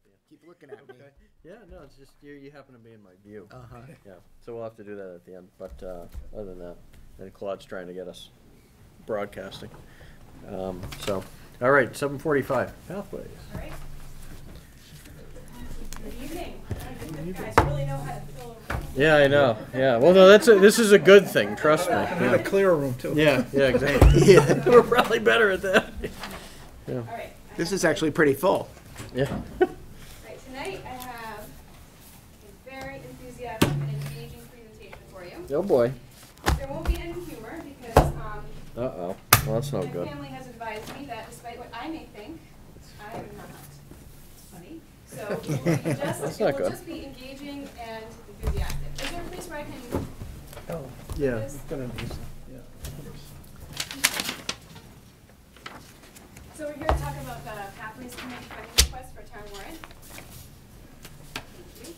at the end. Keep looking at me. Okay. Yeah, no, it's just you happen to be in my view. Uh-huh. Yeah, so we'll have to do that at the end. But other than that, and Claude's trying to get us broadcasting. So, all right, 7:45. Pathways. All right. Good evening. You guys really know how to fill a room. Yeah, I know. Yeah. Well, no, this is a good thing. Trust me. In a clear room too. Yeah. Yeah. Exactly. Yeah. We're probably better at that. Yeah. All right. This is actually pretty full. Yeah. Right, tonight I have a very enthusiastic and engaging presentation for you. Oh boy. There won't be any humor because Uh-oh. Well, that's no my good. family has advised me that despite what I may think, I am not funny. So it will just be engaging and enthusiastic. Is there a place where I can Oh, Yeah. this? gonna do some, yeah. So we're here to talk about the Pathways Committee funding request for town warrant. Thank you.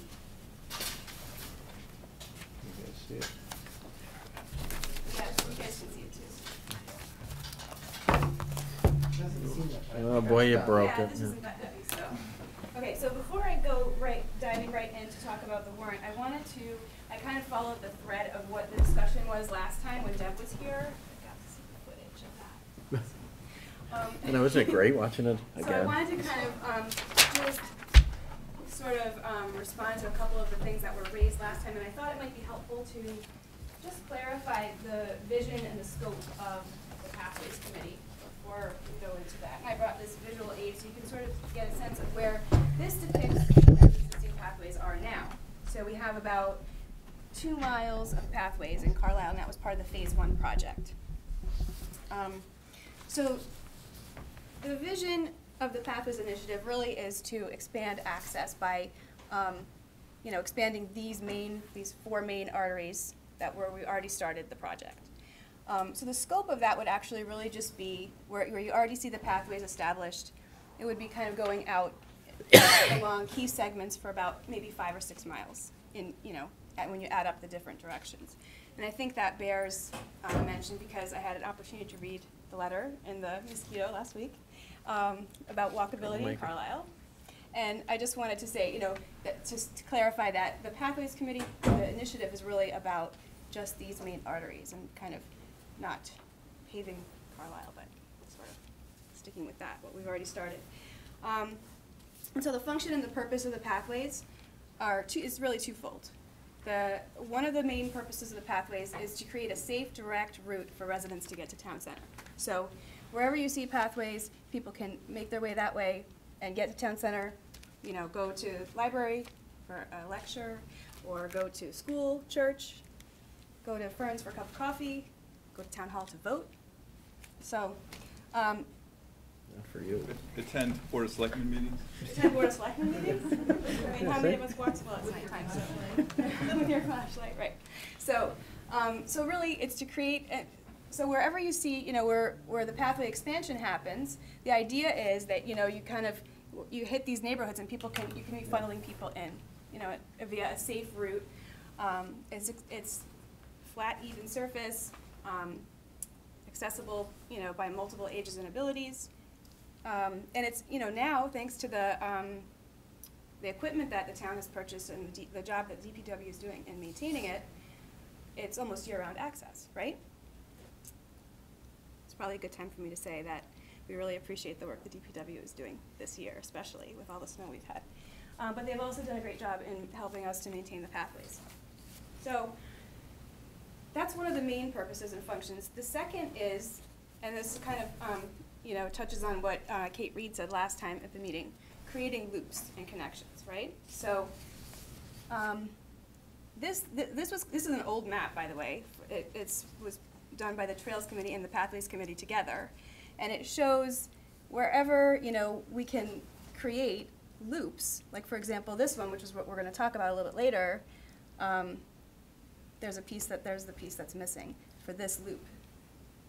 You guys see it? Yes, you guys can see it too. Oh boy, you broke Yeah, it. this isn't that heavy, so. Okay, so before I go diving right in to talk about the warrant, I kind of followed the thread of what the discussion was last time when Deb was here. I got to see the footage of that. And wasn't it great watching it So I again? wanted to kind of just sort of respond to a couple of the things that were raised last time, and I thought it might be helpful to just clarify the vision and the scope of the Pathways Committee before we go into that. And I brought this visual aid so you can sort of get a sense of where this depicts where the existing pathways are now. So we have about 2 miles of pathways in Carlisle, and that was part of the Phase 1 project. So the vision of the Pathways Initiative really is to expand access by expanding these 4 main arteries that we already started the project. So the scope of that would actually really just be where you already see the pathways established. It would be kind of going out along key segments for about maybe 5 or 6 miles when you add up the different directions. And I think that bears mention because I had an opportunity to read the letter in the Mosquito last week about walkability in Carlisle. And I just wanted to say, that just to clarify that the Pathways Committee, the initiative is really about just these main arteries and kind of not paving Carlisle, but sort of sticking with that, what we've already started. And so the function and the purpose of the pathways is really twofold. One of the main purposes of the pathways is to create a safe, direct route for residents to get to town center. So wherever you see pathways, people can make their way that way and get to town center, go to library for a lecture, or go to school, church, go to Fern's for a cup of coffee, go to town hall to vote. So, Not for you. Attend Board of Selectmen meetings? Attend Board of Selectmen meetings? I mean, how many of us watch, well, it's nighttime, so, with your flashlight, right. So, so really, it's to create, so wherever you see, where the pathway expansion happens, the idea is that, you hit these neighborhoods and you can be funneling people in, via a safe route. It's flat, even surface, accessible, by multiple ages and abilities. And it's, now, thanks to the equipment that the town has purchased and the job that DPW is doing in maintaining it, it's almost year-round access, right? It's probably a good time for me to say that we really appreciate the work the DPW is doing this year, especially with all the snow we've had. But they've also done a great job in helping us to maintain the pathways. So that's one of the main purposes and functions. The second is, and this kind of touches on what Kate Reed said last time at the meeting, creating loops and connections, right? So this is an old map, by the way. It was done by the Trails Committee and the Pathways Committee together, and it shows wherever we can create loops. Like for example, this one, which is what we're going to talk about a little bit later. There's the piece that's missing for this loop.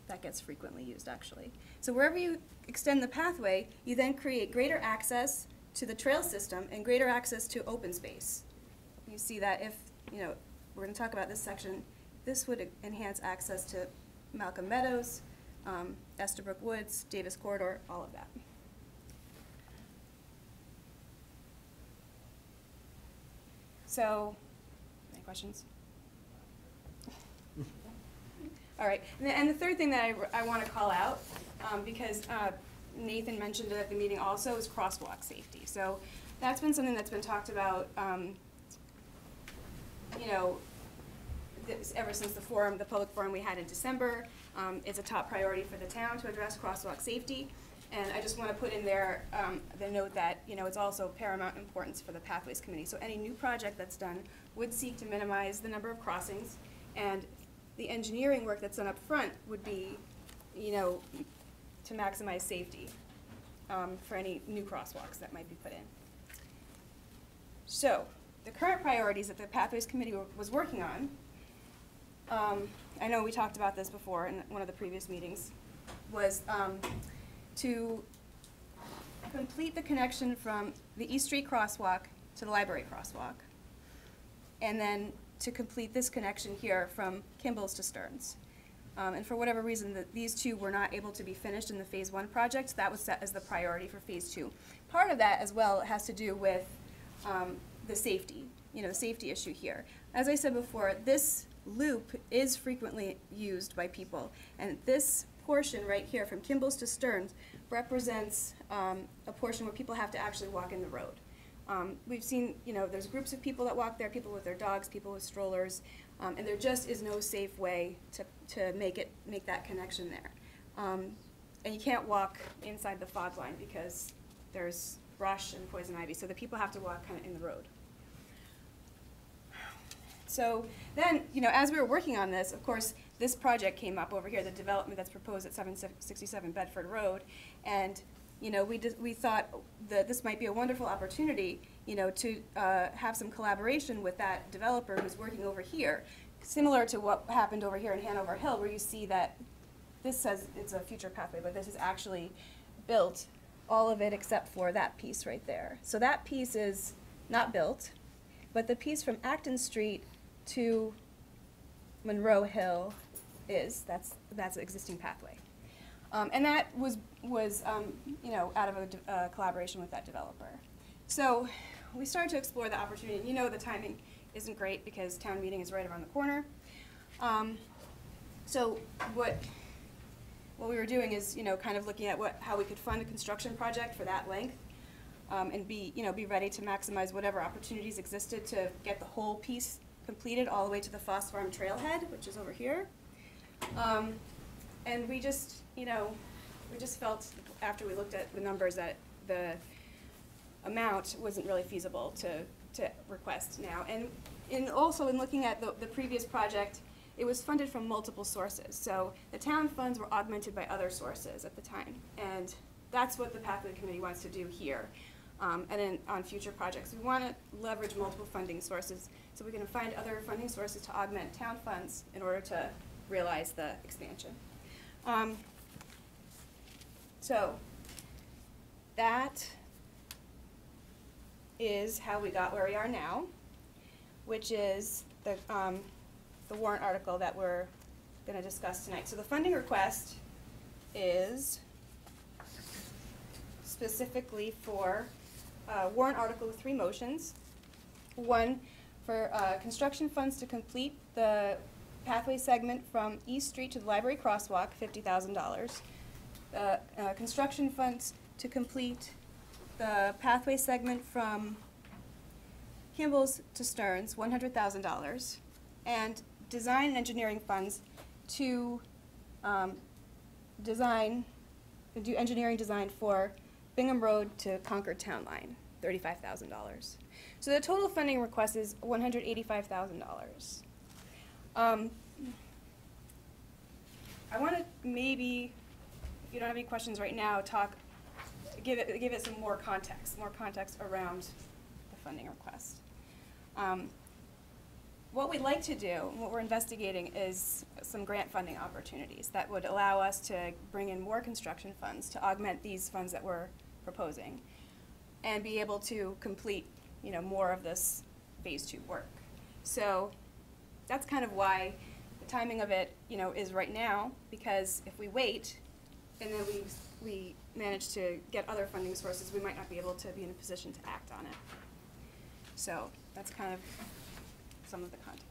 That gets frequently used, actually. So wherever you extend the pathway, you then create greater access to the trail system and greater access to open space. You see that if, we're going to talk about this section, this would enhance access to Malcolm Meadows, Estabrook Woods, Davis Corridor, all of that. So, any questions? All right, and the third thing that I want to call out, because Nathan mentioned it at the meeting also, is crosswalk safety. So that's been something that's been talked about, you know, ever since the forum, the public forum we had in December. It's a top priority for the town to address crosswalk safety. And I just want to put in there the note that, you know, it's also paramount importance for the Pathways Committee. So any new project that's done would seek to minimize the number of crossings, and the engineering work that's done up front would be, you know, to maximize safety for any new crosswalks that might be put in. So the current priorities that the Pathways Committee was working on, I know we talked about this before in one of the previous meetings, was to complete the connection from the East Street crosswalk to the library crosswalk, and then to complete this connection here from Kimball's to Stearns. And for whatever reason, these two were not able to be finished in the Phase 1 project. That was set as the priority for Phase 2. Part of that as well has to do with the safety, you know, the safety issue here. As I said before, this loop is frequently used by people, and this portion right here from Kimball's to Stearns represents a portion where people have to actually walk in the road. We've seen, you know, there's groups of people that walk there, people with their dogs, people with strollers, and there just is no safe way to make that connection there. And you can't walk inside the fog line because there's brush and poison ivy, so the people have to walk kind of in the road. So then, you know, as we were working on this, of course, this project came up over here, the development that's proposed at 767 Bedford Road, and you know, we thought that this might be a wonderful opportunity, you know, to have some collaboration with that developer who's working over here, similar to what happened over here in Hanover Hill, where you see that this says it's a future pathway, but this is actually built, all of it except for that piece right there. So that piece is not built, but the piece from Acton Street to Monroe Hill is, that's an existing pathway. And that was you know, out of a collaboration with that developer. So we started to explore the opportunity. And you know the timing isn't great because town meeting is right around the corner. So what we were doing is, you know, kind of looking at how we could fund a construction project for that length, and be ready to maximize whatever opportunities existed to get the whole piece completed all the way to the Foss Farm Trailhead, which is over here. And we just, you know, felt after we looked at the numbers that the amount wasn't really feasible to request now. And also in looking at the previous project, it was funded from multiple sources. So the town funds were augmented by other sources at the time. And that's what the Pathway Committee wants to do here. And then on future projects, we want to leverage multiple funding sources so we can find other funding sources to augment town funds in order to realize the expansion. So that is how we got where we are now, which is the warrant article that we're going to discuss tonight. So the funding request is specifically for warrant article with 3 motions. One, for construction funds to complete the pathway segment from East Street to the library crosswalk, $50,000. Construction funds to complete the pathway segment from Kimball's to Stearns, $100,000. And design and engineering funds to do engineering design for Bingham Road to Concord Town Line, $35,000. So the total funding request is $185,000. I want to maybe, if you don't have any questions right now, give it some more context around the funding request. What we'd like to do, and what we're investigating, is some grant funding opportunities that would allow us to bring in more construction funds to augment these funds that we're proposing, and be able to complete, you know, more of this Phase 2 work. So that's kind of why the timing of it, you know, is right now, because if we wait and then we manage to get other funding sources, we might not be able to be in a position to act on it. So that's kind of some of the context.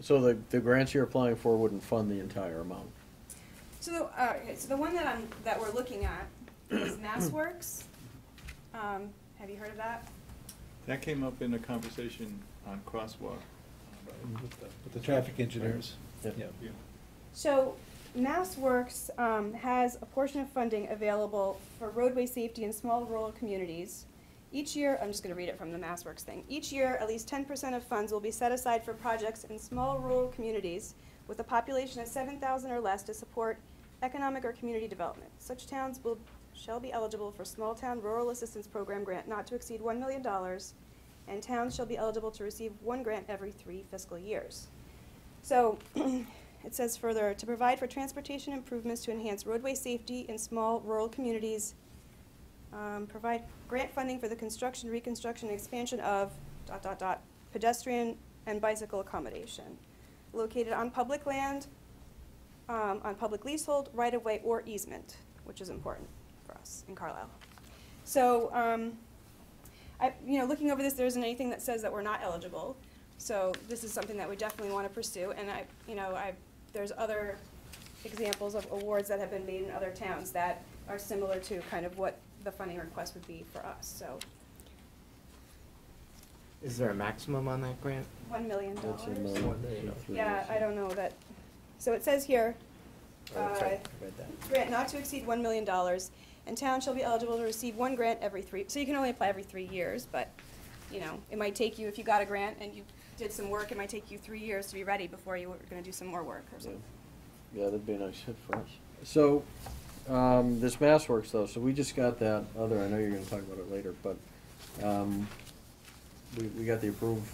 So the grants you're applying for wouldn't fund the entire amount? So the one that we're looking at is MassWorks. Have you heard of that? That came up in a conversation on crosswalk. With the traffic engineers. Yeah. Yeah. So MassWorks has a portion of funding available for roadway safety in small rural communities. Each year, I'm just going to read it from the MassWorks thing. Each year, at least 10% of funds will be set aside for projects in small rural communities with a population of 7,000 or less to support economic or community development. Such towns shall be eligible for Small Town Rural Assistance Program grant not to exceed $1 million, and towns shall be eligible to receive one grant every 3 fiscal years. So it says further, to provide for transportation improvements to enhance roadway safety in small rural communities, provide grant funding for the construction, reconstruction, and expansion of ... pedestrian and bicycle accommodation located on public land, on public leasehold, right-of-way, or easement, which is important for us in Carlisle. So, looking over this, there isn't anything that says that we're not eligible. So this is something that we definitely want to pursue. And there's other examples of awards that have been made in other towns that are similar to kind of what the funding request would be for us. So Is there a maximum on that grant? $1 million. That's $1 million. Yeah, I don't know that. So it says here, Oh, that's right, I read that. grant not to exceed $1 million, and town shall be eligible to receive one grant every 3. So you can only apply every 3 years, but it might take you, if you got a grant and you did some work, it might take you 3 years to be ready before you were going to do some more work or something. Yeah, that'd be a nice hit for us. So, this MassWorks though, so we just got that other, I know you're gonna talk about it later, but, we got the approved.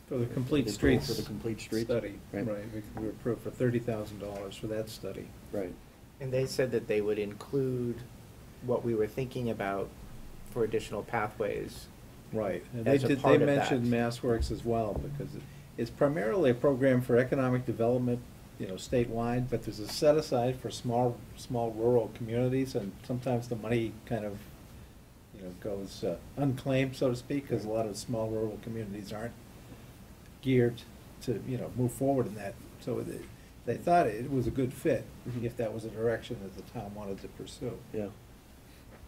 For the complete the streets. For the complete streets. Study, Right. right, we were approved for $30,000 for that study. Right. And they said that they would include what we were thinking about for additional pathways. Right, and As a they part of mentioned that. MassWorks as well, because it's primarily a program for economic development, statewide, but there's a set aside for small rural communities, and sometimes the money kind of, goes unclaimed, so to speak, because a lot of small rural communities aren't geared to, move forward in that. So they thought it was a good fit, if that was a direction that the town wanted to pursue. Yeah.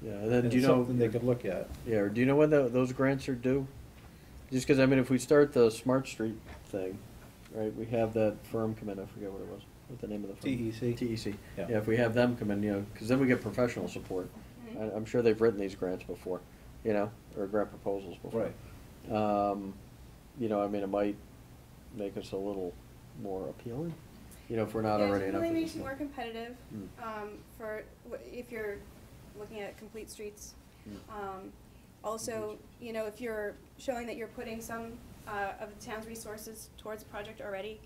Yeah, and then And do you it's know? something they could look at. Yeah, or do you know when those grants are due? Just because, if we start the Smart Street thing, right, we have that firm come in, I forget what it was, what the name of the firm? TEC. TEC. Yeah. Yeah, if we have them come in, because then we get professional support. Mhm. I'm sure they've written these grants before, or grant proposals before. Right. It might make us a little more appealing, if we're not already It enough. really makes you more competitive Mm. if you're looking at complete streets. Mm. Also, if you're showing that you're putting some of the town's resources towards the project already.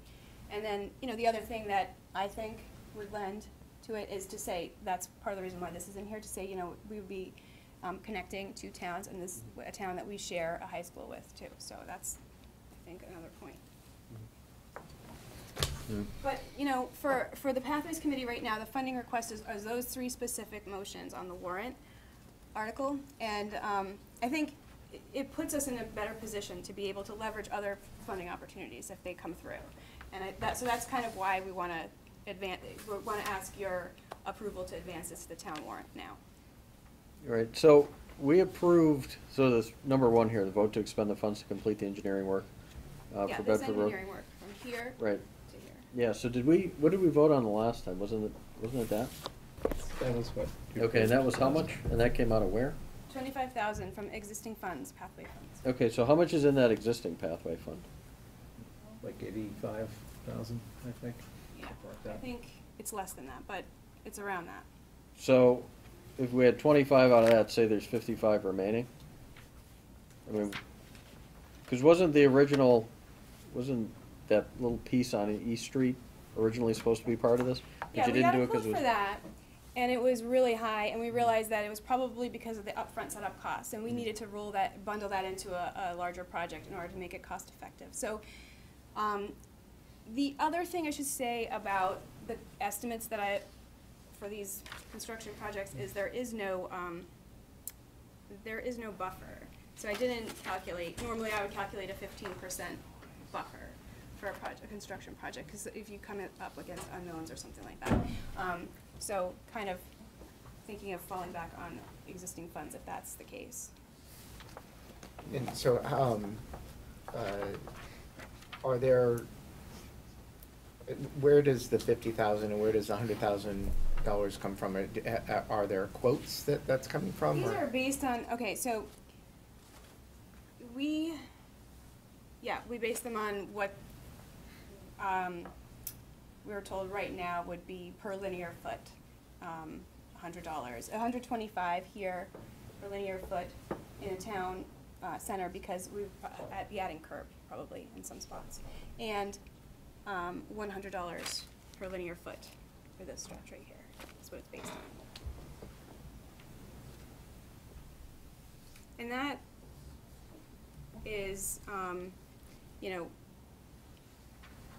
And then, the other thing that I think would lend to it is to say, that's part of the reason why this is in here, to say, we would be connecting 2 towns, and this, a town that we share a high school with too. So that's, I think, another point. Mm. But, for the Pathways Committee right now, the funding request is those 3 specific motions on the warrant article. And I think it puts us in a better position to be able to leverage other funding opportunities if they come through. And so that's kind of why we want to ask your approval to advance this to the town warrant now. All right, so we approved, so this number 1 here, the vote to expend the funds to complete the engineering work Yeah, for this Bedford Road. engineering work from here Right, to here. yeah, so what did we vote on the last time? Wasn't it that? That was what? you Okay, and that was how approved. much? And that came out of where? $25,000 from existing funds, pathway funds. Okay, so how much is in that existing pathway fund? Like 85,000, I think. Yeah, something like I that. think it's less than that, but it's around that. So, if we had 25 out of that, say there's 55 remaining? Because wasn't that little piece on East Street originally supposed to be part of this? But Yeah, you we didn't got do a it 'cause quote for that, and it was really high, and we realized that it was probably because of the upfront setup costs, and we needed to bundle that into a larger project in order to make it cost effective. So, the other thing I should say about the estimates for these construction projects is there is no buffer. So I didn't calculate, normally I would calculate a 15% buffer for a project, a construction project, because if you come up against unknowns or something like that. So kind of thinking of falling back on existing funds if that's the case. And so, are there, where does the 50,000 and where does the $100,000 come from? Are there quotes that's coming from? These or? are based on, okay, so we base them on what we were told right now would be per linear foot, $100. $125 here per linear foot in a town center, because we'd be adding curb probably in some spots, and $100 per linear foot for this stretch right here. That's what it's based on. And that is, you know,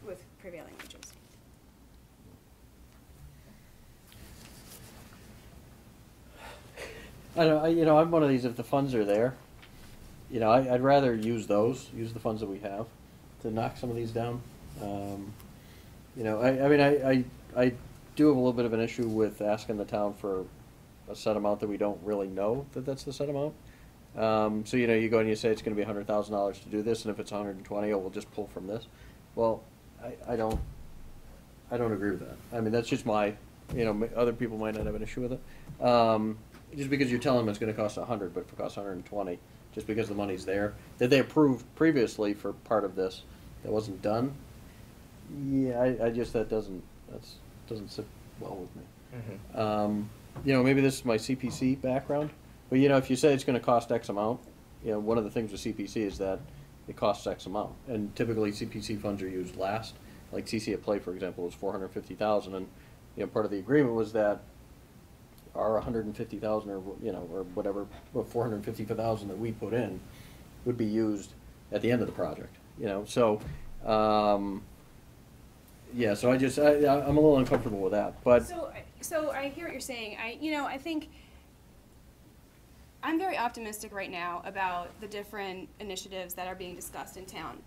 with prevailing wages. I don't, you know, I'm one of these, if the funds are there, you know, I'd rather use the funds that we have to knock some of these down. You know, I mean, I do have a little bit of an issue with asking the town for a set amount that we don't really know that that's the set amount. So, you know, you go and you say it's gonna be $100,000 to do this, and if it's 120, oh, we'll just pull from this. Well, I don't agree with that. I mean, that's just my, you know, other people might not have an issue with it. Just because you're telling them it's gonna cost 100, but if it costs 120, just because the money's there, that they approved previously for part of this, that wasn't done. Yeah, I just, that doesn't sit well with me. Mm-hmm. You know, maybe this is my CPC background, but you know, if you say it's gonna cost X amount, you know, one of the things with CPC is that it costs X amount, and typically CPC funds are used last. Like CC at Play, for example, was $450,000, and you know, part of the agreement was that our $150,000 or you know, or whatever, or $450,000 that we put in would be used at the end of the project. You know, so yeah, so I'm a little uncomfortable with that, but So I hear what you're saying. I think I'm very optimistic right now about the different initiatives that are being discussed in town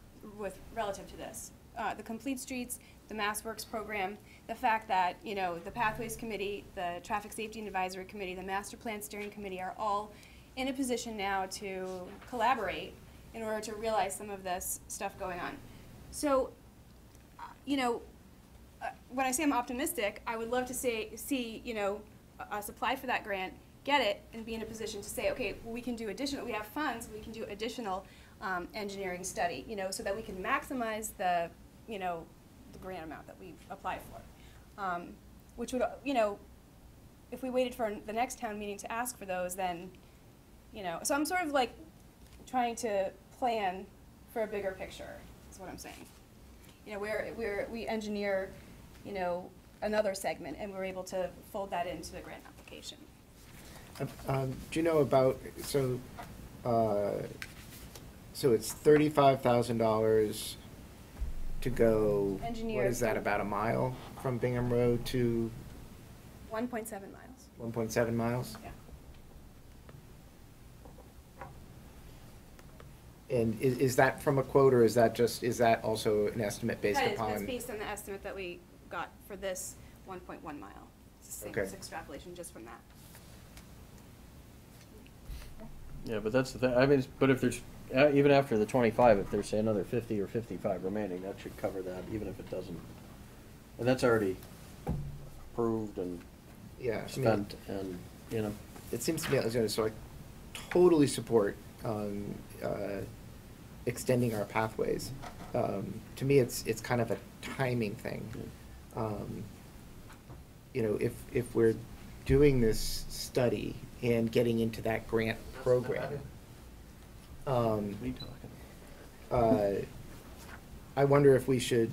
relative to this. The Complete Streets, the Mass Works program, the fact that, you know, the Pathways Committee, the Traffic Safety and Advisory Committee, the Master Plan Steering Committee are all in a position now to collaborate in order to realize some of this stuff going on. So, you know, when I say I'm optimistic, I would love to see, you know, us apply for that grant, get it, and be in a position to say, okay, well, we can do additional, we have funds, we can do additional engineering study, you know, so that we can maximize the, you know, the grant amount that we apply for. Which would, you know, if we waited for the next town meeting to ask for those, then, you know, so I'm sort of like trying to plan for a bigger picture, is what I'm saying. You know, we engineer, you know, another segment, and we're able to fold that into the grant application. Do you know about, so it's $35,000 to go, Engineer what is that, about a mile from Bingham Road to 1.7 miles. 1.7 miles? Yeah. And is that from a quote, or is that also an estimate based upon? That's based on the estimate that we got for this 1.1 mile. It's the same, Okay. it's extrapolation just from that. yeah, but that's the thing. I mean, but if there's even after the 25, if there's say another 50 or 55 remaining, that should cover that, even if it doesn't. And that's already approved and Yeah, I mean, spent, and you know. it seems to me, so I totally support extending our pathways. To me, it's kind of a timing thing. You know, if we're doing this study and getting into that grant program, I wonder if we should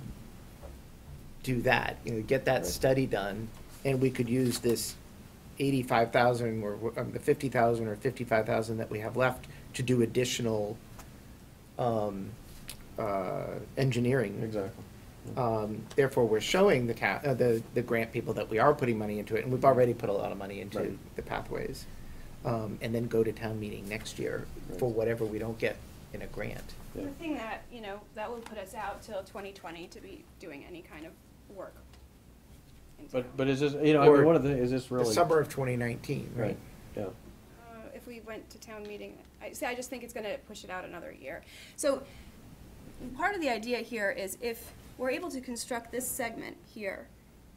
do that, you know, get that Right. study done, and we could use this 85,000 or the 50,000 or 55,000 that we have left to do additional engineering. Exactly. Therefore, we're showing the grant people that we are putting money into it, and we've already put a lot of money into Right. the pathways. and then go to town meeting next year for Right. whatever we don't get in a grant. Yeah. The thing that, that will put us out till 2020 to be doing any kind of work. in town. But is this, I mean, one of the, is this The really? summer of 2019, right? Right, yeah. If we went to town meeting, I just think it's gonna push it out another year. So, part of the idea here is if we're able to construct this segment here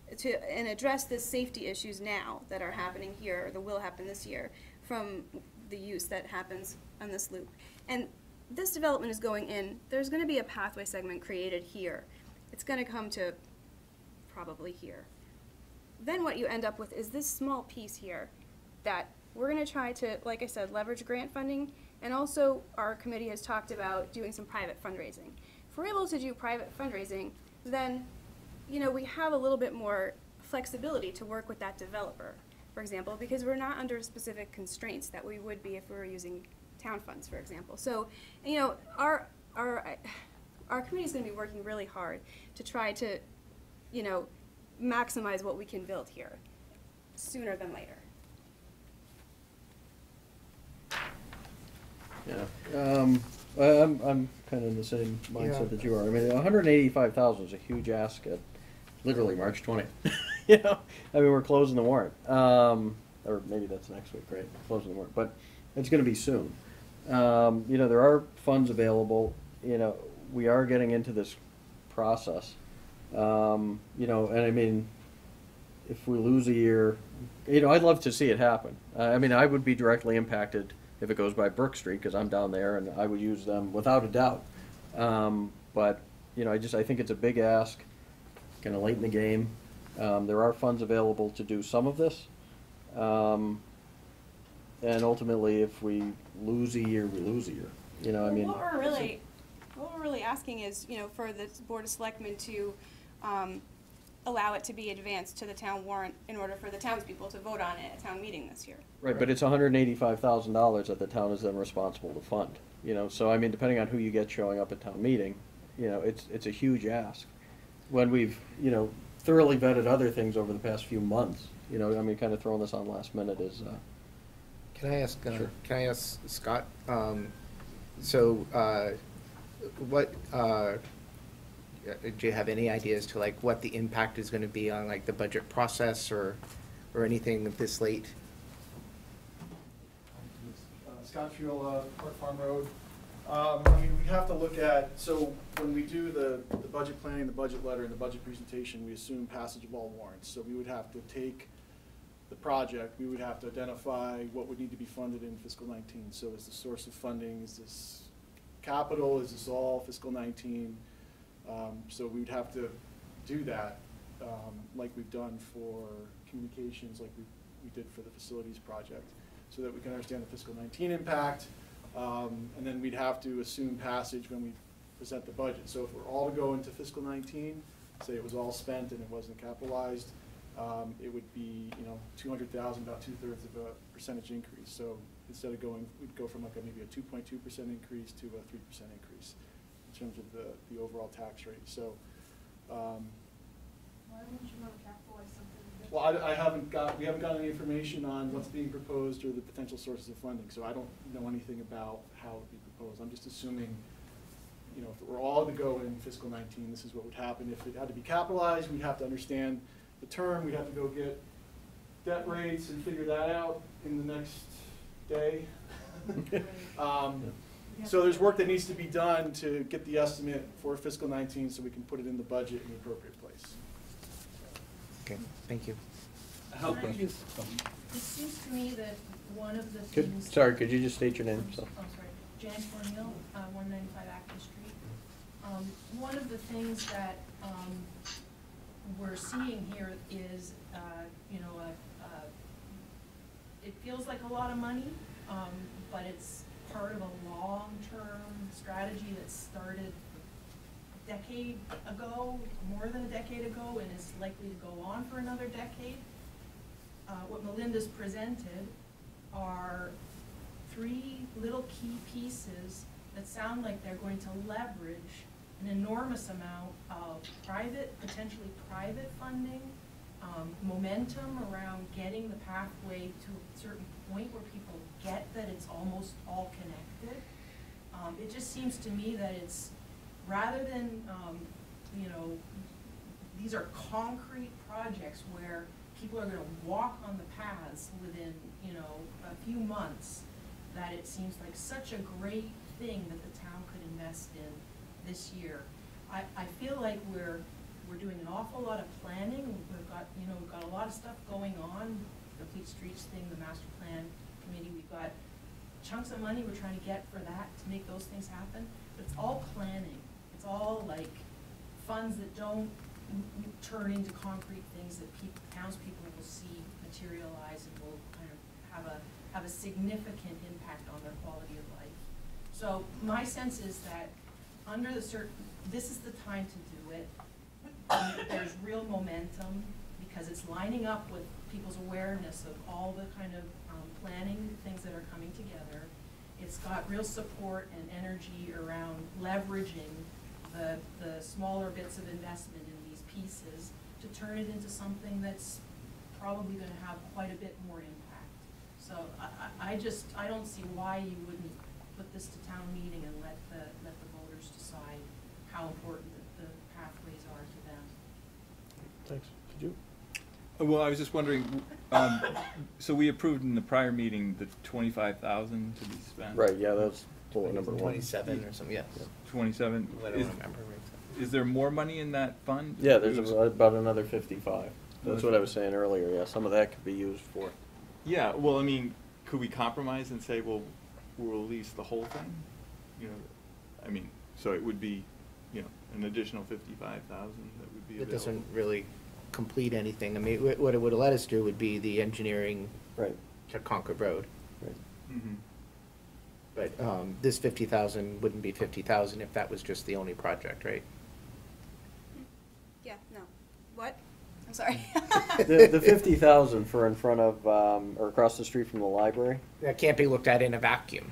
and address the safety issues now that are happening here, or that will happen this year, from the use that happens on this loop. And this development is going in, there's gonna be a pathway segment created here. It's gonna come to probably here. Then what you end up with is this small piece here that we're gonna try to, like I said, leverage grant funding, and also our committee has talked about doing some private fundraising. If we're able to do private fundraising, then, we have a little bit more flexibility to work with that developer, for example, because we're not under specific constraints that we would be if we were using town funds, for example. So, our committee's gonna be working really hard to try to, maximize what we can build here, sooner than later. Yeah, I'm kind of in the same Yeah. mindset that you are. I mean, 185,000 is a huge ask at literally March 20th. I mean, we're closing the warrant, or maybe that's next week, right? Closing the warrant, but it's going to be soon. There are funds available. We are getting into this process. And I mean, if we lose a year, I'd love to see it happen. I mean, I would be directly impacted if it goes by Brook Street, because I'm down there, and I would use them without a doubt. But, I think it's a big ask, kind of late in the game. There are funds available to do some of this. And ultimately, if we lose a year, we lose a year. I mean. What we're really asking is, for the Board of Selectmen to allow it to be advanced to the town warrant in order for the townspeople to vote on it at town meeting this year. Right, but it's $185,000 that the town is then responsible to fund, so I mean, depending on who you get showing up at town meeting, it's a huge ask. When we've, thoroughly vetted other things over the past few months, I mean, kind of throwing this on last minute is, Can I ask, Sure. Scott, what, do you have any ideas to what the impact is gonna be on the budget process or anything this late? Scott Fiola, Park Farm Road. We have to look at, so when we do the budget planning, the budget letter, and the budget presentation, we assume passage of all warrants. So we would have to take the project, we would have to identify what would need to be funded in fiscal 19. So is the source of funding, is this capital, is this all fiscal 19? So we would have to do that, like we've done for communications, like we did for the facilities project, so that we can understand the fiscal 19 impact, and then we'd have to assume passage when we present the budget. So if we're all to go into fiscal 19, say it was all spent and it wasn't capitalized, it would be 200,000, about 2/3 of a percentage increase. So instead of we'd go from maybe a 2.2% increase to a 3% increase in terms of the overall tax rate. So. Why wouldn't you want to capitalize something? Well, we haven't got any information on what's being proposed or the potential sources of funding, so I don't know anything about how it would be proposed. I'm just assuming, if it were all to go in fiscal 19, this is what would happen. If it had to be capitalized, we'd have to understand the term, we'd have to go get debt rates and figure that out in the next day. So there's work that needs to be done to get the estimate for fiscal 19 so we can put it in the budget in the appropriate place. Okay, thank you. How big is? It seems to me that one of the could things. you just state your name? So. Oh, sorry. Jan Cornell, 195 Acton Street. One of the things that we're seeing here is, it feels like a lot of money, but it's part of a long-term strategy that started a decade ago, more than a decade ago, and is likely to go on for another decade. What Melinda's presented are 3 little key pieces that sound like they're going to leverage an enormous amount of potentially private funding, momentum around getting the pathway to a certain point where people get that it's almost all connected. It just seems to me that it's, rather than, you know, these are concrete projects where people are gonna walk on the paths within, you know, a few months, that it seems like such a great thing that the town could invest in this year. I feel like we're doing an awful lot of planning. We've got, you know, we've got a lot of stuff going on, the Fleet Streets thing, the master plan committee, we've got chunks of money we're trying to get for that to make those things happen. But it's all planning. It's all like funds that don't turn into concrete things that townspeople will see materialize and will kind of have a significant impact on their quality of life. So my sense is that under the this is the time to do it. There's real momentum because it's lining up with people's awareness of all the kind of planning things that are coming together. It's got real support and energy around leveraging the smaller bits of investment in these pieces to turn it into something that's probably going to have quite a bit more impact. So I don't see why you wouldn't put this to town meeting and let the voters decide how important the pathways are to them. Thanks. Did you? Well, I was just wondering, so we approved in the prior meeting the 25,000 to be spent. Right, yeah, that's bullet number 1. 27 or something, yes. 27. I don't remember. Is there more money in that fund? Yeah, there's about another 55. That's what I was saying earlier, yeah, some of that could be used for. Yeah, well, I mean, could we compromise and say, well, we'll release the whole thing? You know, I mean, so it would be, you know, an additional 55,000 that would be available. It doesn't really complete anything. I mean, what it would let us do would be the engineering Right. to Concord Road. Right. Mm-hmm. But this 50,000 wouldn't be 50,000 if that was just the only project, right? Yeah, no. What? I'm sorry. The 50,000 for in front of, or across the street from the library? That can't be looked at in a vacuum.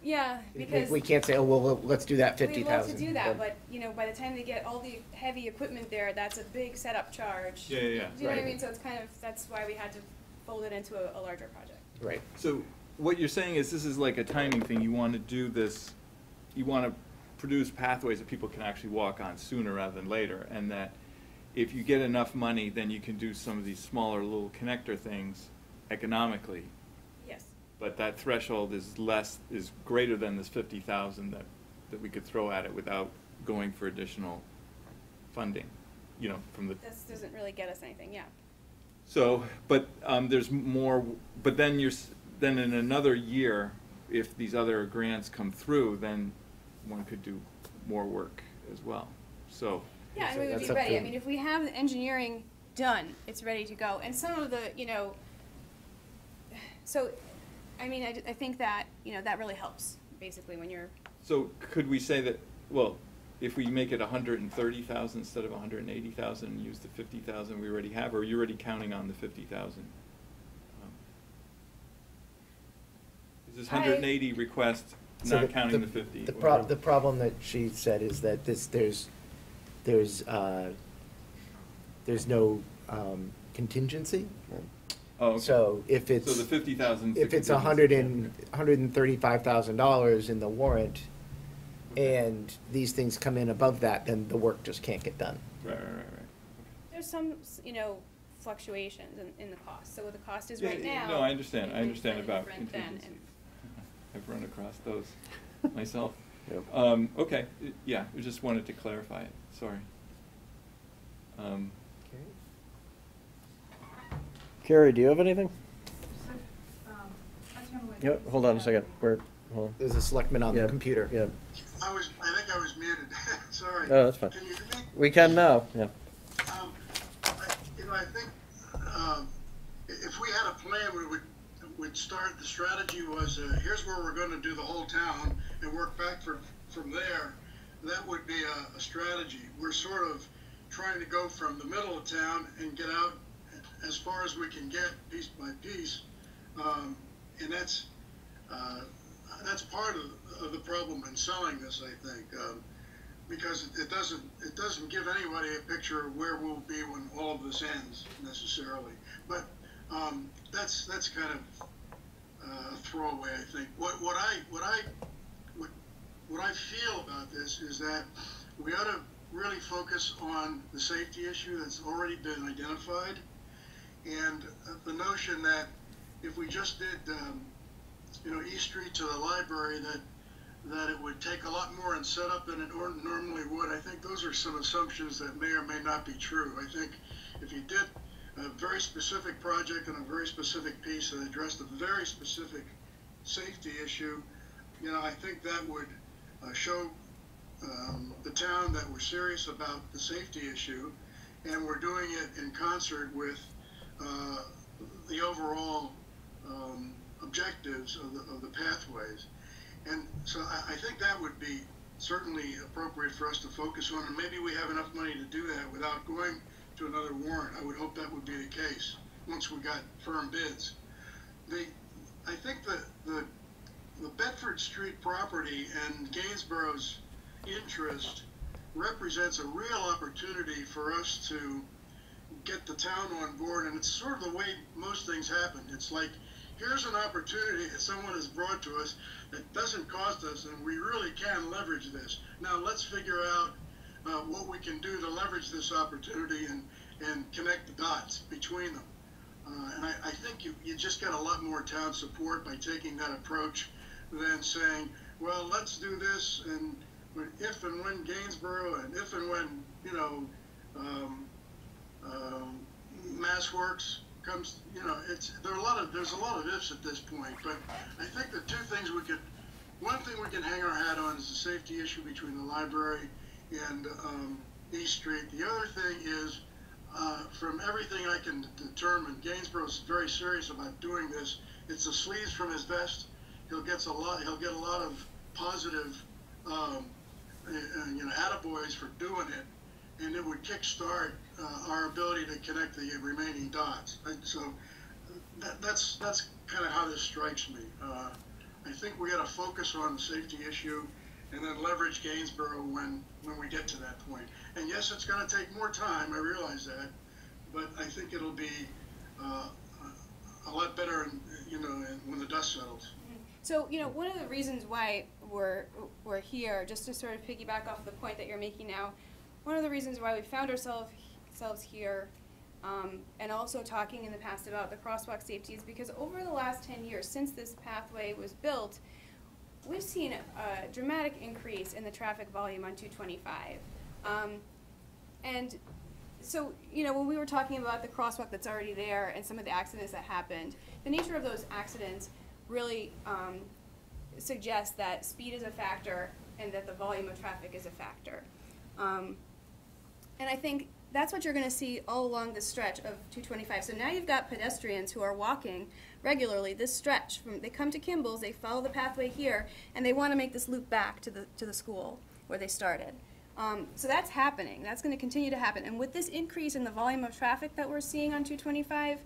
Yeah, because. We can't say, oh, well, let's do that 50,000. We'd love to do that, but, you know, by the time they get all the heavy equipment there, that's a big setup charge. Yeah. Do you know what I Right. mean? So it's kind of, that's why we had to fold it into a larger project. Right. So what you're saying is this is like a timing thing. You want to do this, you want to produce pathways that people can actually walk on sooner rather than later, and that if you get enough money, then you can do some of these smaller little connector things economically. Yes. But that threshold is greater than this 50,000 that we could throw at it without going for additional funding, you know, from the. This doesn't really get us anything, yeah. So, but there's more. But then then in another year, if these other grants come through, then one could do more work as well. So. Yeah, and we would that's be up ready. to- I mean, if we have the engineering done, it's ready to go. And some of the, you know, so, I mean, I think that, you know, that really helps, basically, when you're. So could we say that, well, if we make it 130,000 instead of 180,000 and use the 50,000 we already have, or are you already counting on the 50,000? Is this 180 request So not counting the 50? The problem that she said is that there's no contingency. Oh, okay. So if it's. So the 50,000. If it's $135,000 in the warrant, and these things come in above that, then the work just can't get done. Right. There's some, you know, fluctuations in the cost. So what the cost is Yeah, right yeah, now. no, I understand. I it understand might be about different then, and- contingencies. I've run across those myself. Yep. Okay, yeah, I just wanted to clarify it, sorry. Carrie, do you have anything? Yep, hold on a second. Hold on. There's a selectman on the Yeah, computer. Yeah. I think I was muted. Sorry. Oh, that's fine. Can you hear me? We can now, yeah. I think if we had a plan, we'd start. The strategy was here's where we're going to do the whole town and work back from there. That would be a strategy. We're sort of trying to go from the middle of town and get out as far as we can get, piece by piece, and that's part of the problem in selling this. I think because it doesn't give anybody a picture of where we'll be when all of this ends necessarily. But that's kind of a throwaway, I think. What I feel about this is that we ought to really focus on the safety issue that's already been identified, and the notion that if we just did, East Street to the library, that it would take a lot more in setup than it normally would. I think those are some assumptions that may or may not be true. I think if you did a very specific project and a very specific piece that addressed a very specific safety issue, I think that would show the town that we're serious about the safety issue, and we're doing it in concert with the overall objectives of the pathways. And so I think that would be certainly appropriate for us to focus on, and maybe we have enough money to do that without going to another warrant. I would hope that would be the case once we got firm bids. I think the Bedford Street property and Gainsborough's interest represents a real opportunity for us to get the town on board, and it's sort of the way most things happen. It's like, here's an opportunity that someone has brought to us that doesn't cost us, and we really can leverage this. Now let's figure out what we can do to leverage this opportunity and connect the dots between them. And I think you just get a lot more town support by taking that approach than saying, well, let's do this, and if and when Gainsborough, and if and when, MassWorks comes, there's a lot of ifs at this point. But I think the two things one thing we can hang our hat on is the safety issue between the library and East Street. The other thing is, from everything I can determine, Gainsborough's very serious about doing this. It's the sleeves from his vest. He'll get a lot of positive, attaboys for doing it, and it would kickstart our ability to connect the remaining dots. So that's kind of how this strikes me. I think we got to focus on the safety issue, and then leverage Gainsborough when we get to that point. And yes, it's going to take more time. I realize that, but I think it'll be a lot better, when the dust settles. So, one of the reasons why we're here, just to sort of piggyback off the point that you're making now, one of the reasons why we found ourselves here, and also talking in the past about the crosswalk safety, is because over the last 10 years, since this pathway was built, we've seen a dramatic increase in the traffic volume on 225. And so, when we were talking about the crosswalk that's already there and some of the accidents that happened, the nature of those accidents really suggests that speed is a factor and that the volume of traffic is a factor. And I think that's what you're going to see all along this stretch of 225. So now you've got pedestrians who are walking regularly this stretch. They come to Kimball's, they follow the pathway here, and they want to make this loop back to the school where they started. So that's happening. That's going to continue to happen. And with this increase in the volume of traffic that we're seeing on 225,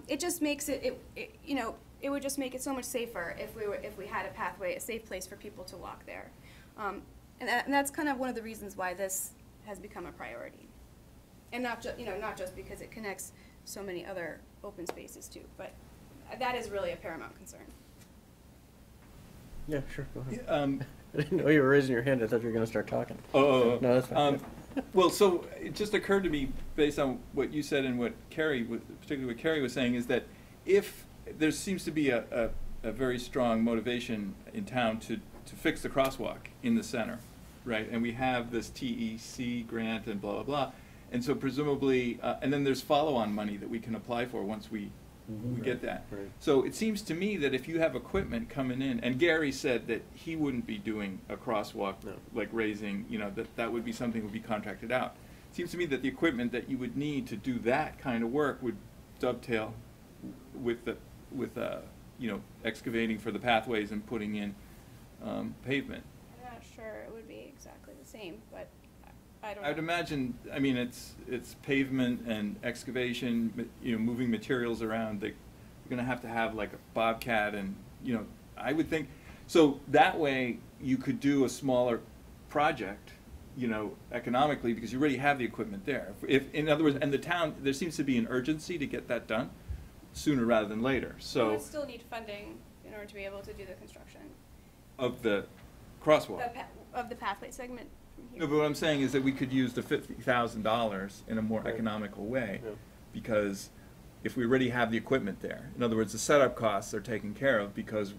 it just makes it would just make it so much safer if we had a pathway, a safe place for people to walk there. And that's kind of one of the reasons why this has become a priority. And not just because it connects so many other open spaces too, but that is really a paramount concern. Yeah, sure, go ahead. I didn't know you were raising your hand. I thought you were going to start talking. No, that's fine. Well, so it just occurred to me, based on what you said and what particularly what Carrie was saying, is that if there seems to be a very strong motivation in town to fix the crosswalk in the center, right? And we have this TEC grant and blah, blah, blah. And so presumably, and then there's follow-on money that we can apply for once we get that. Right. So it seems to me that if you have equipment coming in, and Gary said that he wouldn't be doing a crosswalk, like raising, that would be something that would be contracted out. It seems to me that the equipment that you would need to do that kind of work would dovetail with excavating for the pathways and putting in pavement. I'm not sure it would be exactly the same, but I don't know. I'd imagine, it's pavement and excavation, moving materials around. You're going to have like a bobcat, and I would think, so that way you could do a smaller project you know, economically, because you already have the equipment there. If, in other words, and the town, there seems to be an urgency to get that done sooner rather than later, We so, would still need funding in order to be able to do the construction. of the crosswalk. Of the pathway segment from here. No, but what I'm saying is that we could use the $50,000 in a more Right. economical way, Yeah. because if we already have the equipment there, in other words, the setup costs are taken care of because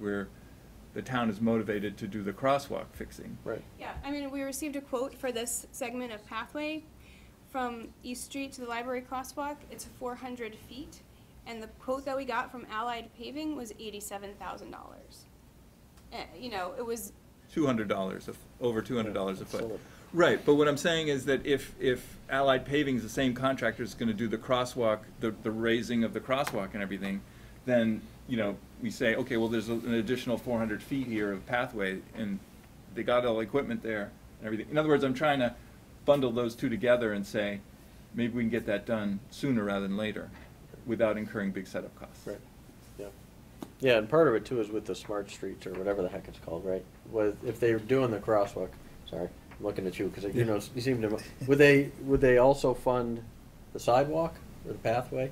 the town is motivated to do the crosswalk fixing. Right. Yeah, I mean, we received a quote for this segment of pathway from East Street to the library crosswalk. It's 400 feet, and the quote that we got from Allied Paving was $87,000. You know, it was, $200, over $200 a foot. Solid. Right, but what I'm saying is that if Allied Paving is the same contractor that's gonna do the crosswalk, the raising of the crosswalk and everything, then, you know, we say, okay, well, there's an additional 400 feet here of pathway, and they got all the equipment there and everything. In other words, I'm trying to bundle those two together and say, maybe we can get that done sooner rather than later, without incurring big setup costs. Right, yeah. Yeah, and part of it too is with the smart streets, or whatever the heck it's called, right? If they're doing the crosswalk, sorry, I'm looking at you, because you know, you seem to, would they also fund the sidewalk, or the pathway?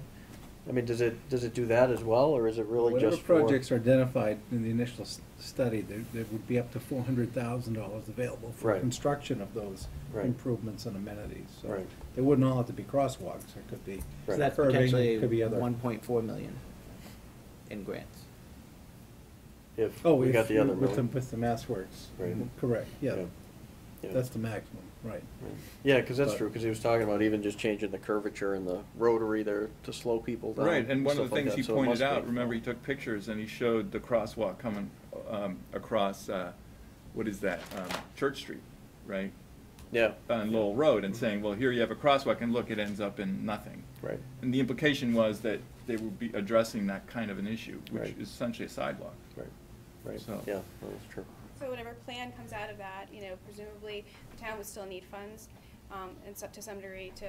I mean, does it do that as well, or is it really Whatever just for? projects are identified in the initial study, there would be up to $400,000 available for Right. construction of those Right. improvements and amenities. So Right. they wouldn't all have to be crosswalks, there could be Right. So that's curbing, potentially could be other. 1.4 million in grants. If Oh, we got the other with million. the Mass Works. Right. Correct, yeah, Yeah. that's the maximum, right. Right. Yeah, because that's But- true, because he was talking about even just changing the curvature in the rotary there to slow people down. Right, and one of stuff the like things that, he so it pointed must out, be. remember, he took pictures and he showed the crosswalk coming across, what is that, Church Street, right? Yeah, On Lowell Road, and saying, well, here you have a crosswalk, and look, it ends up in nothing. right, And the implication was that they would be addressing that kind of an issue, which Right. is essentially a sidewalk. right, right, So- yeah, that's true. so whatever plan comes out of that, you know, presumably the town would still need funds, and so, to some degree to,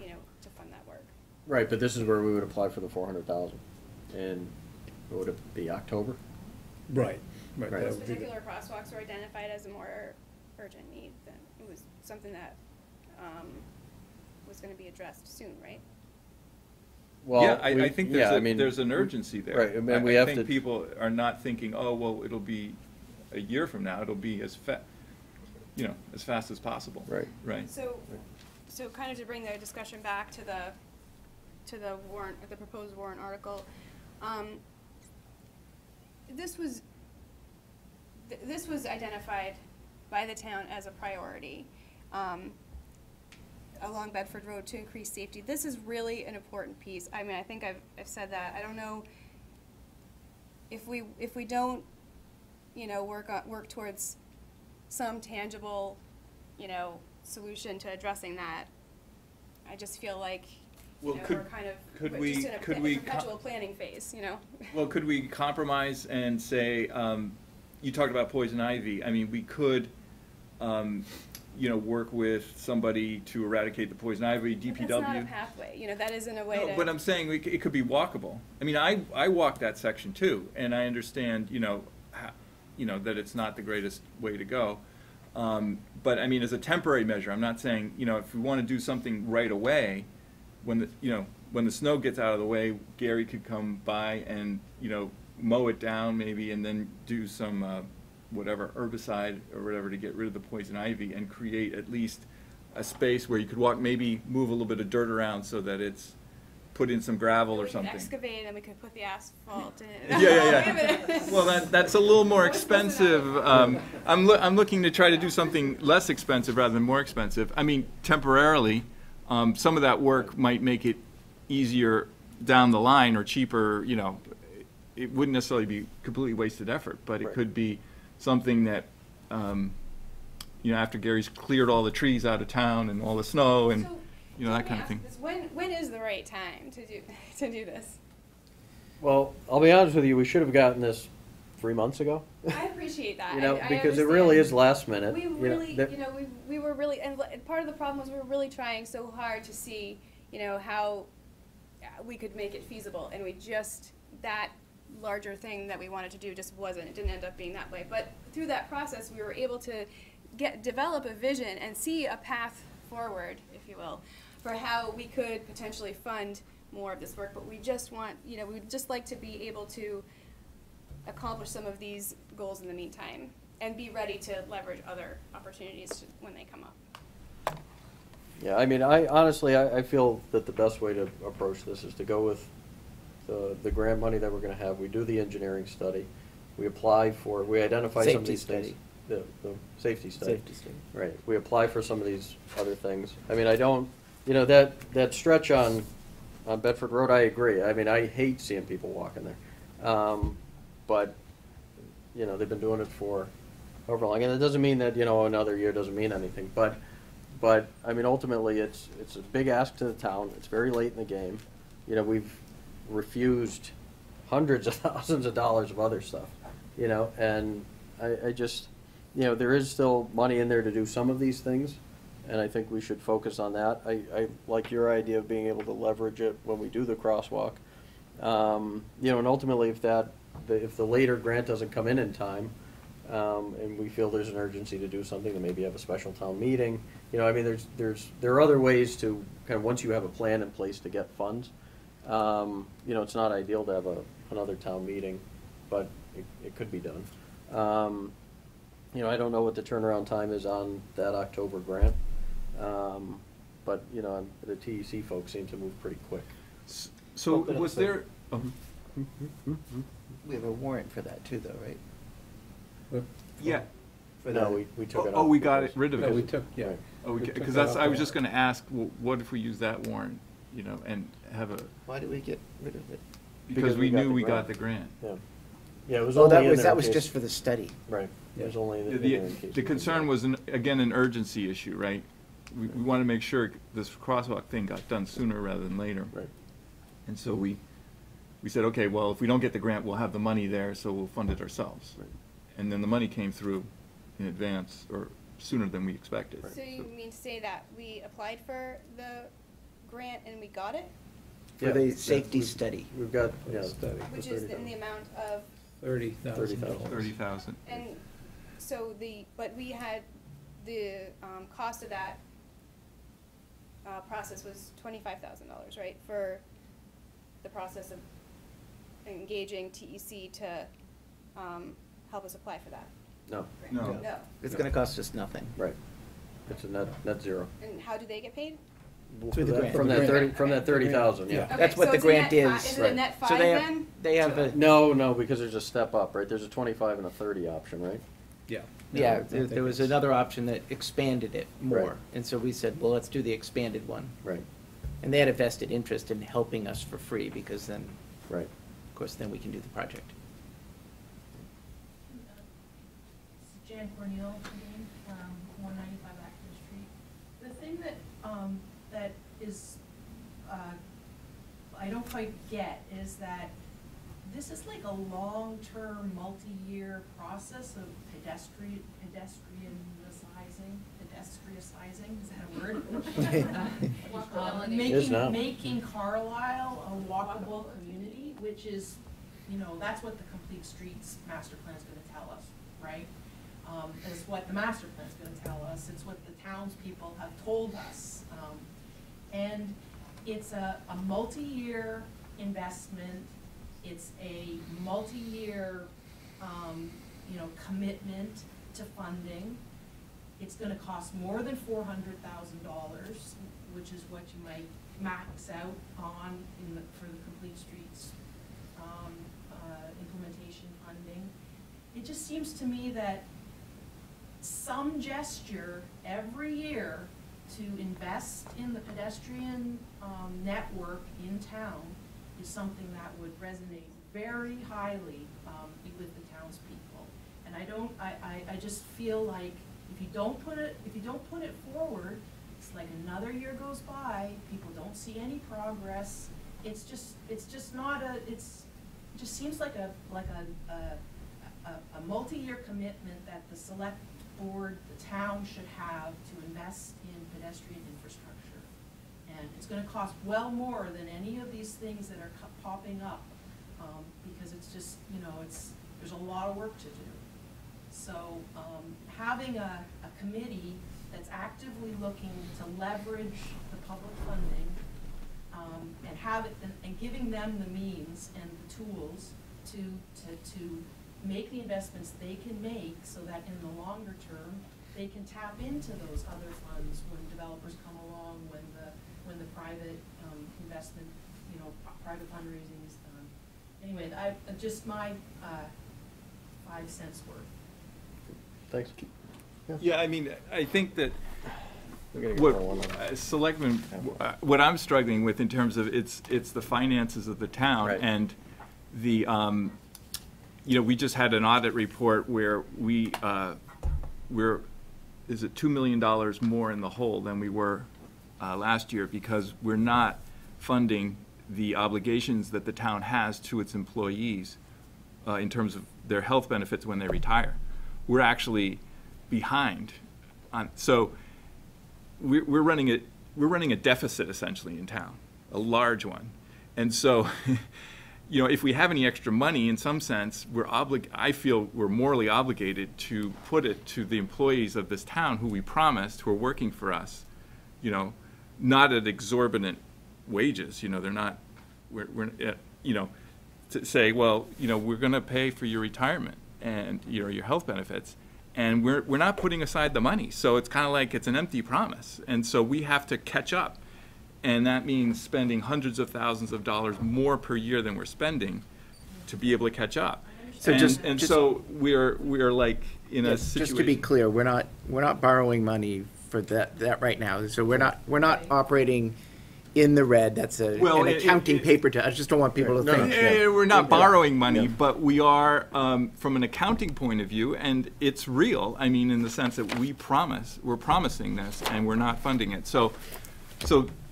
you know, to fund that work. Right, but this is where we would apply for the 400,000, and would it be October? Right, Right. right. that Those would be the- particular crosswalks were identified as a more urgent need, then it was something that, was gonna be addressed soon, right? Well, Yeah, I we- think yeah, I mean, there's an urgency there. Right, and we have to. I think people are not thinking, oh, well, it'll be a year from now, it'll be as as fast as possible. Right. Right. So kind of to bring the discussion back to the warrant, the proposed warrant article, this was identified by the town as a priority, along Bedford Road to increase safety. This is really an important piece. I mean, I think I've said that. I don't know if we don't, you know, work towards some tangible, you know, solution to addressing that. I just feel like, you Well, know, could- we're kind of, could we're we- just in a could we perpetual planning phase, you know? Well, could we compromise and say, you talked about poison ivy, I mean, we could, work with somebody to eradicate the poison ivy, DPW. That's not a pathway, you know, that isn't a way to. No, but I'm saying it could be walkable. I mean, I walk that section too, and I understand, that it's not the greatest way to go. But I mean, as a temporary measure, I'm not saying, if we want to do something right away, when the snow gets out of the way, Gary could come by and, mow it down maybe, and then do some, whatever, herbicide or whatever to get rid of the poison ivy and create at least a space where you could walk, maybe move a little bit of dirt around so that it's put in some gravel or We could something. excavate and we could put the asphalt in. Yeah. Well, that's a little more expensive. I'm looking to try to do something less expensive rather than more expensive. I mean, temporarily, some of that work might make it easier down the line or cheaper, it wouldn't necessarily be completely wasted effort, but it Right. could be something that, after Gary's cleared all the trees out of town and all the snow and, So, that let me kind of ask thing. this. When is the right time to do this? Well, I'll be honest with you, we should have gotten this 3 months ago. I appreciate that. You I because it really is understand. last minute. We you know, really, there- we were really, and part of the problem was we were really trying so hard to see, how we could make it feasible, and that larger thing that we wanted to do just wasn't, it didn't end up being that way. But through that process, we were able to develop a vision and see a path forward, if you will, for how we could potentially fund more of this work, but we just want, we'd just like to be able to accomplish some of these goals in the meantime and be ready to leverage other opportunities when they come up. Yeah, I mean, I feel that the best way to approach this is to go with the grant money that we're gonna have. We do the engineering study. We identify some of these things. The safety study. Safety study. Right, we apply for some of these other things. I mean, I don't, that stretch on Bedford Road, I agree. I mean, I hate seeing people walking there. But, they've been doing it for however long, and it doesn't mean that, another year doesn't mean anything, but, I mean, ultimately, it's a big ask to the town. It's very late in the game. We've refused hundreds of thousands of dollars of other stuff, and I just, there is still money in there to do some of these things, and I think we should focus on that. I like your idea of being able to leverage it when we do the crosswalk. And ultimately, if the later grant doesn't come in time, and we feel there's an urgency to do something, then maybe have a special town meeting. I mean, there are other ways to kind of, once you have a plan in place to get funds, it's not ideal to have another town meeting, but it could be done. I don't know what the turnaround time is on that October grant, but the TEC folks seem to move pretty quick. So was there? We have a warrant for that too, though, right? Yeah. No, we took it Oh, off. we got rid of it. No, we took, yeah. Right. Oh, We took because that that's, off I the was just warrant. gonna ask, well, what if we use that warrant, and have a, Why did we get rid of it? because we got knew the we grant. got the grant. Yeah. Yeah, it was Oh, only that in was, there that in was case- just for the study. Right, it was only in The, there in case. the we concern did. was, again, an urgency issue, right? We wanna make sure this crosswalk thing got done sooner rather than later. Right. And so we said, okay, well, if we don't get the grant, we'll have the money there, so we'll fund it ourselves. Right. And then the money came through in advance, or sooner than we expected. So you mean to say that we applied for the grant and we got it, For Yeah, the yeah, safety we've- study. We've got, For the yeah. study. which is in the amount of, $30,000. 30,000. and so but we had, the cost of that process was $25,000, right? For the process of engaging TEC to help us apply for that. No, No. No. It's gonna cost us nothing. right. It's a net zero. And how do they get paid? Through the grant. From that Grant. 30,000, Yeah. yeah. Okay, That's what so the it's a grant net is. Is it a Right. net So five they have, then? they have a, No, because there's a step up, right? There's a 25 and a 30 option, right? Yeah. yeah, No, I there think was it's- another option that expanded it more. Right. And so we said, well, let's do the expanded one. Right, And they had a vested interest in helping us for free, because then, right. of course, then we can do the project. Jan Cornell again, 195 Acton Street. The thing that is, I don't quite get is that this is like a long-term, multi-year process of pedestrianizing, is that a word? It is now. Making Carlisle a walkable community, which is, that's what the Complete Streets Master Plan is gonna tell us, right? Is what the master plan is gonna tell us, it's what the townspeople have told us. And it's a multi-year investment, it's a multi-year, commitment to funding. It's gonna cost more than $400,000, which is what you might max out on for the Complete Streets, implementation funding. It just seems to me that some gesture every year to invest in the pedestrian network in town is something that would resonate very highly with the townspeople. And I just feel like if you don't put it forward, it's like another year goes by, people don't see any progress. It just seems like a multi-year commitment that the select board, the town should have to invest in pedestrian infrastructure. And it's gonna cost well more than any of these things that are popping up, because it's just, there's a lot of work to do. So having a committee that's actively looking to leverage the public funding and have it and giving them the means and the tools to make the investments they can make, so that in the longer term they can tap into those other funds when developers come along, when the private investment, private fundraising is done. Anyway, just my 5 cents worth. Thanks. Yeah, I mean, I think that We're gonna get what more on Selectmen, what I'm struggling with in terms of it's the finances of the town, Right. and the we just had an audit report where we're is it $2 million more in the hole than we were last year, because we're not funding the obligations that the town has to its employees in terms of their health benefits when they retire. We're actually behind on, so we're running a deficit essentially in town, a large one. And so if we have any extra money, in some sense, I feel we're morally obligated to put it to the employees of this town who we promised, who are working for us, not at exorbitant wages. They're not, to say, well, we're going to pay for your retirement and your health benefits, and we're not putting aside the money. So it's kind of like it's an empty promise, and so we have to catch up. And that means spending hundreds of thousands of dollars more per year than we're spending to be able to catch up. So So we're like in a situation. Just to be clear, we're not borrowing money for that right now. So we're not operating in the red. That's an accounting paper. I just don't want people to think. We're not borrowing money, but we are, from an accounting point of view, and it's real. I mean, in the sense that we're promising this, and we're not funding it. So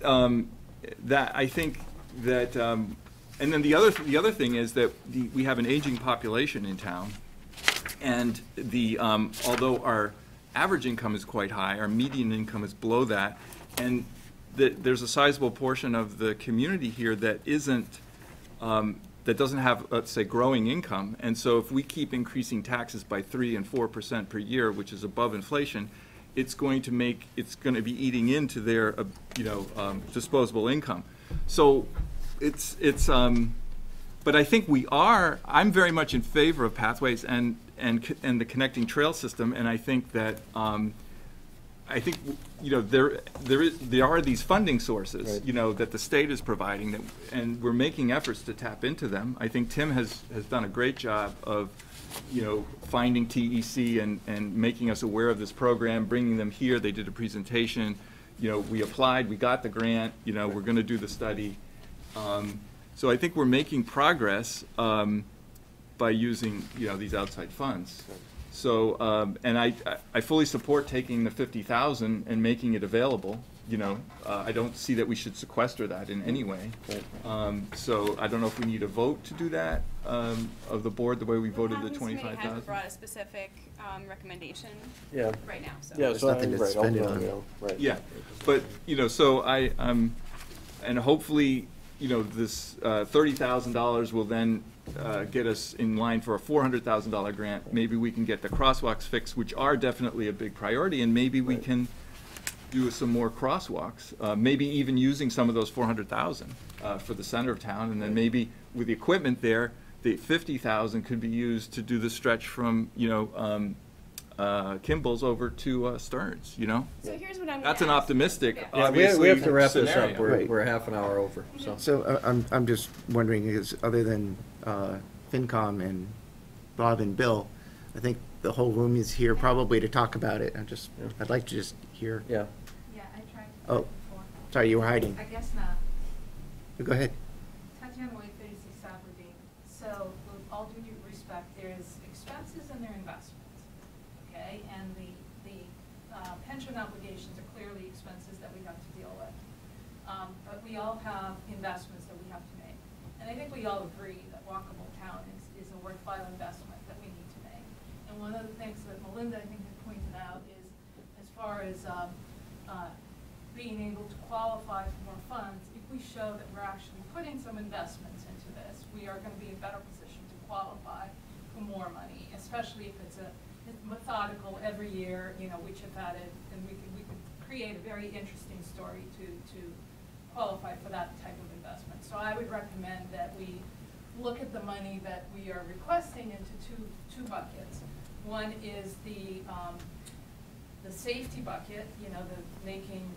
that I think that, and then the other thing is that we have an aging population in town, and although our average income is quite high, our median income is below that, and there's a sizable portion of the community here that that doesn't have, let's say, growing income. And so if we keep increasing taxes by 3% and 4% per year, which is above inflation, it's going to be eating into their disposable income. So but I think I'm very much in favor of pathways and the connecting trail system, and I think that there are these funding sources, right, that the state is providing, and we're making efforts to tap into them. I think Tim has done a great job of finding TEC and making us aware of this program, bringing them here. They did a presentation. We applied, we got the grant. We're going to do the study. So I think we're making progress by using these outside funds. So and I fully support taking the $50,000 and making it available. I don't see that we should sequester that in any way. So I don't know if we need a vote to do that of the board the way we voted the $25,000. Hasn't brought a specific recommendation Yeah. right now. So. Yeah, There's so nothing to right, spend it ultimately, on. right. Yeah, but so and hopefully this $30,000 will then get us in line for a $400,000 grant. Maybe we can get the crosswalks fixed, which are definitely a big priority, and maybe we can do some more crosswalks. Maybe even using some of those $400,000 for the center of town, and then maybe with the equipment there, the $50,000 could be used to do the stretch from Kimball's over to Stearns. So here's what I'm. That's an optimistic. Yeah, we have to wrap this scenario. up. We're, Right. we're half an hour over, so. So I'm just wondering, because other than FinCom and Bob and Bill, I think the whole room is here probably to talk about it. I'd like to just hear. Yeah. Yeah, I tried. Oh, sorry, you were hiding. I guess not. Go ahead. Tatiana White, 36 Aberdeen. So, with all due respect, there's expenses and there are investments, okay? And the pension obligations are clearly expenses that we have to deal with. But we all have investments that we have to make. And I think we all agree that walkable town is a worthwhile investment that we need to make. And one of the things that Melinda, I think, had pointed out is, as far as being able to qualify for more funds, if we show that we're actually putting some investments into this, we are going to be in a better position to qualify for more money, especially if it's methodical every year, you know, which have added, and we could create a very interesting story to qualify for that type of investment. So I would recommend that we look at the money that we are requesting into two buckets. One is the safety bucket, you know, the making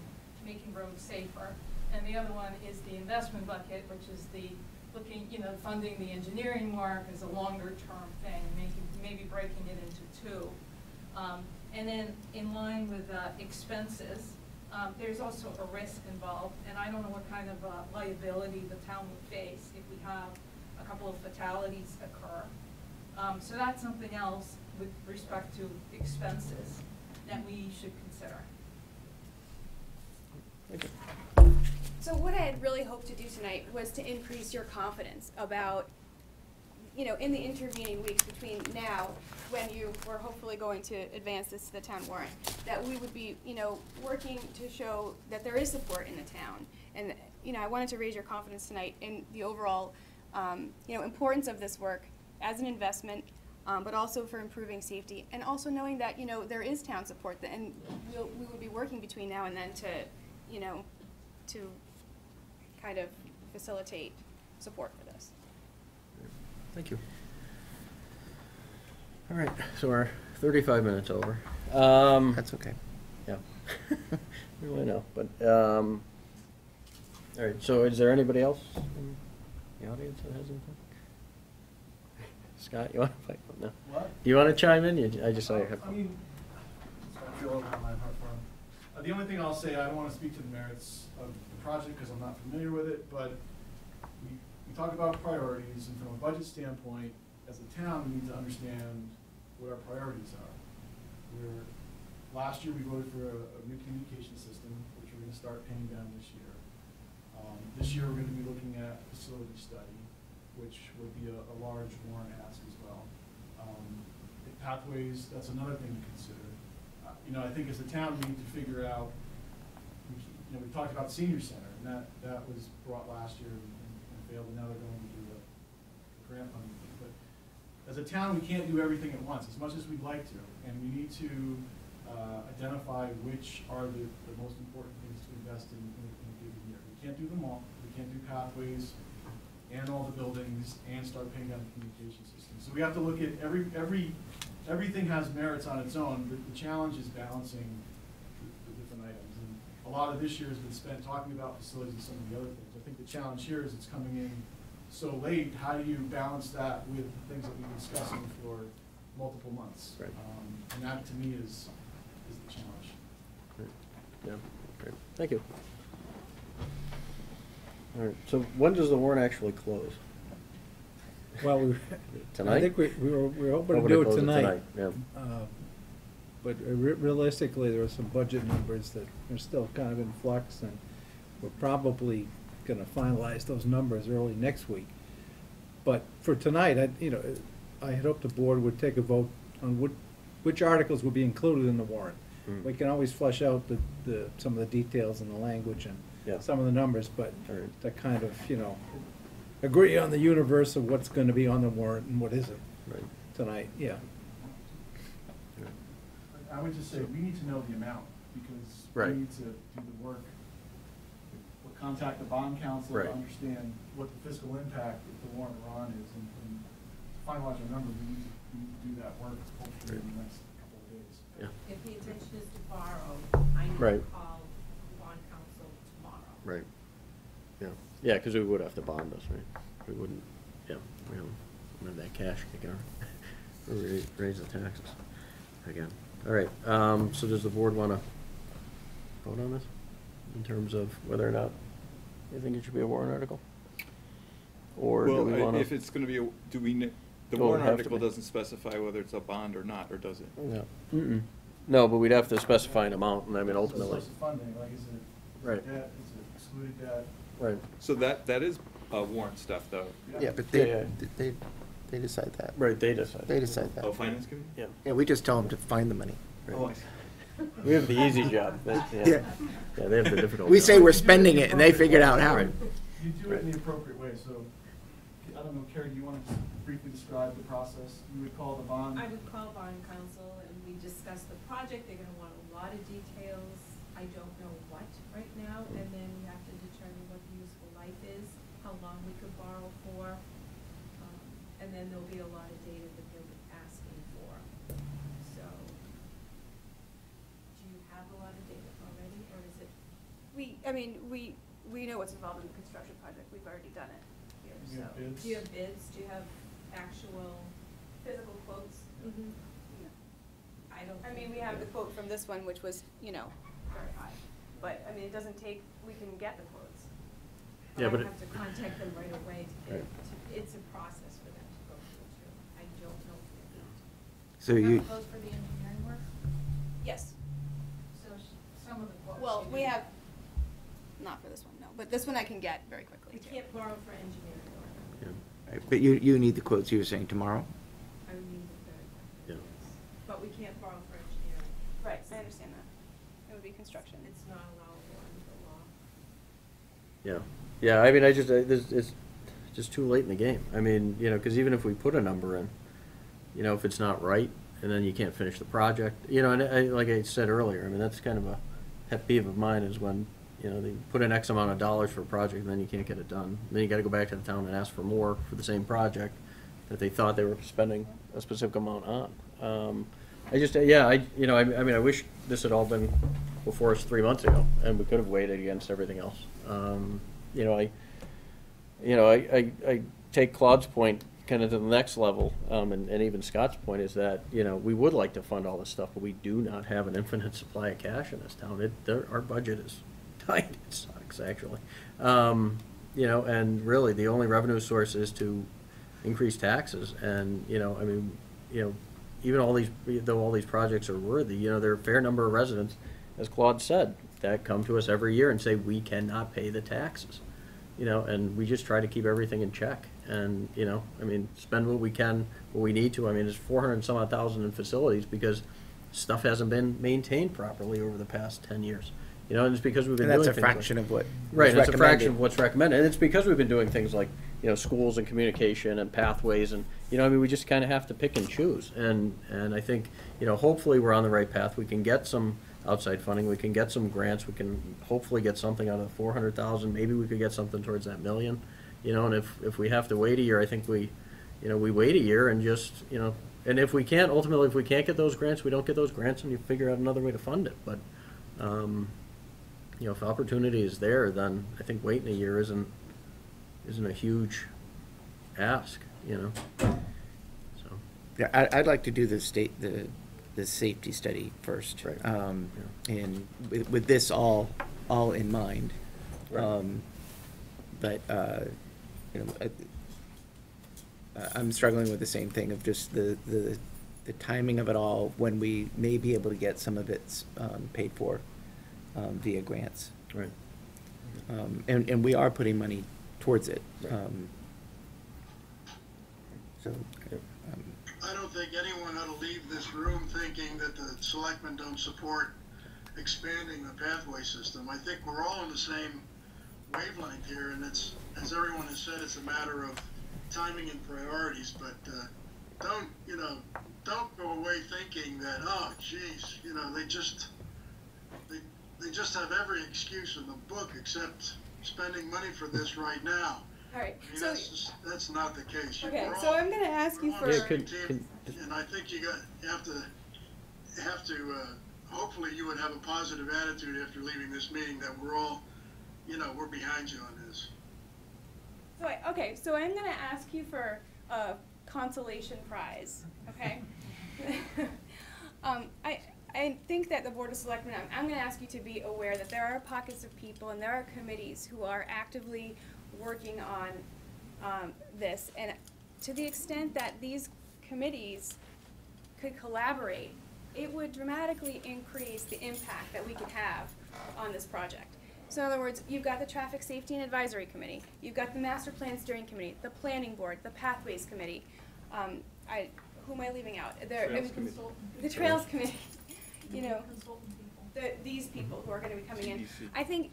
roads safer, and the other one is the investment bucket, which is the looking, you know, funding the engineering work as a longer term thing, maybe breaking it into two. And then in line with expenses, there's also a risk involved, and I don't know what kind of liability the town would face if we have a couple of fatalities occur. So that's something else with respect to expenses that we should consider. Thank you. So what I had really hoped to do tonight was to increase your confidence about, you know, in the intervening weeks between now, when you were hopefully going to advance this to the town warrant, that we would be, you know, working to show that there is support in the town. And, you know, I wanted to raise your confidence tonight in the overall, you know, importance of this work as an investment, but also for improving safety, and also knowing that, you know, there is town support, and we would be working between now and then to, you know, to kind of facilitate support for this. Thank you. All right, so we're 35 minutes over. That's okay. Yeah. Well, I know, but, all right, so is there anybody else in the audience that has anything? Scott, you want to fight? No. What? Do you want to chime in? I just saw your head. I mean, I feel over my heart for the only thing I'll say, I don't want to speak to the merits of the project because I'm not familiar with it, but we talk about priorities, and from a budget standpoint, as a town, we need to understand what our priorities are. Last year we voted for a new communication system, which we're going to start paying down this year. This year we're going to be looking at facility study, which would be a large warrant ask as well. Pathways, that's another thing to consider. You know, I think as a town we need to figure out, you know, we talked about senior center, and that was brought last year and failed, and now they're going to do a grant funding thing. But as a town, we can't do everything at once, as much as we'd like to, and we need to identify which are the most important things to invest in a given year. We can't do them all. We can't do pathways and all the buildings and start paying down the communication system. So we have to look at everything has merits on its own, but the challenge is balancing the different items. And a lot of this year has been spent talking about facilities and some of the other things. I think the challenge here is it's coming in so late. How do you balance that with the things that we've been discussing for multiple months? Right. And that to me is the challenge. Great. Yeah, great. Thank you. All right, so when does the warrant actually close? Well, Tonight? I think we were hoping to do it tonight. Yeah. But realistically, there are some budget numbers that are still kind of in flux, and we're probably going to finalize those numbers early next week. But for tonight, I had hoped the board would take a vote on which articles would be included in the warrant. Mm. We can always flesh out some of the details and the language and some of the numbers, but to kind of, agree on the universe of what's going to be on the warrant and what isn't tonight, I would just say we need to know the amount, because we need to do the work. We'll contact the bond council to understand what the fiscal impact of the warrant we're on is, and to finalize our number, we need to do that work hopefully in the next couple of days. Yeah. If the intention is to borrow, I need to call bond council tomorrow. Right. Yeah. Yeah, because we would have to bond us, right? We wouldn't. Yeah. We don't have that cash kicking around. Or raise the taxes again. All right. So does the board want to vote on this in terms of whether or not you think it should be a warrant article? Or do we want to? If it's going to be, the warrant article doesn't specify whether it's a bond or not, or does it? No. Mm-mm. No, but we'd have to specify an amount, and I mean ultimately. Source of funding, like is it debt, is it excluded debt? Right. So that is warrant stuff, though. Yeah, but they decide that. Right, they decide. They decide that. Oh, finance committee? Yeah. Yeah, we just tell them to find the money. Oh, I see. We have the easy job. Yeah, they have the difficult We job. say we're spending it, and they figured out how. You do it in the appropriate way, so I don't know, Carrie, do you want to briefly describe the process? You would call the bond? I would call bond counsel and we discuss the project. They're gonna want a lot of details. I don't know what right now, and then we have to determine what the useful life is, how long we could borrow for. And then there'll be a lot of data that they'll be asking for. So, do you have a lot of data already, or is it? We know what's involved in the construction project, we've already done it here, Do you have so. bids? Do you have bids? Do you have actual? Physical quotes? Mm-hmm. I don't. I mean, we have the quote from this one, which was, very high, but, I mean, it doesn't take, we can get the quotes. Yeah, but I have to contact them right away to get, Right. it's a process for them to go through too. I don't know. So you, Those for the engineering work? Yes, So some of the quotes. well, you we do. have, not for this one, no, but this one I can get very quickly We too. can't borrow for engineering work. Yeah. right, but you need the quotes you were saying tomorrow? I would need it very Yeah. quickly, yes. But we can't borrow for engineering. Right, I understand that. It would be construction. It's not allowable under the law. Yeah, yeah, I mean, it's just too late in the game. I mean, because even if we put a number in, if it's not right, and then you can't finish the project, and like I said earlier, I mean, that's kind of a pet peeve of mine is when, they put in X amount of dollars for a project, and then you can't get it done. And then you gotta go back to the town and ask for more for the same project that they thought they were spending a specific amount on. I wish this had all been before us 3 months ago, and we could have weighed it against everything else. I take Claude's point kind of to the next level, and even Scott's point is that, we would like to fund all this stuff, but we do not have an infinite supply of cash in this town. Our budget is tight. It sucks, actually. And really, the only revenue source is to increase taxes, and, even though all these projects are worthy, there are a fair number of residents, as Claude said, that come to us every year and say, we cannot pay the taxes. And we just try to keep everything in check and, spend what we can, what we need to. I mean, there's 400 and some odd thousand in facilities because stuff hasn't been maintained properly over the past 10 years. And it's because we've been And doing that's things a fraction like, of what right, was it's a fraction of recommended. what's recommended. And it's because we've been doing things like, schools and communication and pathways and, we just kind of have to pick and choose. And I think, hopefully we're on the right path. We can get some outside funding. We can get some grants. We can hopefully get something out of the 400,000. Maybe we could get something towards that $1 million. And if we have to wait a year, I think we wait a year and just, and if we can't, ultimately, if we can't get those grants, we don't get those grants and you figure out another way to fund it. But, if opportunity is there, then I think waiting a year isn't a huge ask, So. Yeah, I'd like to do the safety study first. Right. And with this all in mind. Right. But, I'm struggling with the same thing of just the timing of it all, when we may be able to get some of it paid for via grants. Right. And we are putting money towards it. Right. So, I don't think anyone ought to leave this room thinking that the selectmen don't support expanding the pathway system. I think we're all on the same wavelength here, and it's, as everyone has said, it's a matter of timing and priorities, but don't go away thinking that, oh geez, they just have every excuse in the book except spending money for this right now. All right, I mean, so, that's not the case. okay, We're so all- I'm gonna ask you we're for. on the Yeah, same could- team, and I think you have to hopefully you would have a positive attitude after leaving this meeting that we're all, we're behind you on this. So I'm gonna ask you for a consolation prize, okay? I think that the Board of Selectmen, I'm gonna ask you to be aware that there are pockets of people and there are committees who are actively working on this. And to the extent that these committees could collaborate, it would dramatically increase the impact that we could have on this project. So in other words, you've got the Traffic Safety and Advisory Committee, you've got the Master Plan Steering Committee, the Planning Board, the Pathways Committee. Who am I leaving out? Trails Committee. The Trails Committee, Consultant people. these people who are gonna be coming in. CDC. I think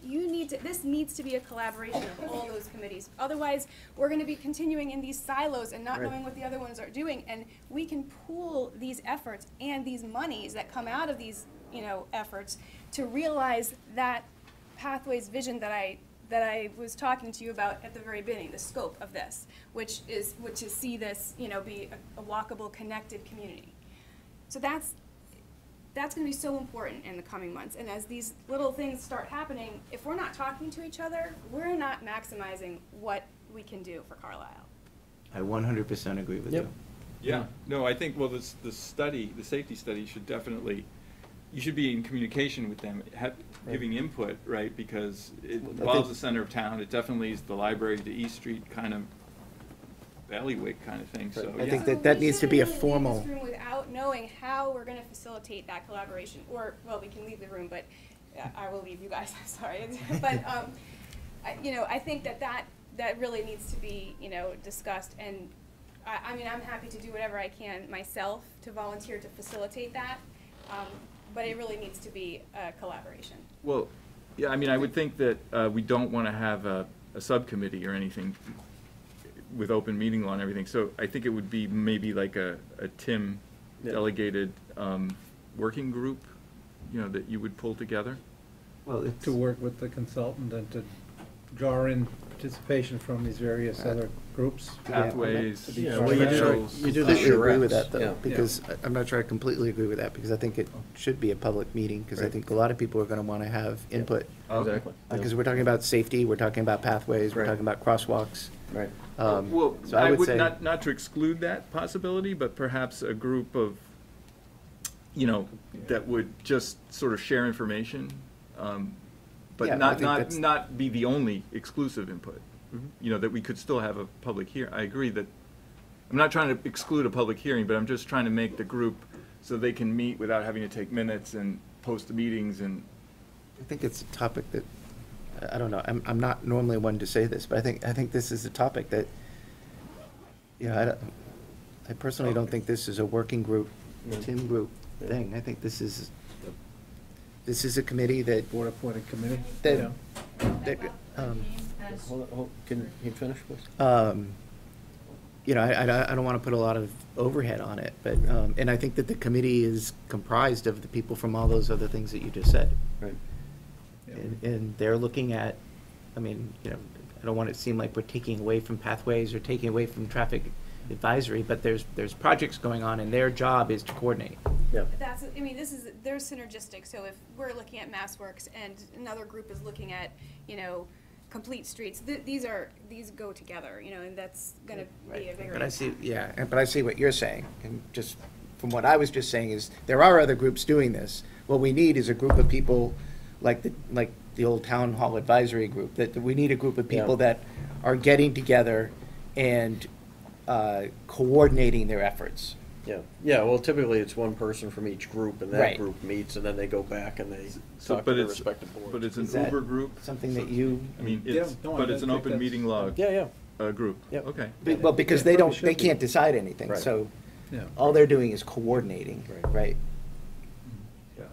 this needs to be a collaboration of all those committees. Otherwise, we're gonna be continuing in these silos and not Right. knowing what the other ones are doing. And we can pool these efforts and these monies that come out of these, efforts to realize that Pathways vision that I was talking to you about at the very beginning, the scope of this, which is see this, be a walkable, connected community. So that's going to be so important in the coming months. And as these little things start happening, if we're not talking to each other, we're not maximizing what we can do for Carlisle. I 100% agree with Yep. you. Yeah, no, I think, well, the safety study should definitely, you should be in communication with them, giving input, right? Because it Well, I involves think- the center of town, it definitely is the library to East Street kind of bailiwick kind of thing, so, Right. yeah. I think So that we needs to be a shouldn't really leave formal. this room without knowing how we're going to facilitate that collaboration. Or, well, we can leave the room, but I will leave you guys. I'm sorry. But I think that really needs to be discussed. And I mean, I'm happy to do whatever I can myself to volunteer to facilitate that. But it really needs to be a collaboration. Well, yeah, I mean, I would think that we don't want to have a subcommittee or anything with open meeting law and everything, so I think it would be maybe like a TIM Yeah. delegated working group, that you would pull together. Well, it's, To work with the consultant and to draw in participation from these various other groups. Pathways, To be Yeah, part well, of you that. do, you do the completely agree with charrettes, that, yeah. though, because I'm not sure I completely agree with that, because I think it should be a public meeting, because I Right. think a lot of people are gonna wanna have input. Exactly. Because we're talking about safety, we're talking about pathways, we're Right. talking about crosswalks. Right. Well, So I would say, not to exclude that possibility, but perhaps a group of, that would just sort of share information, Yeah, but I not, think not, that's- not be the only exclusive input. That we could still have a public hearing. I agree that, I'm not trying to exclude a public hearing, but I'm just trying to make the group so they can meet without having to take minutes and post the meetings and. I think it's a topic that, I don't know, I'm not normally one to say this, but I think this is a topic that, I personally don't think this is a working group, Yeah. team group Yeah. thing. I think this is a committee that, Board appointed committee. that, Yeah. that, Can you finish, please? I don't want to put a lot of overhead on it, but, and I think that the committee is comprised of the people from all those other things that you just said. Right. And they're looking at, I mean, I don't want it to seem like we're taking away from pathways or taking away from traffic advisory, but there's projects going on, and their job is to coordinate. Yeah. They're synergistic, so if we're looking at MassWorks and another group is looking at, complete streets, these go together, and that's gonna be a bigger But I see, impact. but I see what you're saying, and just from what I was just saying is, there are other groups doing this. What we need is a group of people like the old town hall advisory group, that we need a group of people Yeah. that are getting together and coordinating their efforts. Yeah, well, typically it's one person from each group, and that Right. group meets, and then they go back and they So, talk to but their it's, respective boards. but it's an Is that Uber group? Something that you, I mean, Yeah, it's, no, I but it's an think open that's- meeting law, Yeah. group? Yep. Okay. well, because Yeah, they probably don't, they should be. can't decide anything, Right. so Yeah. all they're doing is coordinating, Right. right? Yeah.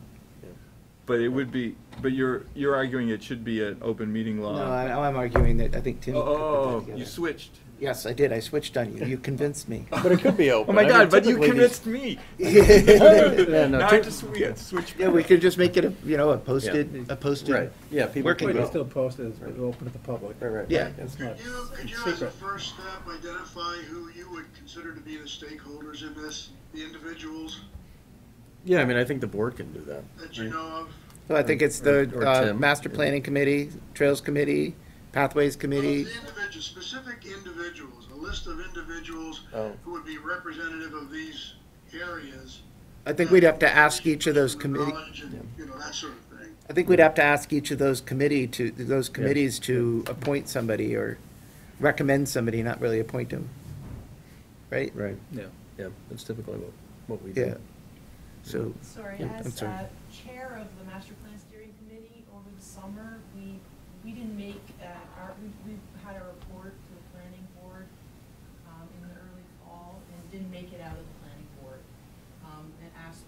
But it would be, but you're arguing it should be an open meeting law? No, I'm arguing that I think Tim could put that Oh, together. you switched. Yes, I did. I switched on you. You convinced me. But it could be Oh open. my I mean, God, but you typically convinced me. Yeah, no, Now I typ- just, we had to switch. Yeah, we could just make it a posted, Yeah. a posted. Right, yeah, people Working can We group. can go. still post it, it's open to the public. Right. Yeah. It's not Could you as a secret. first step identify who you would consider to be the stakeholders in this, the individuals Yeah, I mean, I think the board can do that. that you know of? So I think it's Or the Tim. Master Planning Committee, Trails Committee, Pathways Committee. Of the individuals, specific individuals, a list of individuals Oh. who would be representative of these areas. I think we'd have to ask each of those Knowledge committee, and, you know, that sort of thing. I think we'd have to ask each of those committees to appoint somebody or recommend somebody, not really appoint them. Right? Right. Yeah. Yeah, that's typically what we do. Yeah. So, Sorry, Yeah, I'm as sorry. chair of the master plan steering committee over the summer, we didn't make, we had a report to the planning board, in the early fall, and didn't make it out of the planning board. And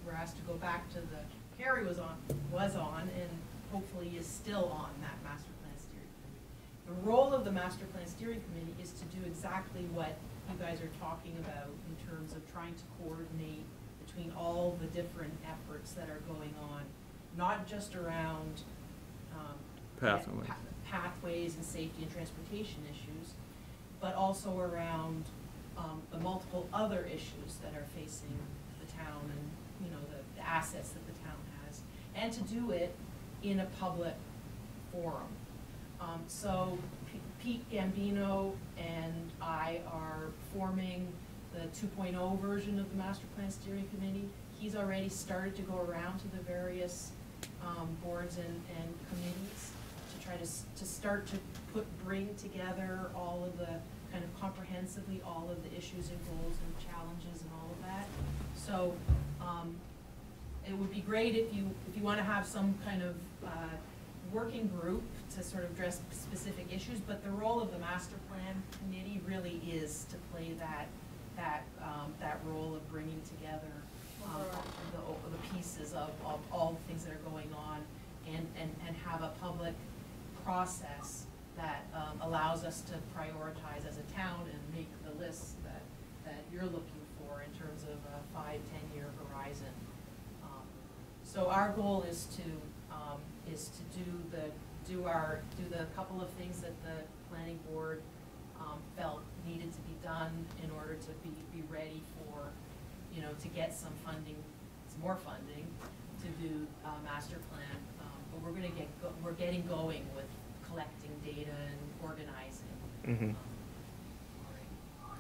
we're asked to go back to the Carrie was on, and hopefully is still on that master plan steering committee. The role of the master plan steering committee is to do exactly what you guys are talking about in terms of trying to coordinate between all the different efforts that are going on, not just around Pathways. Pathways and safety and transportation issues, but also around the multiple other issues that are facing the town and, you know, the assets that the town has, and to do it in a public forum. So Pete Gambino and I are forming the 2.0 version of the Master Plan Steering Committee. He's already started to go around to the various boards and committees to try to start to bring together all of the kind of comprehensively all of the issues and goals and challenges and all of that. So it would be great if you want to have some kind of working group to sort of address specific issues, but the role of the master plan committee really is to play that role of bringing together the pieces of all the things that are going on, and have a public process that allows us to prioritize as a town and make the lists that you're looking for in terms of a 5-10 year horizon. So our goal is to do the couple of things that the planning board felt needed to be done in order to be ready for, you know, to get some funding, some more funding to do master plan. But we're getting going with collecting data and organizing. Mm-hmm.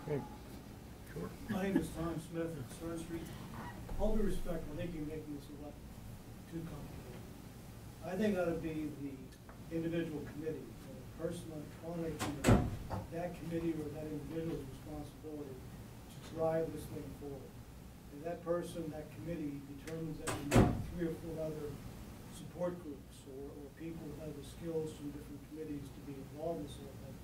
Great. Sure. My name is Tom Smith at Stern Street. All due respect, I think you're making this a lot too complicated. I think it ought to be the individual committee, the person on the culinary committee, that committee or that individual's responsibility to drive this thing forward. And that person, that committee determines that we need 3 or 4 other support groups or people who have the skills from different committees to be involved in this whole thing.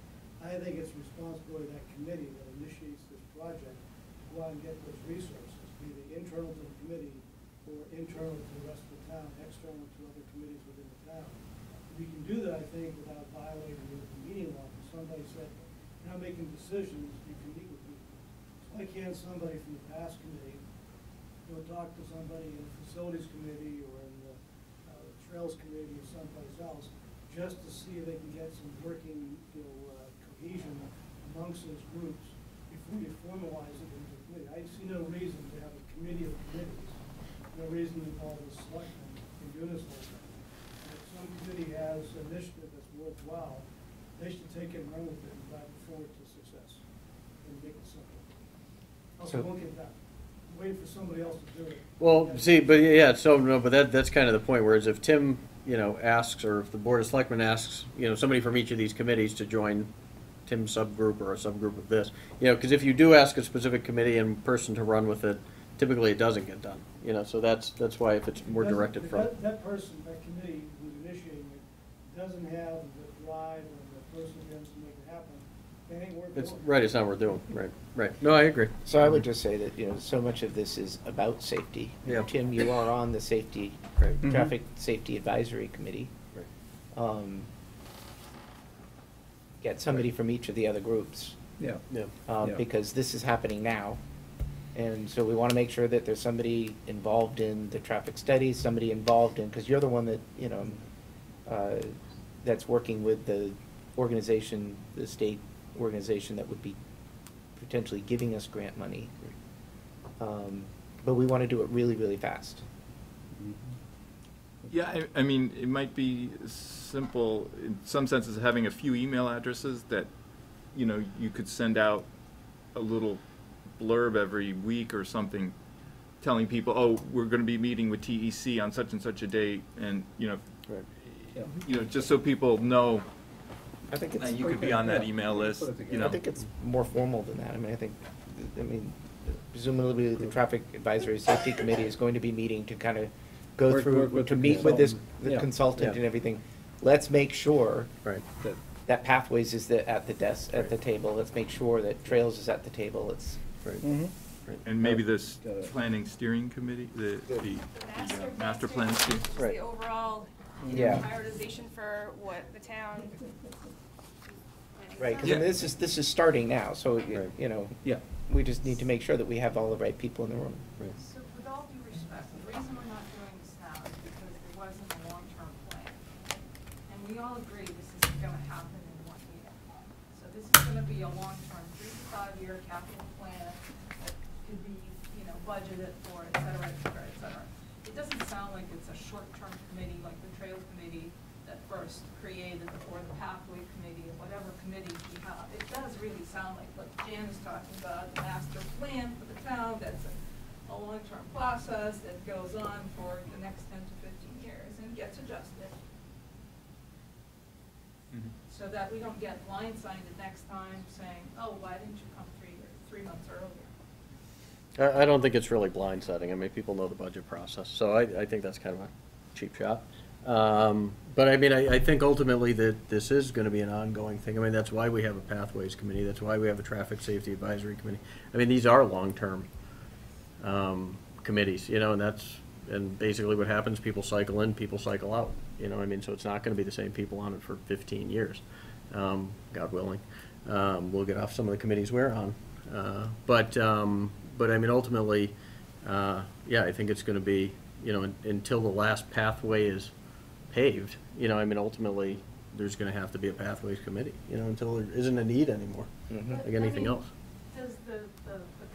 I think it's the responsibility of that committee that initiates this project to go out and get those resources, be they internal to the committee or internal to the rest of the town, external to other committees within the town. We can do that, I think, without violating the open meeting law. If somebody said, you're not making decisions, you can meet with people. So why can't somebody from the past committee go talk to somebody in the facilities committee or in the trails committee or someplace else, just to see if they can get some working, cohesion amongst those groups before you formalize it into a committee. I see no reason to have a committee of committees, no reason to involve the selectmen in doing this whole thing. And if some committee has an initiative that's worthwhile, they should take it and run with it and drive it forward to success and make it simple. Also, won't get done. Wait for somebody else to do it. Well, see, but yeah, so no, but that's kind of the point. Whereas if Tim, asks, or if the Board of Selectmen asks, somebody from each of these committees to join Tim's subgroup or a subgroup of this, because if you do ask a specific committee and person to run with it, typically it doesn't get done. So that's why if it's more directed from that person, that committee who's initiating it, doesn't have the drive or the person who wants to make it happen. It ain't worth doing. Right. It's not worth doing. Right. No, I agree. So I would just say that, so much of this is about safety. Yeah. Tim, you are on the safety, Right. traffic safety advisory committee. Right. Get somebody from each of the other groups. Yeah. Yeah. Because this is happening now. And so we want to make sure that there's somebody involved in the traffic studies, somebody involved in, because you're the one that, that's working with the organization, the state organization that would be potentially giving us grant money. But we want to do it really, really fast. Yeah, I mean, it might be simple in some senses, having a few email addresses that, you could send out a little blurb every week or something telling people, oh, we're going to be meeting with TEC on such and such a date, and, Right. just so people know I think that you could be on that email list, I think it's more formal than that. Presumably the Traffic Advisory Safety Committee is going to be meeting to kind of go Work through, with to the meet with the consultant. consultant Yeah. and everything. Let's make sure Right. that Pathways is at the desk, at the table. Let's make sure that Trails is at the table. Right. Mm-hmm. And maybe this Got it. planning steering committee, the master plan Which steering. is Right. the overall, you know, Yeah. prioritization for what the town. Right, 'cause Yeah. this is starting now, so, Right. you know, Yeah. we just need to make sure that we have all the right people in the room. Right. So with all due respect, the reason we're not doing this now is because there wasn't a long-term plan. And we all agree this isn't gonna happen in 1 year. So this is gonna be a long-term, 3 to 5 year capital plan that could be, you know, budgeted for, et cetera, et cetera, et cetera. It doesn't sound like it's a short-term committee like the Trail Committee that first created, or the Pathway Committee, or whatever committee we have. It does really sound like what Jan is talking about, the master plan for the town, that's a long-term process that goes on for the next 10 to 15 years and gets adjusted. Mhm. So that we don't get blindsided next time saying, oh, why didn't you come 3 months earlier? I don't think it's really blindsiding. I mean, people know the budget process, so I think that's kind of a cheap shot. But I mean, I think ultimately that this is gonna be an ongoing thing. I mean, that's why we have a Pathways Committee, that's why we have a Traffic Safety Advisory Committee. I mean, these are long-term, committees, you know, and basically what happens, people cycle in, people cycle out, you know, I mean, so it's not gonna be the same people on it for 15 years, God willing. We'll get off some of the committees we're on. But I mean, ultimately, yeah, I think it's gonna be, you know, until the last pathway is paved, you know, I mean, ultimately, there's gonna have to be a Pathways Committee, you know, until there isn't a need anymore, Mhm. like anything else. Does the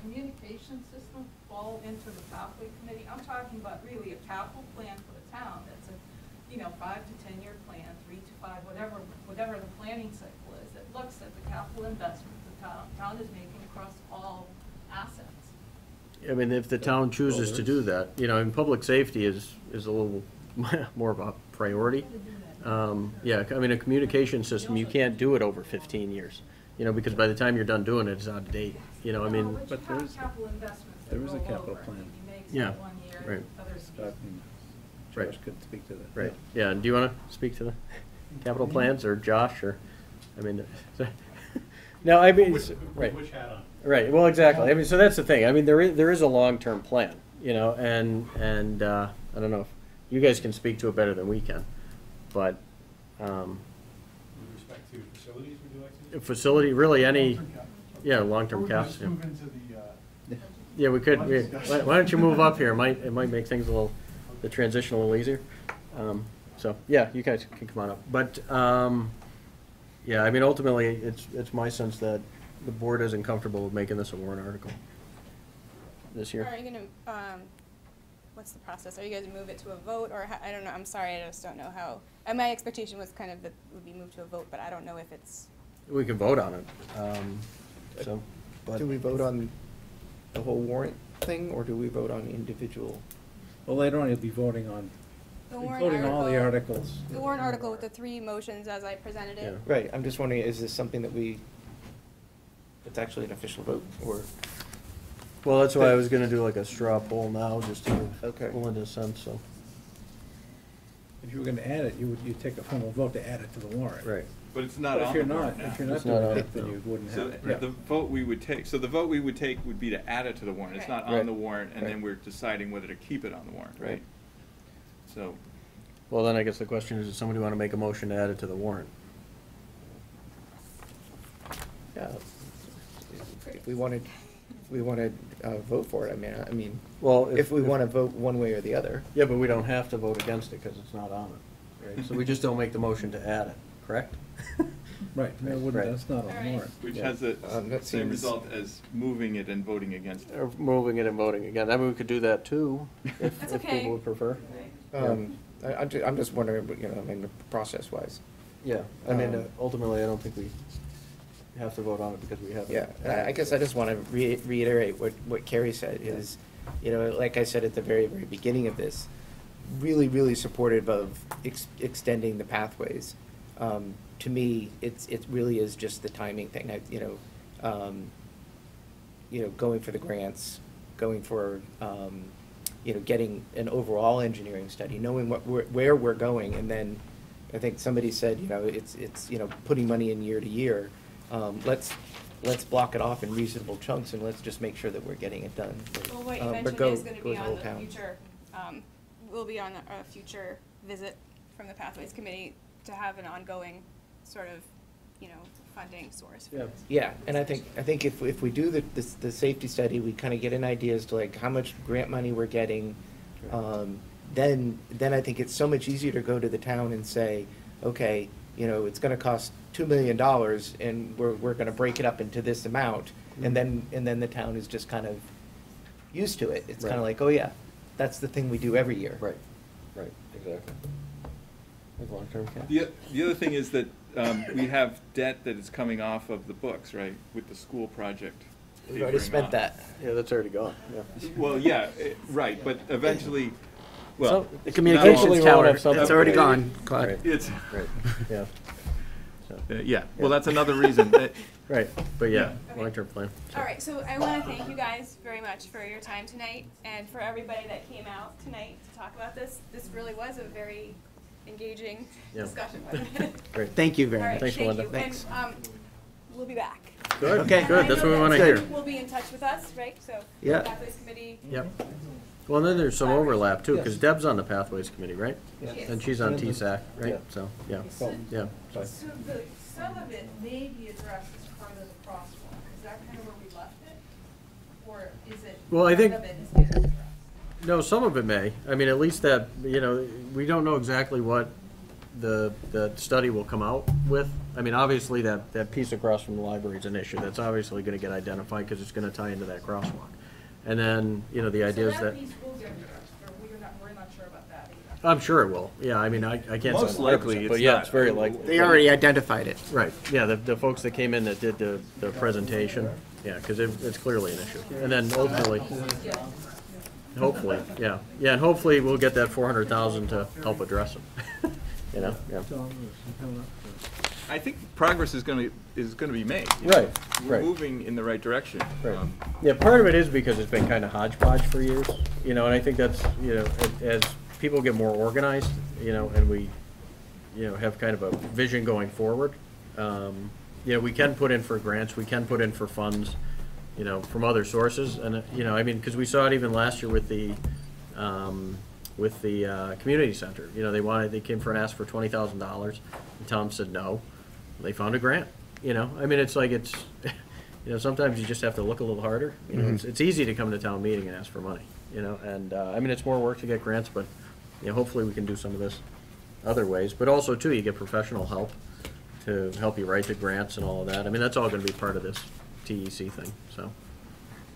communication system fall into the Pathway Committee? I'm talking about really a capital plan for the town that's a, you know, 5 to 10 year plan, 3 to 5, whatever the planning cycle is, that looks at the capital investment the town is making across all assets. I mean, if the town chooses to do that, you know, and public safety is a little more of a priority. Yeah, I mean, a communication system, you can't do it over 15 years, you know, because by the time you're done doing it, it's out of date, you know, I mean. No, but you there have is- capital investments that there is a roll capital over. plan. You make Yeah, some 1 year, right. others. Scott and Right. Josh could speak to that. Right, yeah, and do you wanna speak to the capital plans, or Josh, or, I mean, no, I mean, right. Which hat on? Right, well, exactly, I mean, so that's the thing, I mean, there is a long-term plan, you know, and, I don't know, if you guys can speak to it better than we can, but, With respect to facilities, would you like to? facility, really any, yeah, long-term We're caps, just yeah. move into the, Yeah, we could, Budget why discussion. don't you move up here, it might make things a little, the transition a little easier. So, yeah, you guys can come on up, but, yeah, I mean, ultimately, it's my sense that the board isn't comfortable with making this a warrant article this year. Are you gonna, what's the process? Are you guys gonna move it to a vote, or I don't know, I'm sorry, I just don't know how. My expectation was kind of that it would be moved to a vote, but I don't know if it's, We can vote on it, so, but. Do we vote on the whole warrant thing, or do we vote on individual? Well, later on, you'll be voting on, the warrant voting all the article, articles. the warrant article with the 3 motions as I presented it. Yeah. Right, I'm just wondering, is this something that it's actually an official vote, or? Well, that's why I was gonna do like a straw poll now, just to Okay. pull into sense, so. If you were gonna add it, you'd take a formal vote to add it to the warrant. Right. But it's not But on if you're the not, warrant now. if you're not It's not doing on it, it, then no. you wouldn't So have it. Yeah. the vote we would take, would be to add it to the warrant. It's Right. not Right. on the warrant, and then Right. we're deciding whether to keep it on the warrant, right? Right. So, Well, then I guess the question is, does somebody wanna make a motion to add it to the warrant? Yeah, if we wanted, vote for it, I mean, Well, if we wanna vote one way or the other. Yeah, but we don't have to vote against it, cause it's not on it, right? So we just don't make the motion to add it, correct? Right, no, it wouldn't, Right. that's not on the Alright. warrant. which Yeah. has the That same seems- result as moving it and voting against it. Or moving it and voting again, I mean, we could do that too, if That's if okay. people would prefer. I'm just wondering, you know, I mean, process-wise. Yeah, I mean, ultimately, I don't think we have to vote on it because we haven't. Yeah, I guess I just want to reiterate what Carrie said is, you know, like I said at the very, very beginning of this, really, really supportive of extending the pathways. To me, it really is just the timing thing. Going for the grants, going for, getting an overall engineering study, knowing where we're going, and then I think somebody said, it's putting money in year to year. Let's let's block it off in reasonable chunks and let's just make sure that we're getting it done. Well, what you But mentioned go- is gonna go be the whole on the town. future, will be on a future visit from the Pathways Committee to have an ongoing sort of, funding source. Yeah. Yeah, and I think if we do the safety study, we kind of get an idea as to like how much grant money we're getting, then I think it's so much easier to go to the town and say, okay, it's gonna cost $2 million and we're gonna break it up into this amount, and then the town is just kind of used to it. It's kind of Right. like, oh yeah, that's the thing we do every year. Right, exactly. With long-term cash. The other thing is that we have debt that is coming off of the books, right, with the school project. We've already tapering spent off. that. Yeah, that's already gone, yeah. Well, yeah, right, but eventually, well. So, the communications not all- tower, It's already gone, Claude. Right. It's, Right, yeah. So, yeah, well, that's another reason. right, but yeah, Okay. long-term plan. so. All right, so I want to thank you guys very much for your time tonight and for everybody that came out tonight to talk about this. This really was a very engaging Yeah. discussion. wasn't it? Great. Thank you All very right, much. Thanks, thank Melinda. you. Thanks. And we'll be back. Good, Okay. good, I that's know what we that wanna Selectmen hear. will be in touch with us, right? So Yeah. Pathways Committee. Yep. Well, then there's some overlap too, because Deb's on the Pathways Committee, right? Yeah. Yes. And she's on TSAC, right? Yeah. So, yeah, So- yeah. So some of it may be addressed as part of the crosswalk, is that kind of where we left it? Or is it? Well, I think- None of it is getting addressed? No, some of it may. I mean, at least that, we don't know exactly what the study will come out with. I mean, obviously, that piece across from the library is an issue. That's obviously gonna get identified, because it's gonna tie into that crosswalk. And then, the idea is So that, that piece will get addressed, or we're not sure about that either. I'm sure it will. Yeah, I mean, I can't say Most 100%, likely but it's yeah, not. it's very likely. They already identified it. Right, yeah, the folks that came in that did the presentation, yeah, because it's clearly an issue. And then hopefully, yeah, and hopefully we'll get that 400,000 to help address them, yeah. I think progress is gonna be made. Right, We're right. moving in the right direction. Right. Yeah, part of it is because it's been kind of hodgepodge for years, and I think that's, as people get more organized, and we, have kind of a vision going forward, we can put in for grants, we can put in for funds, from other sources, and, because we saw it even last year with the community center. They came for and asked for $20,000, and Tom said no. They found a grant, it's like sometimes you just have to look a little harder. It's easy to come to town meeting and ask for money, and, it's more work to get grants, but, hopefully we can do some of this other ways. But also, too, you get professional help to help you write the grants and all of that. That's all gonna be part of this TEC thing, so.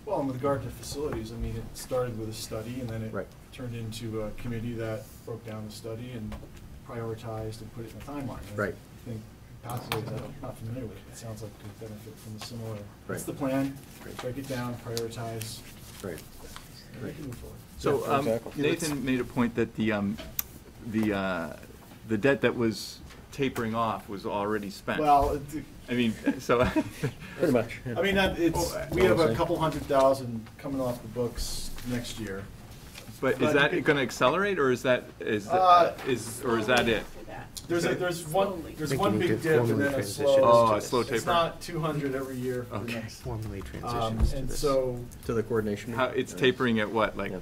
Well, in regard to facilities, it started with a study and then it Right. turned into a committee that broke down the study and prioritized and put it in a timeline. Right. I think pathways that I'm not familiar with, it sounds like could benefit from a similar, that's Right. the plan, Right. break it down, prioritize, Right. and we can move forward. So Yeah, exactly. Nathan made a point that the debt that was tapering off was already spent. Well, So. Pretty much. yeah. we have a couple $100,000 coming off the books next year. But is that going to accelerate, or is that it? There's one think big you need to dip and formally then a transition slow. Oh, a slow taper. It's not 200 every year for the Okay. next. Formally transitions to And this. so, To the coordination meeting. It's tapering at what, like Yeah.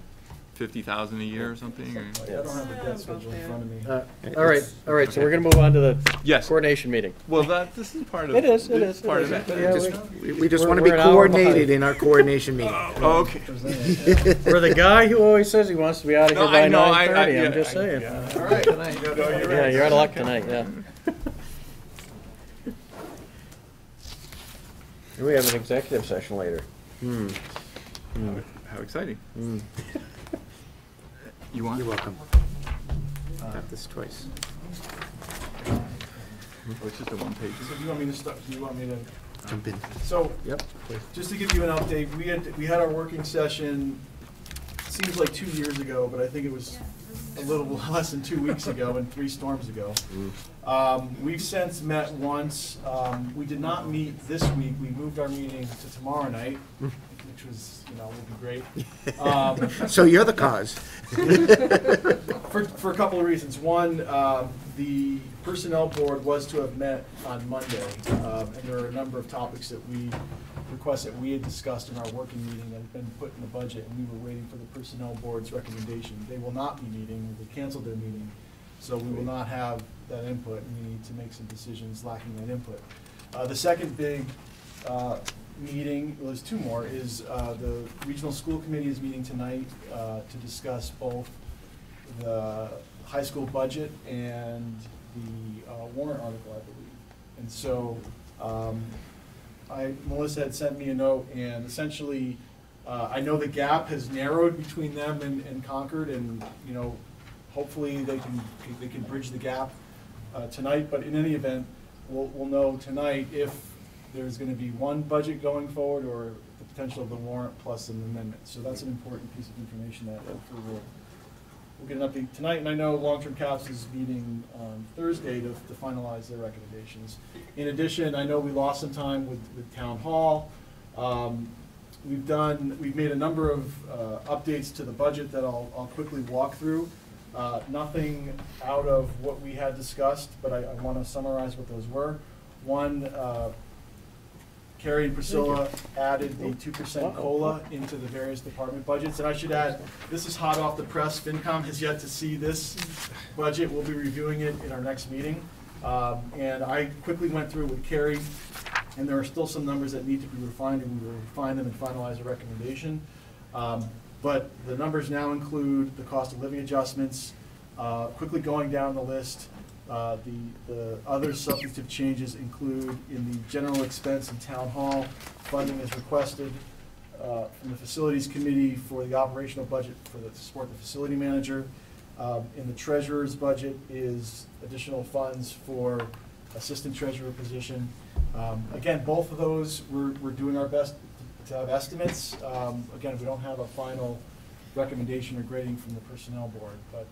50,000 a year or something? Or? I don't have the debt schedule in front of me. All right, so we're gonna move on to the Yes. coordination meeting. Well, this is part of It is, this is part of it. Yeah, Just- we- We just we're- want to be we're an hour coordinated behind. in our coordination meeting. Oh, okay. For the guy who always says he wants to be out of No, here by I know, 9:30, yeah, I'm just saying. All right. Yeah, you're out of luck tonight, yeah. We have an executive session later. How exciting. You want? You're welcome. Got this twice. Oh, it's just a one page. So do you want me to start, do you want me to? Jump in. So, Yep. just to give you an update, we had our working session, seems like 2 years ago, but I think it was a little less than 2 weeks ago and 3 storms ago. We've since met once. We did not meet this week. We moved our meeting to tomorrow night. which was, would be great. So you're the cause. For a couple of reasons. One, the Personnel Board was to have met on Monday, and there are a number of topics that requests that we had discussed in our working meeting that had been put in the budget, and we were waiting for the Personnel Board's recommendation. They will not be meeting, they canceled their meeting, so we will not have that input, and we need to make some decisions lacking that input. The second big meeting, well, there's two more, is the Regional School Committee is meeting tonight to discuss both the high school budget and the warrant article, I believe. And so Melissa had sent me a note, and essentially I know the gap has narrowed between them and Concord, and hopefully they can bridge the gap tonight. But in any event, we'll know tonight if there's going to be one budget going forward or the potential of the warrant plus an amendment. So that's an important piece of information that we'll get an update tonight. And I know Long-Term Caps is meeting on Thursday to finalize their recommendations. In addition, I know we lost some time with Town Hall. We've made a number of updates to the budget that I'll quickly walk through. Nothing out of what we had discussed, but I want to summarize what those were. One, Carrie and Priscilla added the 2% COLA into the various department budgets. And I should add, this is hot off the press. FinCom has yet to see this budget. We'll be reviewing it in our next meeting. And I quickly went through with Carrie, and there are still some numbers that need to be refined, and we will refine them and finalize a recommendation. But the numbers now include the cost of living adjustments. Quickly going down the list, the other substantive changes include in the general expense and town hall, funding is requested from the facilities committee for the operational budget to support the facility manager. In the treasurer's budget is additional funds for assistant treasurer position. Again, both of those, we're doing our best to have estimates. Again, we don't have a final recommendation or grading from the personnel board, but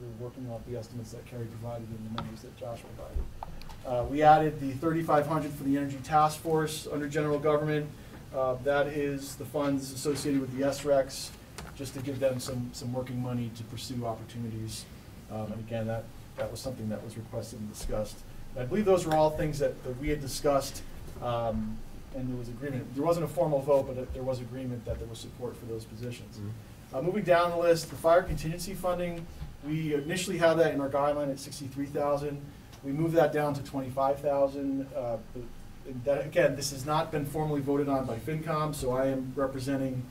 we're working off the estimates that Carrie provided and the numbers that Josh provided. We added the $3,500 for the energy task force under general government. That is the funds associated with the SRECs, just to give them some working money to pursue opportunities. And again, that was something that was requested and discussed. And I believe those were all things that we had discussed, and there was agreement. There wasn't a formal vote, but there was agreement that there was support for those positions. Mm-hmm. Moving down the list, the fire contingency funding, we initially had that in our guideline at $63,000. We moved that down to $25,000. Again, this has not been formally voted on by FinCom, so I am representing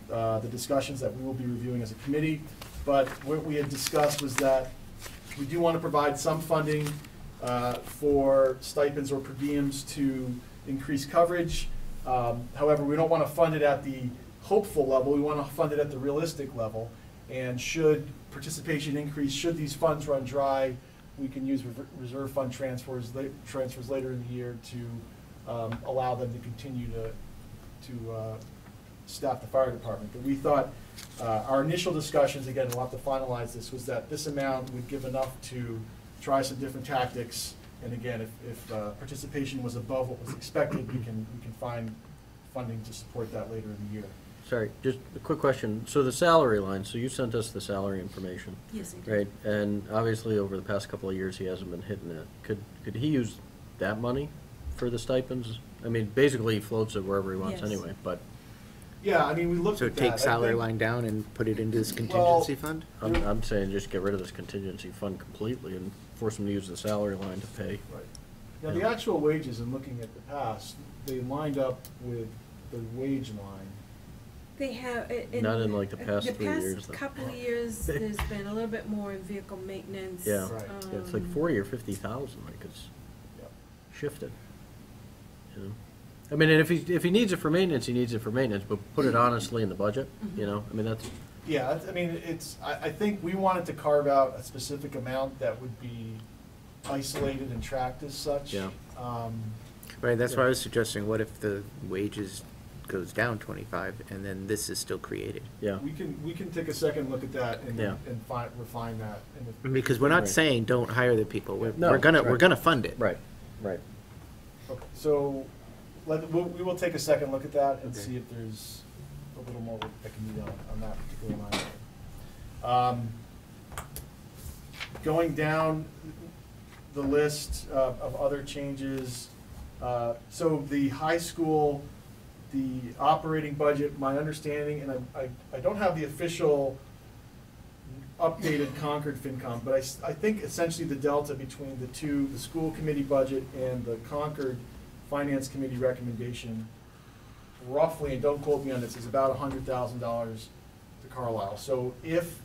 the discussions that we will be reviewing as a committee. But what we had discussed was that we do want to provide some funding for stipends or per diems to increase coverage. However, we don't want to fund it at the hopeful level. We want to fund it at the realistic level. And should participation increase, should these funds run dry, we can use reserve fund transfers later in the year to allow them to continue to staff the fire department. But we thought our initial discussions, again, we'll have to finalize this, was that this amount would give enough to try some different tactics. And again, if participation was above what was expected, we can find funding to support that later in the year. Sorry, just a quick question. So the salary line, so you sent us the salary information. Yes, I did. Right, and obviously over the past couple of years, he hasn't been hitting it. Could he use that money for the stipends? I mean, basically he floats it wherever he wants Yes. anyway, but. Yeah, I mean, we looked So at that. take salary I think- line down and put it into this contingency fund? I'm saying just get rid of this contingency fund completely and force him to use the salary line to pay. Right. Now, the actual wages, in looking at the past, they lined up with the wage line. They have, Not in, like, the past 3 years, though. Couple of years, there's been a little bit more in vehicle maintenance. Yeah, Right. yeah, it's like 40 or 50,000, like it's Yep. shifted. You know, I mean, and if he needs it for maintenance, he needs it for maintenance, but put it honestly in the budget. You know, I mean that's. Yeah, I mean, I think we wanted to carve out a specific amount that would be isolated and tracked as such. Yeah. Right, that's why I was suggesting, what if the wages goes down 25 and then this is still created? Yeah. We can take a second look at that and Yeah. refine that. And if- Because we're not Right. saying don't hire the people, No, we're right. gonna fund it. Right. Right. Okay, so we will take a second look at that and Okay. see if there's a little more that can be done on that particular line. Going down the list of other changes, so the high school, the operating budget, my understanding, and I don't have the official updated Concord FinCom, but I think essentially the delta between the two, the school committee budget and the Concord Finance Committee recommendation, roughly, and don't quote me on this, is about $100,000 to Carlisle. So if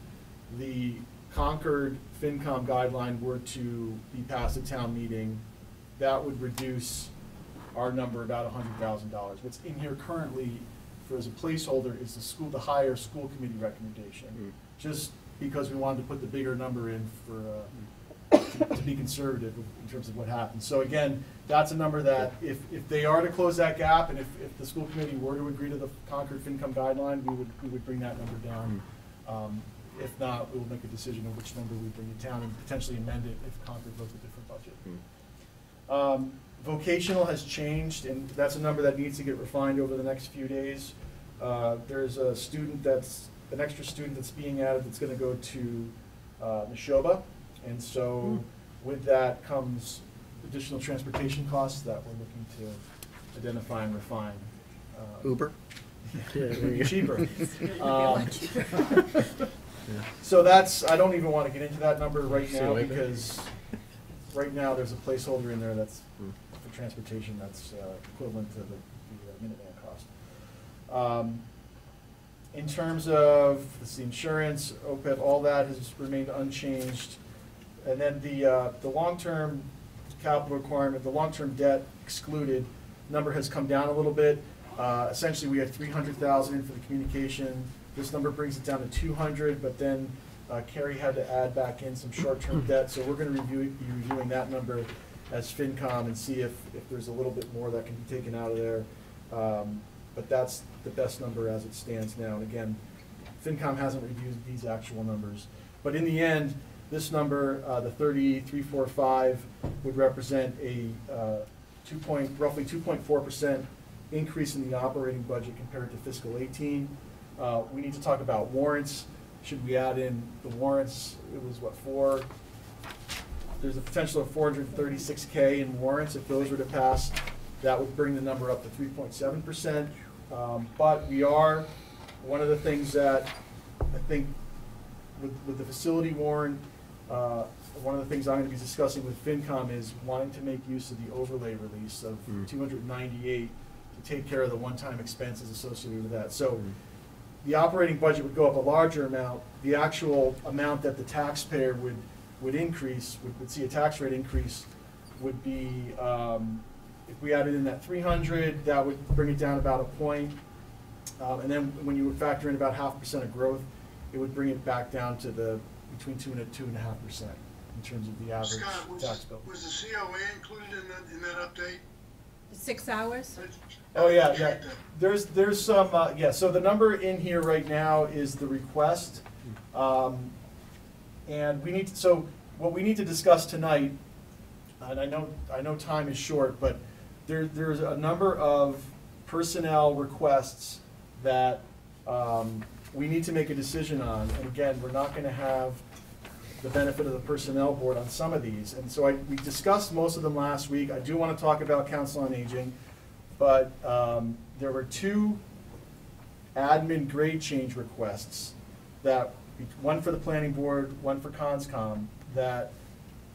the Concord FinCom guideline were to be passed at town meeting, that would reduce our number about $100,000. What's in here currently for as a placeholder is the higher school committee recommendation. Just because we wanted to put the bigger number in for, to be conservative in terms of what happens. So again, that's a number that if they are to close that gap, and if the school committee were to agree to the Concord FinCom guideline, we would bring that number down. If not, we will make a decision on which number we bring it down and potentially amend it if Concord votes a different budget. Vocational has changed, and that's a number that needs to get refined over the next few days. There's a student an extra student that's being added that's going to go to Neshoba, and so with that comes additional transportation costs that we're looking to identify and refine. Uber? Cheaper. So that's, I don't even want to get into that number right now because right now there's a placeholder in there that's for transportation that's equivalent to the Minuteman cost. In terms of the insurance, OPEB, all that has remained unchanged. And then the long-term capital requirement, the long-term debt excluded number has come down a little bit. Essentially, we had 300,000 in for the communication. This number brings it down to 200, but then Kerry had to add back in some short-term debt. So we're going to be reviewing that number as FinCom and see if there's a little bit more that can be taken out of there. But that's the best number as it stands now. And again, FinCom hasn't reviewed these actual numbers. But in the end, this number, the 3345, would represent a roughly 2.4% increase in the operating budget compared to fiscal 18. We need to talk about warrants. Should we add in the warrants? It was what, there's a potential of 436K in warrants. If those were to pass, that would bring the number up to 3.7%. But we are, one of the things that I think with the facility warrant, one of the things I'm going to be discussing with FinCom is wanting to make use of the overlay release of 298 to take care of the one-time expenses associated with that. So the operating budget would go up a larger amount. The actual amount that the taxpayer would increase, would see a tax rate increase, would be, if we added in that 300, that would bring it down about a point. And then when you would factor in about 0.5% of growth, it would bring it back down to between 2 and 2.5% in terms of the average tax bill. Was the COA included in that update? 6 hours? Oh, yeah. There's some, yeah, so the number in here right now is the request. And we need to, so what we need to discuss tonight, and I know time is short, but there's a number of personnel requests that we need to make a decision on. And again, we're not going to have the benefit of the personnel board on some of these. And so we discussed most of them last week. I do want to talk about Council on Aging, but there were 2 admin grade change requests, that one for the planning board, one for ConsCom, that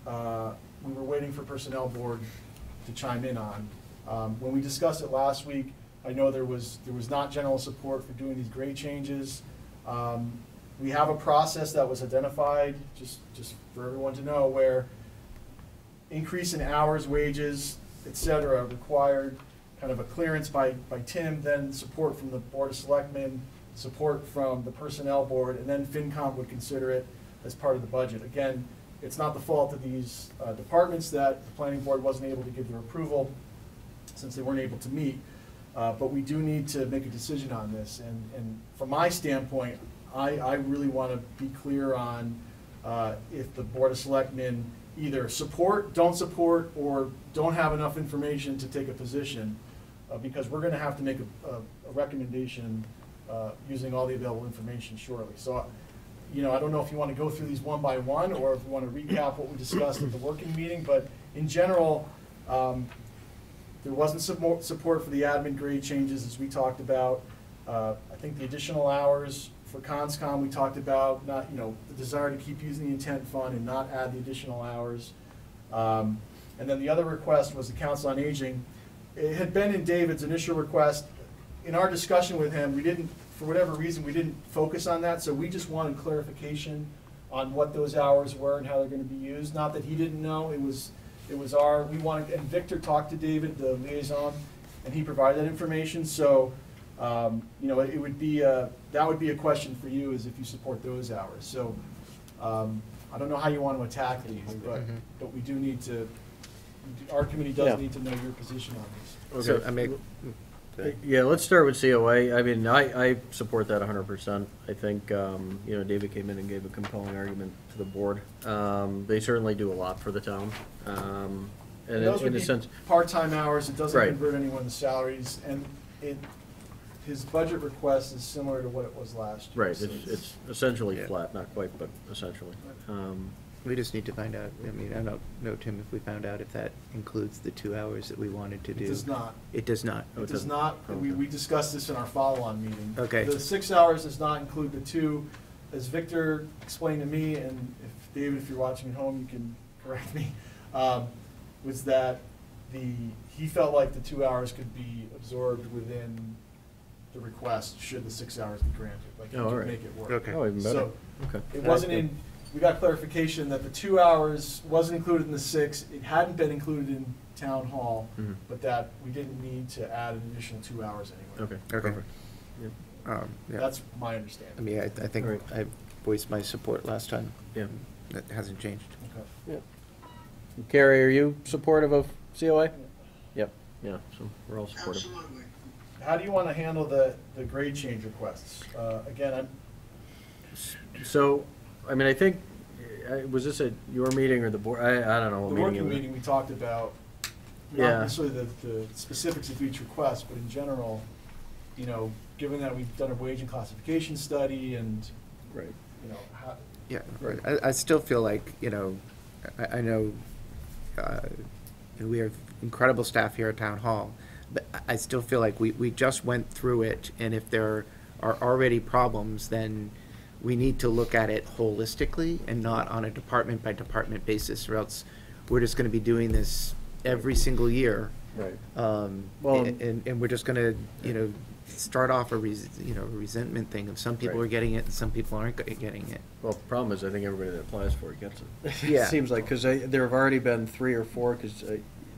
we were waiting for personnel board to chime in on. When we discussed it last week, I know there was not general support for doing these grade changes. We have a process that was identified, just for everyone to know, where increase in hours, wages, et cetera, required kind of a clearance by Tim, then support from the Board of Selectmen, support from the Personnel Board, and then FinCom would consider it as part of the budget. Again, it's not the fault of these departments that the Planning Board wasn't able to give their approval since they weren't able to meet. But we do need to make a decision on this. And from my standpoint, I really want to be clear on if the Board of Selectmen either support, don't support, or don't have enough information to take a position. because we're gonna have to make a recommendation, using all the available information shortly. So, you know, I don't know if you wanna go through these one by one, or if you wanna recap what we discussed at the working meeting, but in general, there wasn't support for the admin grade changes, as we talked about. I think the additional hours for CONSCOM, we talked about, not, you know, the desire to keep using the intent fund and not add the additional hours. And then the other request was the Council on Aging. It had been in David's initial request. In our discussion with him, we didn't, for whatever reason, we didn't focus on that, so we just wanted clarification on what those hours were and how they're gonna be used. Not that he didn't know, it was we wanted, and Victor talked to David, the liaison, and he provided that information, so, you know, it would be, that would be a question for you, is if you support those hours. So, I don't know how you want to attack these, but we do need to, our committee does need to know your position on these. So, I mean, Yeah, let's start with COA. I mean, I support that 100%. I think, you know, David came in and gave a compelling argument to the board. They certainly do a lot for the town. And those would in a be sense, part-time hours, it doesn't Right. convert anyone's salaries, and his budget request is similar to what it was last year. right, so it's essentially Yeah. flat, not quite, but essentially. we just need to find out, I mean, I don't know, Tim, if we found out if that includes the 2 hours that we wanted to do. It does not. It does not. Oh, It it does doesn't? not, Okay. we discussed this in our follow-on meeting. Okay. The 6 hours does not include the 2, as Victor explained to me, and if, David, if you're watching at home, you can correct me, was that he felt like the 2 hours could be absorbed within the request, should the 6 hours be granted, like he Oh, all could right. make it work. Okay. Oh, even better. So, Okay. it wasn't in, we got clarification that the 2 hours wasn't included in the 6, it hadn't been included in town hall, Mhm. but that we didn't need to add an additional 2 hours anyway. Okay, Okay. perfect. Yep. Yeah. That's my understanding. I mean, I think Right. I voiced my support last time. Yeah. That hasn't changed. Okay. Yeah. Carrie, are you supportive of COA? Yep, yeah, so we're all supportive. Absolutely. How do you want to handle the grade change requests? Again, So, I mean, I think, was this at your meeting or the board? I don't know what the meeting it working was. meeting, we talked about, Yeah. not necessarily the specifics of each request, but in general, you know, given that we've done a wage and classification study and, Right. you know, how, Yeah, I still feel like, you know, I know we have incredible staff here at Town Hall, but I still feel like we just went through it, and if there are already problems, then we need to look at it holistically and not on a department-by-department basis, or else we're just gonna be doing this every single year. Right. Well, and we're just gonna, you know, start off a resentment thing of some people Right. are getting it and some people aren't getting it. Well, the problem is, I think everybody that applies for it gets it. Yeah. It seems like, because there have already been 3 or 4, because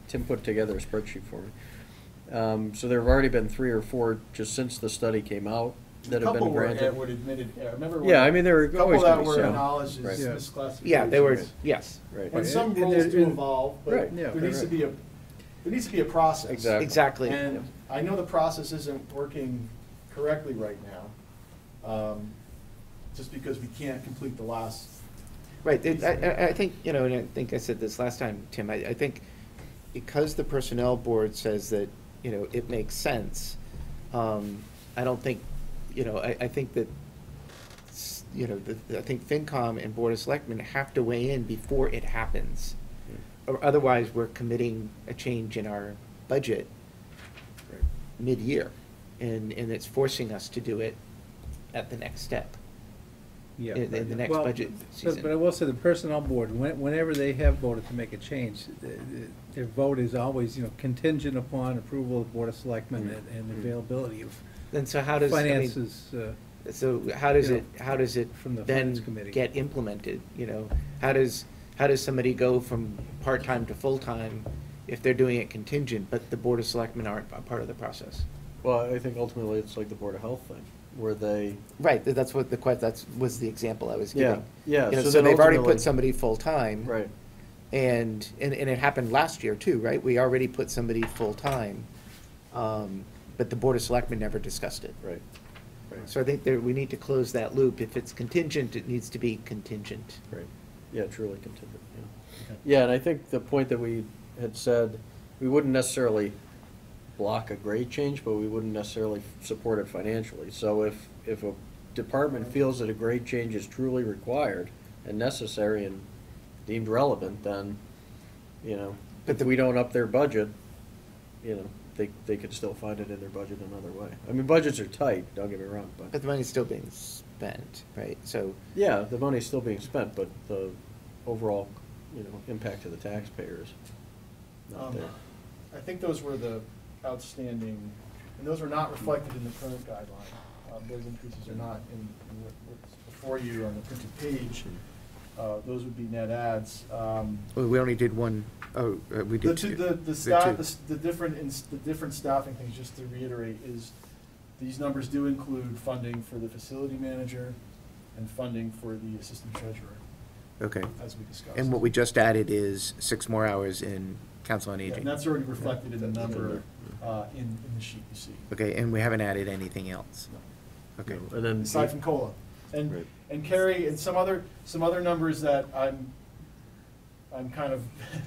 Tim put together a spreadsheet for me. So there have already been 3 or 4, just since the study came out, that have been couple were granted. were admitted, remember? Yeah, I mean, there were a couple always that gonna be were some. acknowledged Right. as Yeah. misclassifications. Yeah, they were, yes. Right. And some And rules there- do and- evolve, Right. but Yeah, there needs to right. be a process. Exactly. Exactly. And I know the process isn't working correctly right now, just because we can't complete the last. Right, I think, you know, and I think I said this last time, Tim, I think because the Personnel Board says that, you know, it makes sense, I don't think, you know, I think that, you know, I think FinCom and Board of Selectmen have to weigh in before it happens. Or otherwise, we're committing a change in our budget Right. mid-year, and it's forcing us to do it at the next step. Yeah. in the next Well, budget but- season. But I will say, the Personnel Board, whenever they have voted to make a change, their vote is always, you know, contingent upon approval of Board of Selectmen and availability of And so how does, I mean, finances. so how does you it, know, how does it from the then Finance Committee. get implemented, you know? How does somebody go from part-time to full-time if they're doing it contingent, but the Board of Selectmen aren't a part of the process? Well, I think ultimately it's like the Board of Health thing, where they, Right, that's what that was the example I was Yeah, giving. yeah, You know, so so then they've already ultimately- put somebody full-time. right, And it happened last year too, right? We already put somebody full-time, but the Board of Selectmen never discussed it. right, right. So I think we need to close that loop. If it's contingent, it needs to be contingent. Right, yeah, truly contingent, yeah. Yeah, and I think the point that we had said, we wouldn't necessarily block a grade change, but we wouldn't necessarily support it financially. So if a department feels that a grade change is truly required and necessary and deemed relevant, then, you know, if we don't up their budget, you know, they could still find it in their budget another way. I mean, budgets are tight, don't get me wrong, But but, the money's still being spent, right? So, yeah, the money's still being spent, but the overall, you know, impact to the taxpayers not there. I think those were the outstanding, and those are not reflected in the current guideline. Those increases are not in what's before you on the printed page. Those would be net adds. we only did one, we did two. The different staffing things, just to reiterate, is these numbers do include funding for the facility manager and funding for the assistant treasurer, Okay. as we discussed. And what we just added is 6 more hours in Council on Yeah, Aging. and that's already reflected in the number in the sheet you see. Okay, and we haven't added anything else? Okay. And then. Aside from COLA. Right. And Carrie, and some other numbers that I'm kind of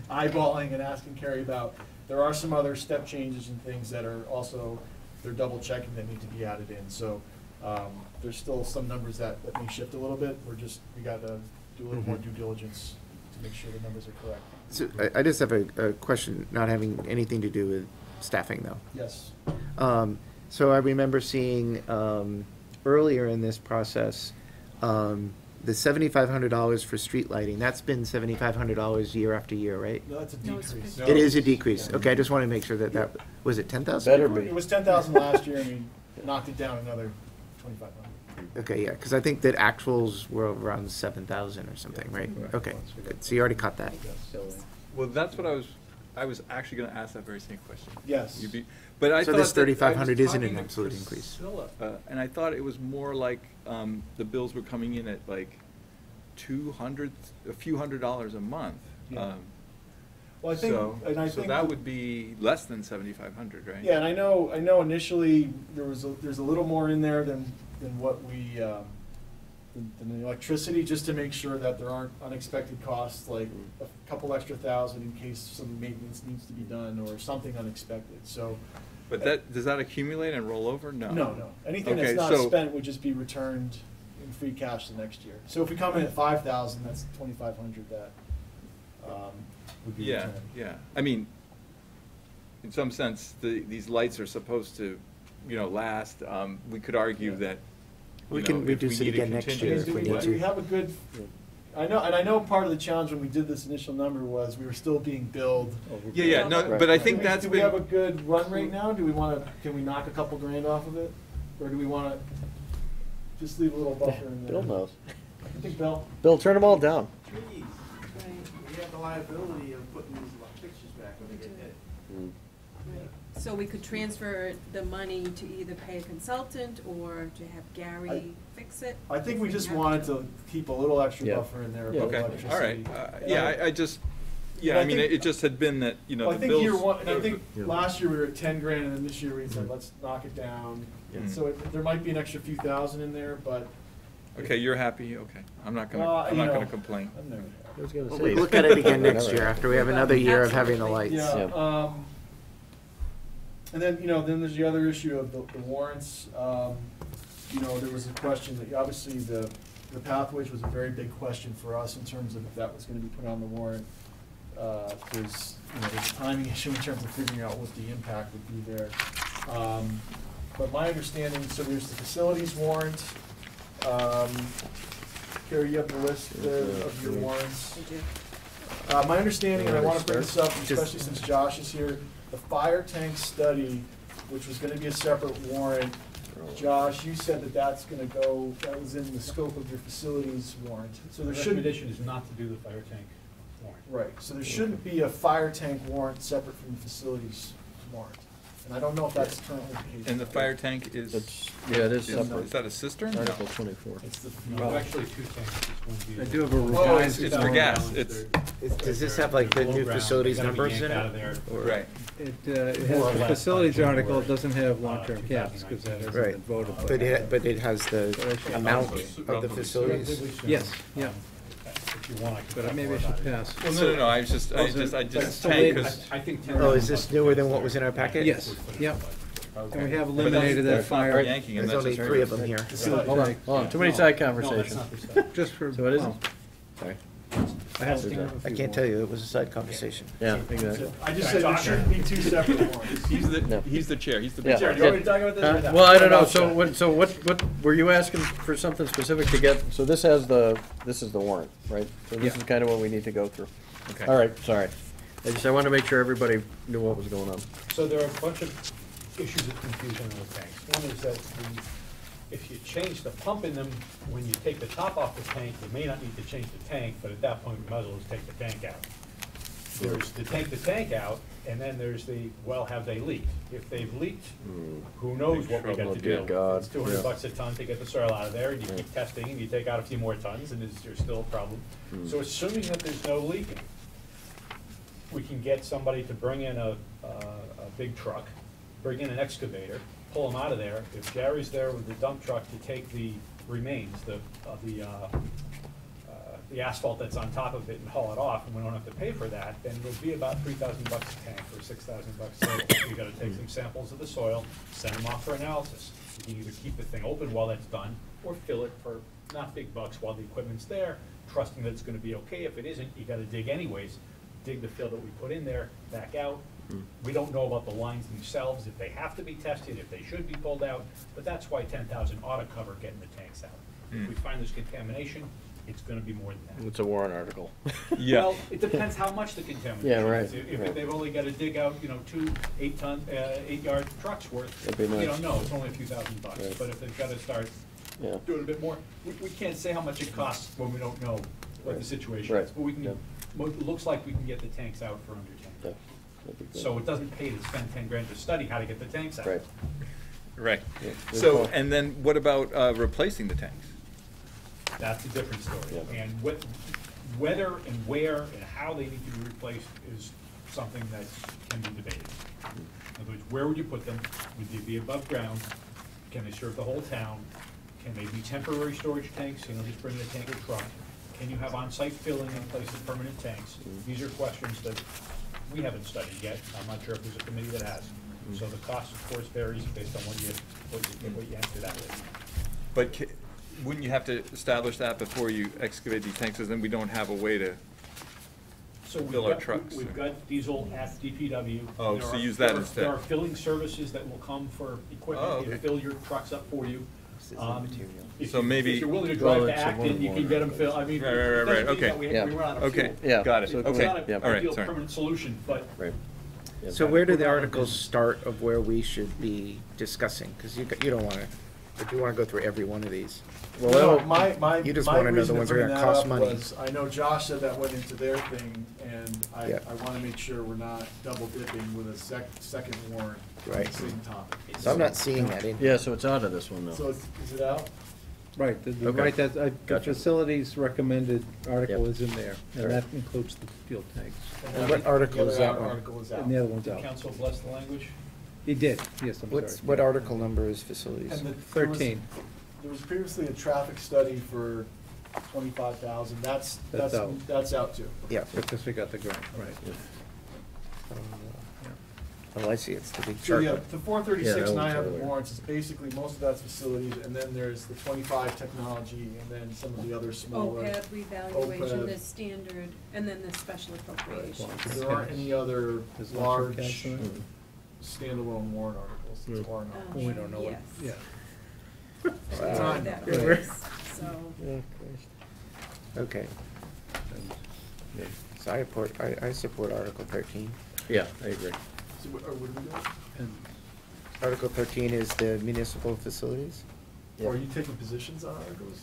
eyeballing and asking Carrie about. There are some other step changes and things that are also, they're double checking that need to be added in. So, there's still some numbers that may shift a little bit. We gotta do a little more due diligence to make sure the numbers are correct. So I just have a question, not having anything to do with staffing, though. Yes. So I remember seeing earlier in this process, the $7,500 for street lighting. That's been $7,500 year after year, right? No, that's a No, it's decrease. It is a decrease. Okay, I just want to make sure that was it 10,000? Better be. It was 10,000 last year, and we knocked it down another 2,500. Okay, yeah, because I think that actuals were around 7,000 or something, right? Right. Okay, good. So you already caught that. Well, that's what I was actually gonna ask that very same question. Yes. But I So thought this that- I was 3,500 isn't an talking to absolute increase. Priscilla, and I thought it was more like, the bills were coming in at like a few $100s a month. Yeah. Well, I think, So that would be less than 7,500, right? Yeah, and I know initially there's a little more in there than what we, than the electricity, just to make sure that there aren't unexpected costs, like a couple extra thousand in case some maintenance needs to be done or something unexpected, so. But does that accumulate and roll over? No. No. Anything that's Okay, not so- spent would just be returned in free cash the next year. So if we come in at 5,000, that's 2,500 that, would be Yeah, returned. yeah. I mean, in some sense, these lights are supposed to, last. We could argue Yeah. that, We you can know, if reduce we it need a again next year contingency, if we Do need we to. have a good, I know part of the challenge when we did this initial number was we were still being billed. Yeah, no, but I think that's Do we have a been, good run rate now? Do we can we knock a couple grand off of it? Or do we wanna just leave a little buffer in there? Bill knows. I think Bill. Bill, turn them all down. Trees, we have the liability of putting these fixtures back when they get hit. So we could transfer the money to either pay a consultant or to have Gary fix it? I think we if just have wanted to keep a little extra Yeah. buffer in there Yeah. about okay, electricity. all right. And I just, And I I mean, think- it just had been that, Well, I the think bills. year one, and I think Yeah. last year we were at 10 grand, and then this year we said, let's knock it down. Yeah. So there might be an extra few thousand in there, but. Okay, you're happy, okay. I'm not gonna, Well, I'm not you gonna know, complain. I'm never. I was gonna Well, say. we look at it again next year after we have another year of having the lights. Yeah, Yeah. and then, then there's the other issue of the warrants. There was a question that, obviously, the pathways was a very big question for us in terms of if that was gonna be put on the warrant. There's a timing issue in terms of figuring out what the impact would be there. But my understanding, so there's the facilities warrant. Carrie, you have the list there of your warrants. I do. My understanding, and I want to bring this up, Just- especially since Josh is here, the fire tank study, which was going to be a separate warrant, Josh, you said that that was in the scope of your facilities warrant. So there The shouldn't, recommendation is not to do the fire tank warrant. right, so there shouldn't be a fire tank warrant separate from the facilities warrant. And I don't know if that's currently the case. And the fire tank is, Yeah, it is is separate. that a cistern? No. Article 24. It's the. No, actually, 2 tanks. It's going to be- I do have a Oh, revised. it's for gas. It's- Does this have like the new Below ground, facilities they're gonna be numbers in yanked out of it? there. Or- Right. It More or has the less facilities by article, it January, doesn't have long-term caps, 2019. because that hasn't Right, been voted. but it has the amount of the facilities. Yes, yeah. you want, I can But talk maybe more I should about it. pass. Well, no, I just tank, because. I think. Oh, is this newer than what was in our packet? Yes, yep. And we have But eliminated that that's not fire. yanking, and There's that's only just 3 of them here. Hold on, hold on, too many side No, that's conversations. not the stuff. Just for. So what is it? well, Sorry. I have I can't tell you, it was a side conversation. Yeah, exactly. I just said there shouldn't be 2 separate warrants. He's the chair, he's the Yeah. big chair. Do you want me to talk about this or not? Well, I don't know, so what, were you asking for something specific to get, so this is the warrant, right? So this is kind of what we need to go through. Okay. All right, sorry. I wanted to make sure everybody knew what was going on. So there are a bunch of issues of confusion in the tanks. One is that if you change the pump in them, when you take the top off the tank, you may not need to change the tank, but at that point, we might as well just take the tank out. There's the tank out, and then there's the, well, have they leaked? If they've leaked, who knows what we got trouble, to dear do? God. It's $200 Yeah. a ton to get the soil out of there, and you keep testing, and you take out a few more tons, and there's still a problem. So assuming that there's no leaking, we can get somebody to bring in a big truck, bring in an excavator, pull them out of there. If Gary's there with the dump truck to take the remains, the asphalt that's on top of it and haul it off, and we don't have to pay for that, then it'll be about $3,000 a tank or $6,000 soil. We gotta take some samples of the soil, send them off for analysis. You can either keep the thing open while that's done, or fill it for not big bucks while the equipment's there, trusting that it's gonna be okay. If it isn't, you gotta dig anyways. Dig the fill that we put in there, back out. We don't know about the lines themselves, if they have to be tested, if they should be pulled out, but that's why 10,000 ought to cover getting the tanks out. If we find there's contamination, it's gonna be more than that. It's a warrant article. Yeah. Well, it depends how much the contamination Yeah, right, is. If right. they've only gotta dig out, 2 8-yard trucks worth, That'd be nice. it's only a few $1,000. Right. But if they've gotta start Yeah. doing a bit more, we can't say how much it costs when we don't know what the Right. situation Right. is. But we can, Yeah. it looks like we can get the tanks out for under 10. Yeah, that'd be good. So it doesn't pay to spend 10 grand to study how to get the tanks out. Right. Right. Yeah, good So, call. and then what about replacing the tanks? That's a different story. Yeah. And whether and where and how they need to be replaced is something that can be debated. In other words, where would you put them? Would they be above ground? Can they serve the whole town? Can they be temporary storage tanks, just bring in a tanker truck? Can you have on-site filling in place of permanent tanks? These are questions that we haven't studied yet. I'm not sure if there's a committee that has. So the cost, of course, varies based on what you answer that with. But wouldn't you have to establish that before you excavate these tanks, because then we don't have a way to So we've fill our got- trucks? We've got diesel at DPW. Oh, There so are- use that there are- instead. There are filling services that will come for Oh, equipment, to okay. fill your trucks up for you. This is Um, material. If So you- maybe- If you're willing to Well, drive to it's a Acton, you one can get them water. filled, I mean. Right, it doesn't right, mean that okay. we Yeah. run out of Okay. fuel. Yeah. Got it. So It's Okay. not Yeah. a All right, ideal sorry. permanent solution, but Right. Yeah. So where do the We're not articles just- start of where we should be discussing? Because you don't want to, if you want to go through every one of these. Well, No, that'll- You just wanna know the ones that are gonna cost money. I know Josh said that went into their thing, and Yeah. I wanna make sure we're not double dipping with a second warrant on Right. the same topic. So I'm not seeing that in here. Yeah, so it's out of this one now. So is it out? Right, Okay. right, the Gotcha. facilities recommended article Yep. is in there, All and right. that includes the fuel tanks. And what article is that one? Article is out. And the other one's did out. council bless the language? He did, yes, I'm sorry. What article number is facilities? And 13. There was previously a traffic study for 25,000, That's out. that's out too. Yeah. Because we got the grant, right. Oh, I see, it's the big So chart. yeah, the 436, Yeah, that 900 one's warrants is basically, most of that's facilities, and then there's the 25 technology, and then some of the other smaller. OPEB revaluation, OPEB. the standard, and then the special appropriations. There aren't any other There's large cash in it? standalone warrant articles, as far as I know. We don't know what, Yes. yeah. That's Wow. what that Right. was, so. Okay, Yeah. so I support Article 13. Yeah, I agree. So what are we doing? And Article 13 is the municipal facilities. Yeah. Or are you taking positions on articles?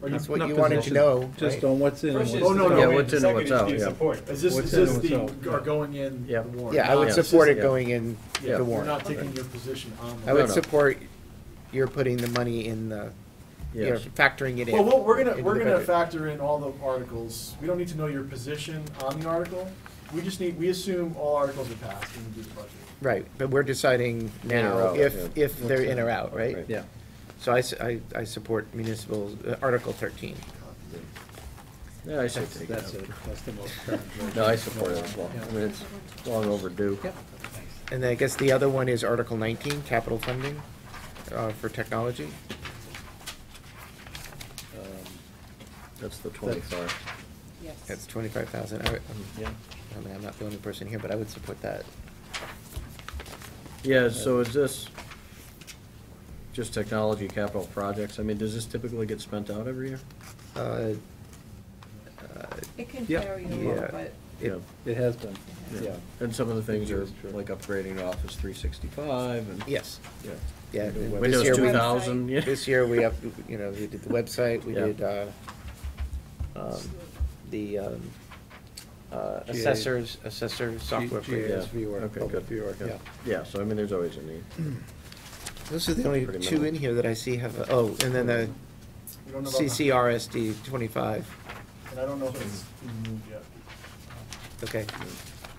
Or That's you- what not you wanted to positions, know, Just right? on what's in and First what's. is Oh, no, the no, Yeah, domain, what's in and what's second out, is yeah. the support. Is this What's in and the, what's out. are going in the Yeah. warrant? Yeah, I would Yeah. support it Yeah. going in Yeah, the you're warrant. not taking your position on the. I would no. support your putting the money in the, Yes. factoring it in. Well, we're into gonna the budget. factor in all the articles. We don't need to know your position on the article. We assume all articles are passed when we do the budget. Right, but we're deciding or now out, yeah. if they're in or out, right? Right. Yeah. So I support municipal, Article 13. Yeah, I say take it That's out. it, that's the most current version. No, I support it as well. I mean, it's long overdue. Yep. And then I guess the other one is Article 19, capital funding for technology. That's the 25. Yes. That's 25,000. Yeah. I mean, I'm not the only person here, but I would support that. Yeah, so is this just technology capital projects? I mean, does this typically get spent out every year? It can Yeah. vary a Yeah. little, but Yeah. It has been, yeah. And some of the things are Sure. like upgrading Office 365 and. Yes. Yeah. Yeah. and this Windows year we- 2000, yeah. This year we have, you know, we did the website, we Yeah. did the assessor software for Yeah. viewer, Okay, public good. viewer, Yeah. yeah. Yeah, so I mean, there's always a need. Those are the only Pretty two minimal. in here that I see have, oh, and then the We don't know about the- CCRSD 25. And I don't know if it's been moved yet. Okay.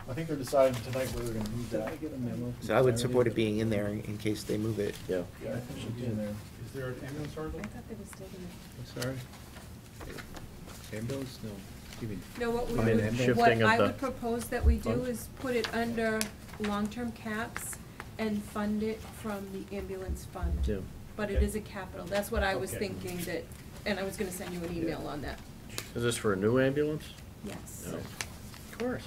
I think they're deciding tonight whether they're gonna move Did that. I get a memo? So I would support it being in there in case they move it. Yeah. Yeah, I think it should be in there. Is there an ambulance article? I thought they were still gonna. I'm sorry? Ambulance, no. You mean, No, what we I mean, would, shifting what of I the would propose that we do funds? is put it under long-term caps and fund it from the ambulance fund. Yeah. But it Okay. is a capital, that's what I was Okay. thinking that, and I was gonna send you an email on that, Is this for a new ambulance? yes. No. Of course.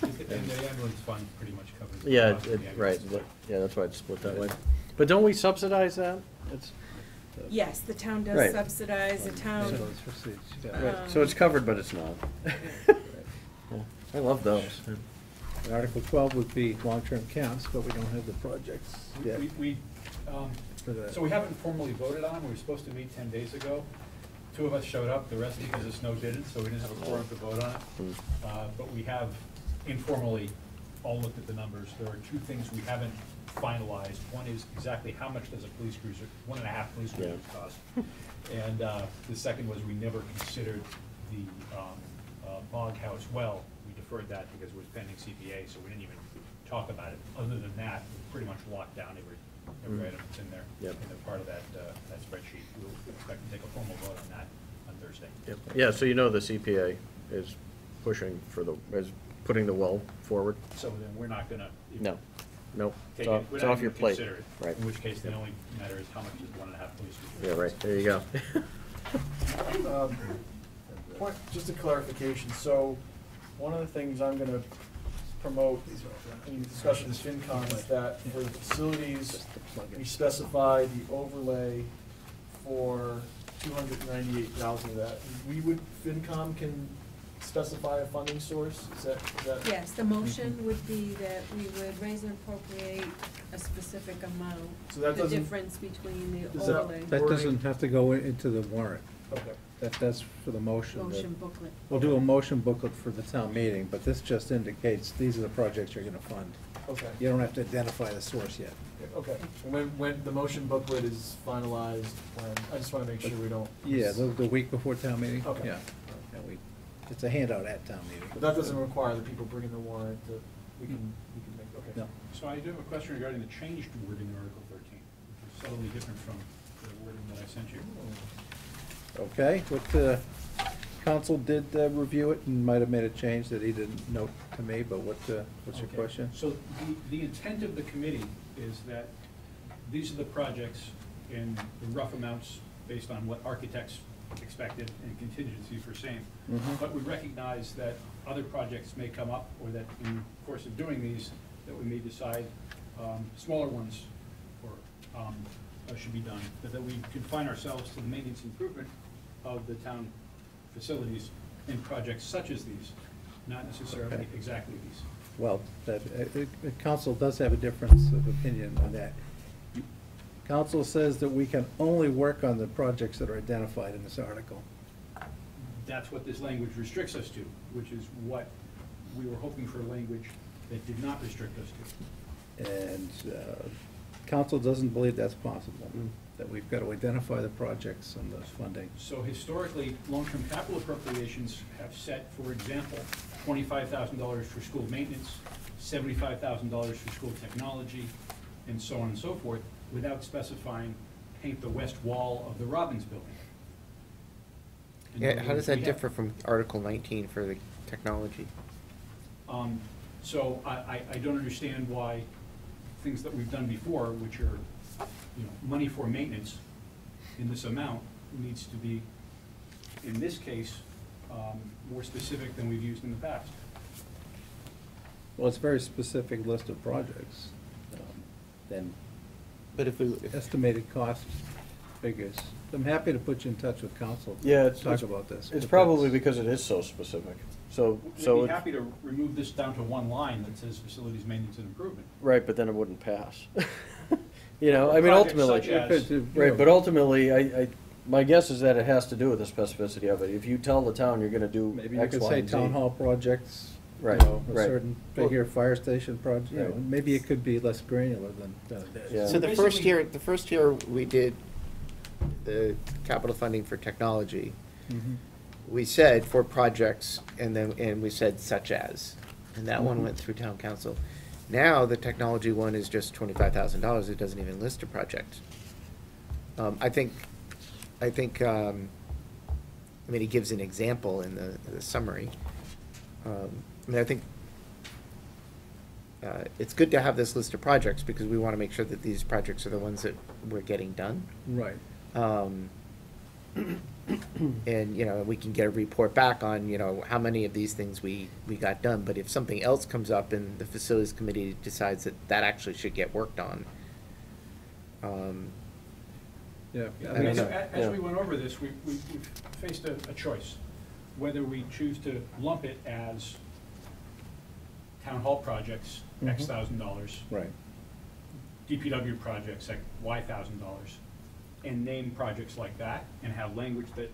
And the ambulance fund pretty much covers. the Yeah, cost of the right, ambulance. yeah, that's why it's split that way. But don't we subsidize that? It's, Yes, the town does Right. subsidize, the town, so it's proceeds, yeah. right, so it's covered, but it's not. Yeah, I love those. And Article 12 would be long-term counts, but we don't have the projects yet. For that. So we haven't formally voted on, we were supposed to meet 10 days ago. 2 of us showed up, the rest because of snow didn't, so we didn't have a quorum to vote on it. But we have informally all looked at the numbers. There are 2 things we haven't finalized. One is exactly how much does a police cruiser, 1.5 police cruisers cost? And the second was we never considered the bog house well. We deferred that because it was pending CPA, so we didn't even talk about it. Other than that, we pretty much locked down every item that's in there. Yep. And they're part of that spreadsheet. We'll expect to take a formal vote on that on Thursday. Yep. Yeah, so you know the CPA is pushing for is putting the well forward? So then we're not gonna. No, nope, Take it's off, it, we're it's not off gonna your plate. consider it. Right. In which case, the only matter is how much is 1.5 police cruisers. Yeah, right, there you go. Point, just a clarification, so one of the things I'm gonna promote in discussion with FinCom is that for the facilities, we specify the overlay for 298,000 of that. We would, FinCom can specify a funding source, is that? yes, the motion would be that we would raise and appropriate a specific amount. So that The doesn't- difference between the Does that- overlay. That doesn't have to go into the warrant. Okay. That's for the motion. Motion booklet. We'll do a motion booklet for the town meeting, but this just indicates these are the projects you're gonna fund. Okay. You don't have to identify the source yet. Okay, and when the motion booklet is finalized, I just wanna make sure we don't. Yeah, the week before town meeting? Okay. Yeah. It's a handout at town meeting. But that doesn't require the people bringing the warrant, that we can make, okay. No. So I do have a question regarding the changed wording in Article 13, which is subtly different from the wording that I sent you. Okay, what the council did review it and might have made a change that he didn't note to me, but what's your Okay. question? So the intent of the committee is that these are the projects in the rough amounts based on what architects expected and contingencies were saying. Mhm. But we recognize that other projects may come up, or that in the course of doing these, that we may decide smaller ones should be done, but that we confine ourselves to the maintenance improvement of the town facilities in projects such as these, not necessarily Okay. exactly these. Well, the council does have a difference of opinion on that. Council says that we can only work on the projects that are identified in this article. That's what this language restricts us to, which is what we were hoping for, a language that did not restrict us to. And council doesn't believe that's possible, that we've got to identify the projects and the funding. So historically, long-term capital appropriations have set, for example, $25,000 for school maintenance, $75,000 for school technology, and so on and so forth, without specifying paint the west wall of the Robbins building. In Yeah, other how words, does that we have- differ from Article 19 for the technology? So I don't understand why things that we've done before, which are, money for maintenance in this amount, needs to be, in this case, more specific than we've used in the past. Well, it's a very specific list of projects, then But if we, estimated cost figures. I'm happy to put you in touch with council. to Yeah, Talk about this. It's but probably that's- because it is so specific. So, We'd be it- happy to remove this down to one line that says facilities maintenance and improvement. right, but then it wouldn't pass. You know, I mean, Projects ultimately, such as- right, but ultimately, my guess is that it has to do with the specificity of it. If you tell the town you're gonna do Maybe you X, could Y, say and Z. town hall projects, you Right, know, a right. certain figure, fire station project, you know, Right. maybe it could be less granular than it is. Yeah. so the Basically- first year we did the capital funding for technology, Mhm. we said for projects, and we said such as, and that one went through town council. Now, the technology one is just $25,000, it doesn't even list a project. I think, I mean, he gives an example in the summary. I think it's good to have this list of projects, because we want to make sure that these projects are the ones that we're getting done. Right. And, we can get a report back on, how many of these things we got done. But if something else comes up and the facilities committee decides that actually should get worked on, Yeah. I I don't mean, know. as we went over this, we faced a choice, whether we choose to lump it as town hall projects, X Mhm. thousand dollars, Right. DPW projects, like Y $1,000, and name projects like that, and have language that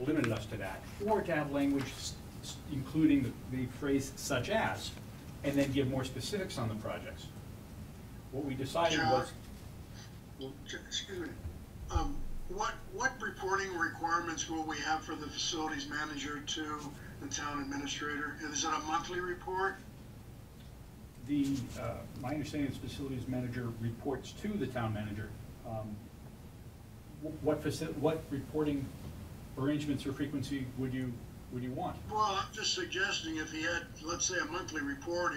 limited us to that, or to have language including the phrase such as, and then give more specifics on the projects. What we decided was, Excuse me. What reporting requirements will we have for the facilities manager to the town administrator? Is it a monthly report? my understanding is facilities manager reports to the town manager. What reporting arrangements or frequency would you want? Well, I'm just suggesting if he had, let's say, a monthly report,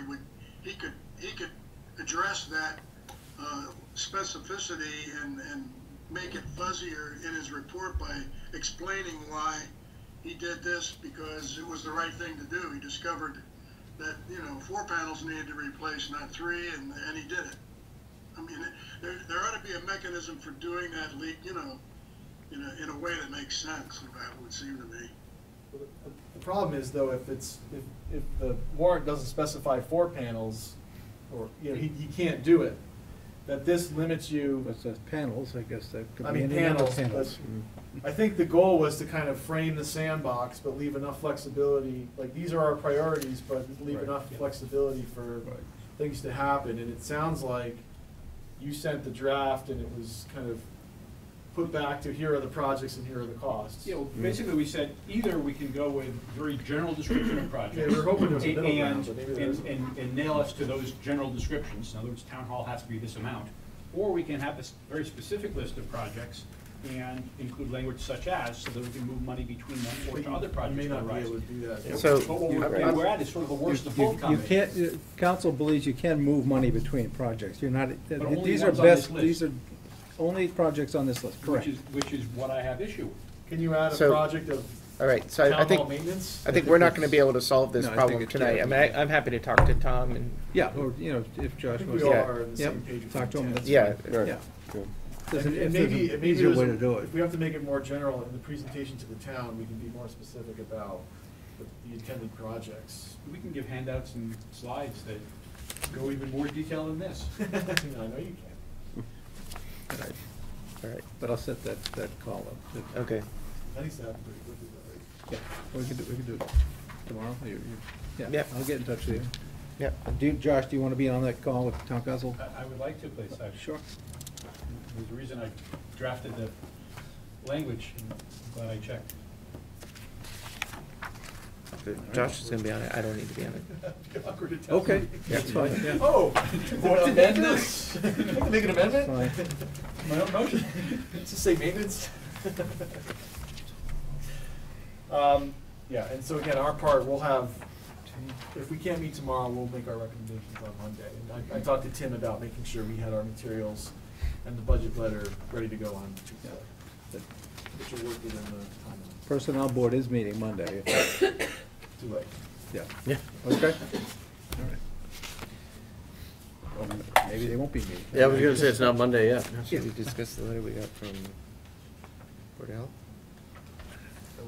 he could address that specificity and make it fuzzier in his report by explaining why he did this, because it was the right thing to do. He discovered that 4 panels needed to replace, not 3, and he did it. I mean, there ought to be a mechanism for doing that, in a way that makes sense. That would seem to me. The problem is, though, if the warrant doesn't specify 4 panels, or, he can't do it, that this limits you. But it says panels, I guess that could I be mean, any number of panels, panels. I think the goal was to kind of frame the sandbox, but leave enough flexibility, like, these are our priorities, but leave Right. enough flexibility for Right. things to happen, and it sounds like you sent the draft and it was kind of put back to, here are the projects and here are the costs. Yeah, well, basically, we said either we can go with very general description of projects. Yeah, we're hoping there's a middle ground, and- but maybe there isn't. and nail us to those general descriptions. In other words, town hall has to be this amount. Or we can have this very specific list of projects and include language such as, so that we can move money between them or to other You projects may that not be arise. able to do that. So- But what we're at is sort of a worst of both You combinations. can't, council believes you can move money between projects. You're not, only these are ones on this best, list. these are only projects on this list, correct? Which is what I have issue with. Can you add a So- project of all right, so I town hall think, maintenance? I think we're not gonna be able to solve this No, I think problem it tonight. I can't. mean, I'm happy to talk to Tom and, Yeah, or, if I Josh think wants we to. all are on the Yep, same page with talk to him, intent. that's yeah, fine. Yeah. Good. There's And an- and there's maybe, an maybe easier there's way a- to do it. if we have to make it more general in the presentation to the town, we can be more specific about the intended projects. We can give handouts and slides that go even more detail than this. I know you can. All right. all right, But I'll set that call up. okay. That needs to happen pretty quickly, though, right? Yeah, we can do it tomorrow. Yeah, Yep. I'll get in touch with you. Yep. Josh, do you want to be on that call with town council? I would like to, please. Sure. There's a reason I drafted the language, and I'm glad I checked. Josh is gonna be on it, I don't need to be on it. Awkward to tell. Okay, that's fine, yeah. Oh, want to amend this? Like to make an amendment? Fine. My own motion? Just say maintenance? Yeah, and so again, our part, we'll have, if we can't meet tomorrow, we'll make our recommendations on Monday. And I talked to Tim about making sure we had our materials and the budget letter ready to go on Tuesday. Which will work within the timeline. Personnel board is meeting Monday. Too late. Yeah. Yeah. Okay. All right. Well, maybe they won't be meeting. Yeah, I was gonna say it's not Monday yet. Should we discuss the letter we got from Board of Health?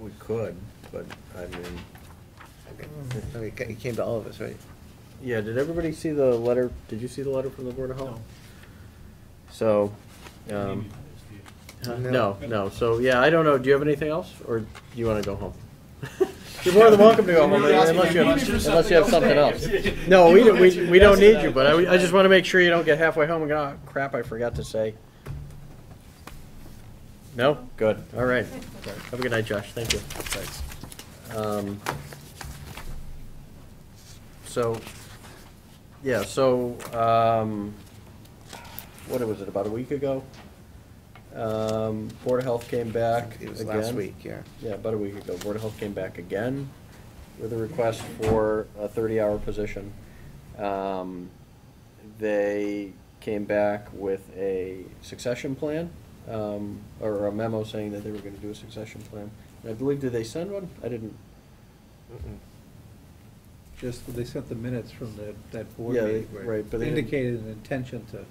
We could, but I mean, Oh, it came to all of us, right? yeah, did everybody see the letter? Did you see the letter from the Board of Health? No. So, no, so, yeah, I don't know, do you have anything else, or do you wanna go home? You're more than welcome to go home, unless you have something else. No, we don't need you, but I just wanna make sure you don't get halfway home and go, oh, crap, I forgot to say. No? Good, all right. Have a good night, Josh, thank you. Thanks. So, yeah, so, what was it, about a week ago? Board of Health came back again. It was last week, yeah. Yeah, about a week ago. Board of Health came back again with a request for a 30-hour position. They came back with a succession plan, or a memo saying that they were gonna do a succession plan. And I believe, did they send one? I didn't. Just, they sent the minutes from that board Yeah, meeting. right, where but they didn't- indicated an intention to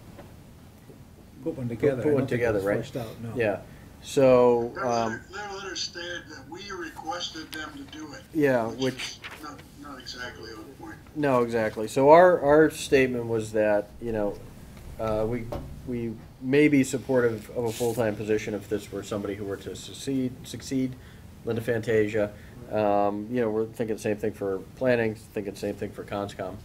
put one together. Put I one don't think it together, was right? fleshed out, no. Yeah, so, Their letter stated that we requested them to do it. yeah, which is not exactly on point. no, exactly. So our statement was that, you know, we may be supportive of a full-time position if this were somebody who were to succeed, Linda Fantasia. You know, we're thinking the same thing for planning, thinking the same thing for Conscom.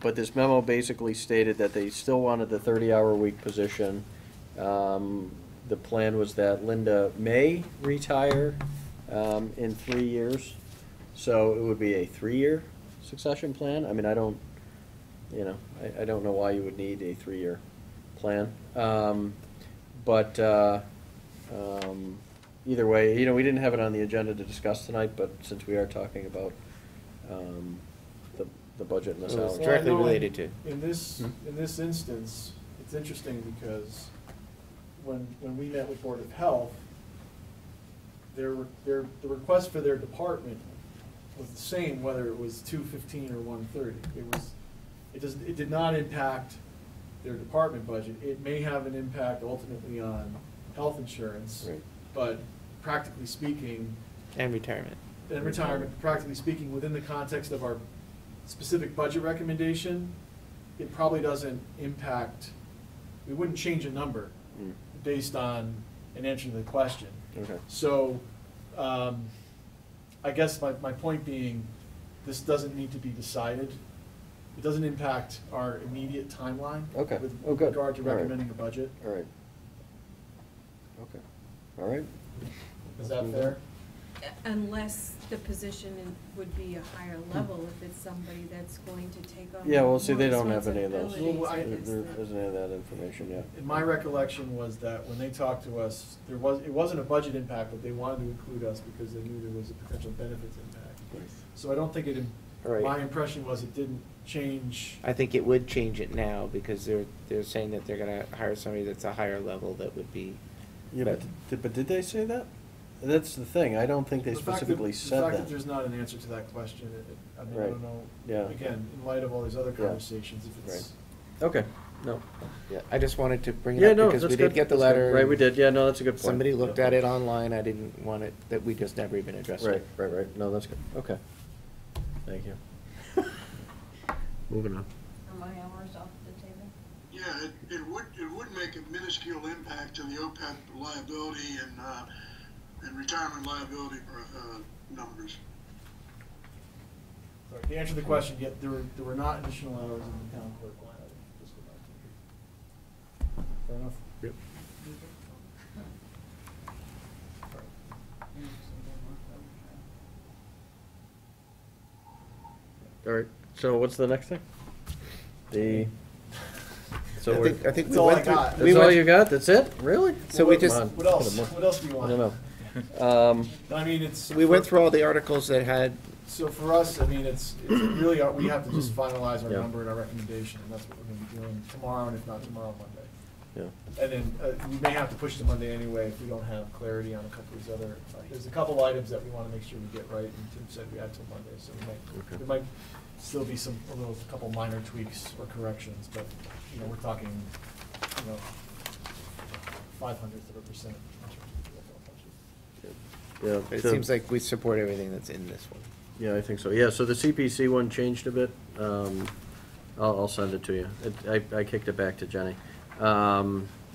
But this memo basically stated that they still wanted the 30-hour-a-week position. The plan was that Linda may retire in 3 years, so it would be a 3-year succession plan. I mean, I don't know why you would need a 3-year plan. Either way, you know, we didn't have it on the agenda to discuss tonight, but since we are talking about the budget and the Well, it's salary. directly Well, I know related to. In this instance, it's interesting because when we met with Board of Health, the request for their department was the same, whether it was 215 or 130. It did not impact their department budget. It may have an impact ultimately on health insurance, Right. but practically speaking, And retirement. and retirement, practically speaking, within the context of our specific budget recommendation, it probably doesn't impact, we wouldn't change a number Mm. based on an answer to the question. Okay. So, I guess my point being, this doesn't need to be decided. It doesn't impact our immediate timeline. Okay. With Oh, good. regard to All right. recommending a budget. All right. Okay. All right. Is that fair? Unless the position would be a higher level, if it's somebody that's going to take on. Yeah, well, see, more they don't have any of those. responsibilities, Well, I guess There that- isn't any of that information yet. And my recollection was that when they talked to us, it wasn't a budget impact, but they wanted to include us because they knew there was a potential benefits impact. So I don't think All right. my impression was it didn't change. I think it would change it now because they're saying that they're gonna hire somebody that's a higher level that would be. Yeah, but did they say that? That's the thing. I don't think they The fact that- specifically said The fact that. that there's not an answer to that question, I mean, I Right. don't know. Yeah. Again, in light of all these other Yeah. conversations, if it's. Okay. No. Yeah, I just wanted to bring it Yeah, up no, because that's we good. did get the That's good. letter. Right, we did. Yeah, no, that's a good point. Somebody looked at it online. I didn't want it, that we just never even addressed Right, it. right. No, that's good. Okay. Thank you. Moving on. Are my hours off the table? Yeah, it would make a minuscule impact to the OPEB liability and retirement liability numbers. Sorry, to answer the question, yet there were not additional hours in the town clerk line item. Just go back to Fair enough? Yep. All right. So what's the next thing? So I think That's we all went I through. got. That's all you got? That's it? Really? So we Come just- on. What else? Come on. What else do you I want? don't know. I mean, it's. We went through all the articles that had, So for us, I mean, it's really, we have to just finalize our Yeah. number and our recommendation, and that's what we're gonna be doing tomorrow, and if not tomorrow, Monday. Yeah. And then, we may have to push to Monday anyway if we don't have clarity on a couple of these other, there's a couple items that we wanna make sure we get right, and Tim said we had till Monday, so Okay. there might still be a couple minor tweaks or corrections, but, you know, we're talking, 0.05 of a percent in terms of the overall budget. Yeah. it so- seems like we support everything that's in this one. Yeah, I think so. Yeah, so the CPC one changed a bit. I'll send it to you. I kicked it back to Jenny.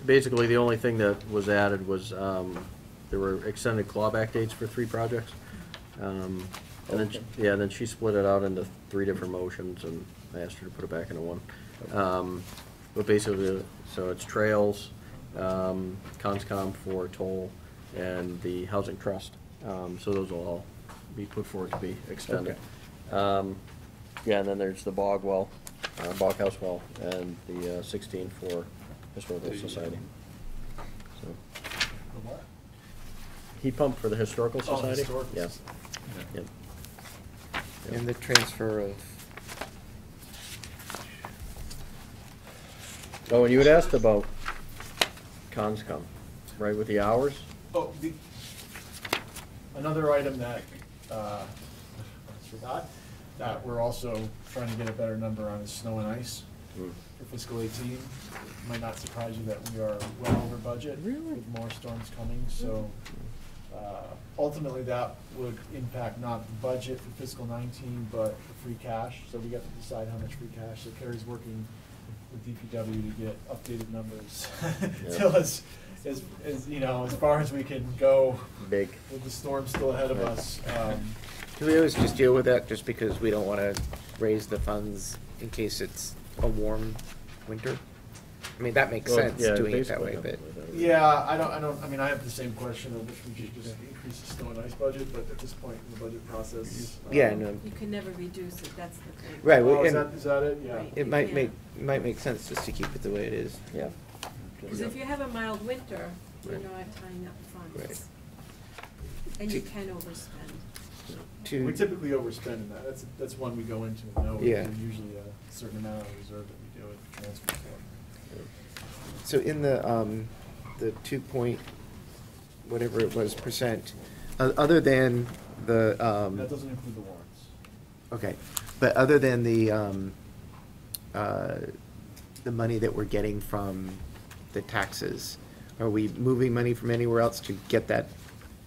Basically, the only thing that was added was, there were extended clawback dates for 3 projects. And then, yeah, then she split it out into 3 different motions, and I asked her to put it back into one. But basically, so it's trails, conscom for toll, and the housing trust. So those will all be put forward to be extended. Yeah, and then there's the bog well, bog house well, and the 16 for Historical Society. So, The what? heat pump for the Historical Oh, Society? Historical Yeah. Society. Yep. And the transfer of, Oh, and you had asked about conscom, right, with the hours? Oh, another item that, I forgot, that we're also trying to get a better number on is snow and ice for fiscal 18. Might not surprise you that we are well over budget. Really? With more storms coming, so, ultimately that would impact not the budget for fiscal 19, but the free cash, so we have to decide how much free cash, so Carrie's working with DPW to get updated numbers. Yeah. Till as far as we can go Big. with the storm still ahead of us. do we always just deal with that just because we don't wanna raise the funds in case it's a warm winter? I mean, that makes Well, sense, yeah, doing it that basically, way, but. Yeah, I mean, I have the same question of if we should just increase the snow and ice budget, but at this point in the budget process. Yeah, no, You can never reduce it, that's the thing. right, Oh, is and that it? Yeah. Right. it might Yeah. make sense just to keep it the way it is. Yeah. Because if you have a mild winter, you're Right. not tying up funds. Right. And you can overspend. To- We typically overspend in that. That's one we go into and know. Yeah. There's usually a certain amount of reserve that we do it, transfer for. So in the 2 point, whatever it was, percent, other than the, That doesn't include the warrants. okay, but other than the money that we're getting from the taxes, are we moving money from anywhere else to get that,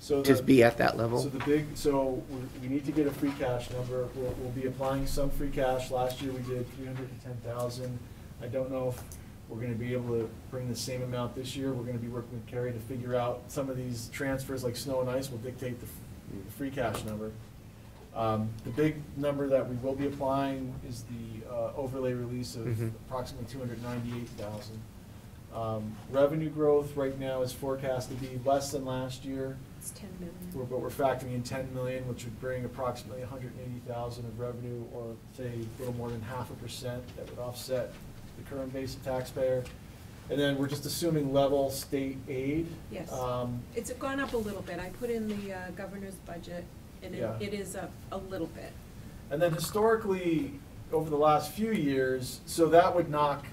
So to be at that level? So we need to get a free cash number. We'll be applying some free cash. Last year we did 310,000. I don't know if we're gonna be able to bring the same amount this year. We're gonna be working with Carrie to figure out some of these transfers, like snow and ice, will dictate the free cash number. The big number that we will be applying is the overlay release of Mhm. approximately 298,000. Revenue growth right now is forecast to be less than last year. It's 10 million. But we're factoring in 10 million, which would bring approximately 180,000 of revenue, or say a little more than 0.5% that would offset the current base of taxpayer. And then we're just assuming level state aid. Yes. Um, It's gone up a little bit. I put in the governor's budget, and Yeah. it is up a little bit. And then historically, over the last few years, so that would knock,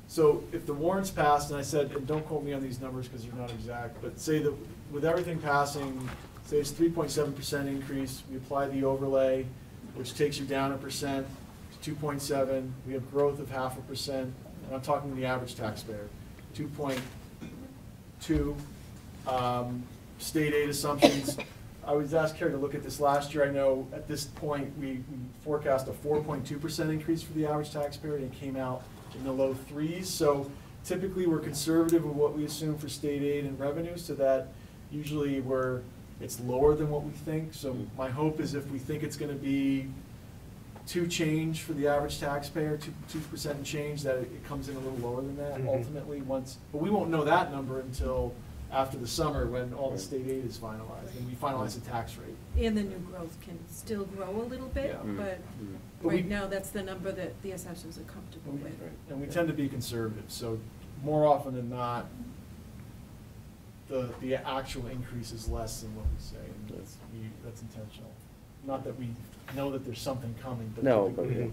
so if the warrants passed, and I said, and don't quote me on these numbers because they're not exact, but say that with everything passing, say it's 3.7% increase, we apply the overlay, which takes you down 1% to 2.7, we have growth of 0.5%, and I'm talking the average taxpayer, 2.2, state aid assumptions. I was asked Carrie to look at this last year. I know at this point, we forecast a 4.2% increase for the average taxpayer, and it came out in the low 3s. So typically, we're conservative in what we assume for state aid and revenue, so that usually it's lower than what we think. So my hope is if we think it's gonna be 2 change for the average taxpayer, 2% and change, that it comes in a little lower than that Mhm. ultimately but we won't know that number until after the summer when all the state aid is finalized and we finalize the tax rate. And the new growth can still grow a little bit, Yeah. but But we- right now, that's the number that the assessors are comfortable with. And we tend to be conservative, so more often than not, the actual increase is less than what we say, and that's intentional. Not that we know that there's something coming, but No, typically, but,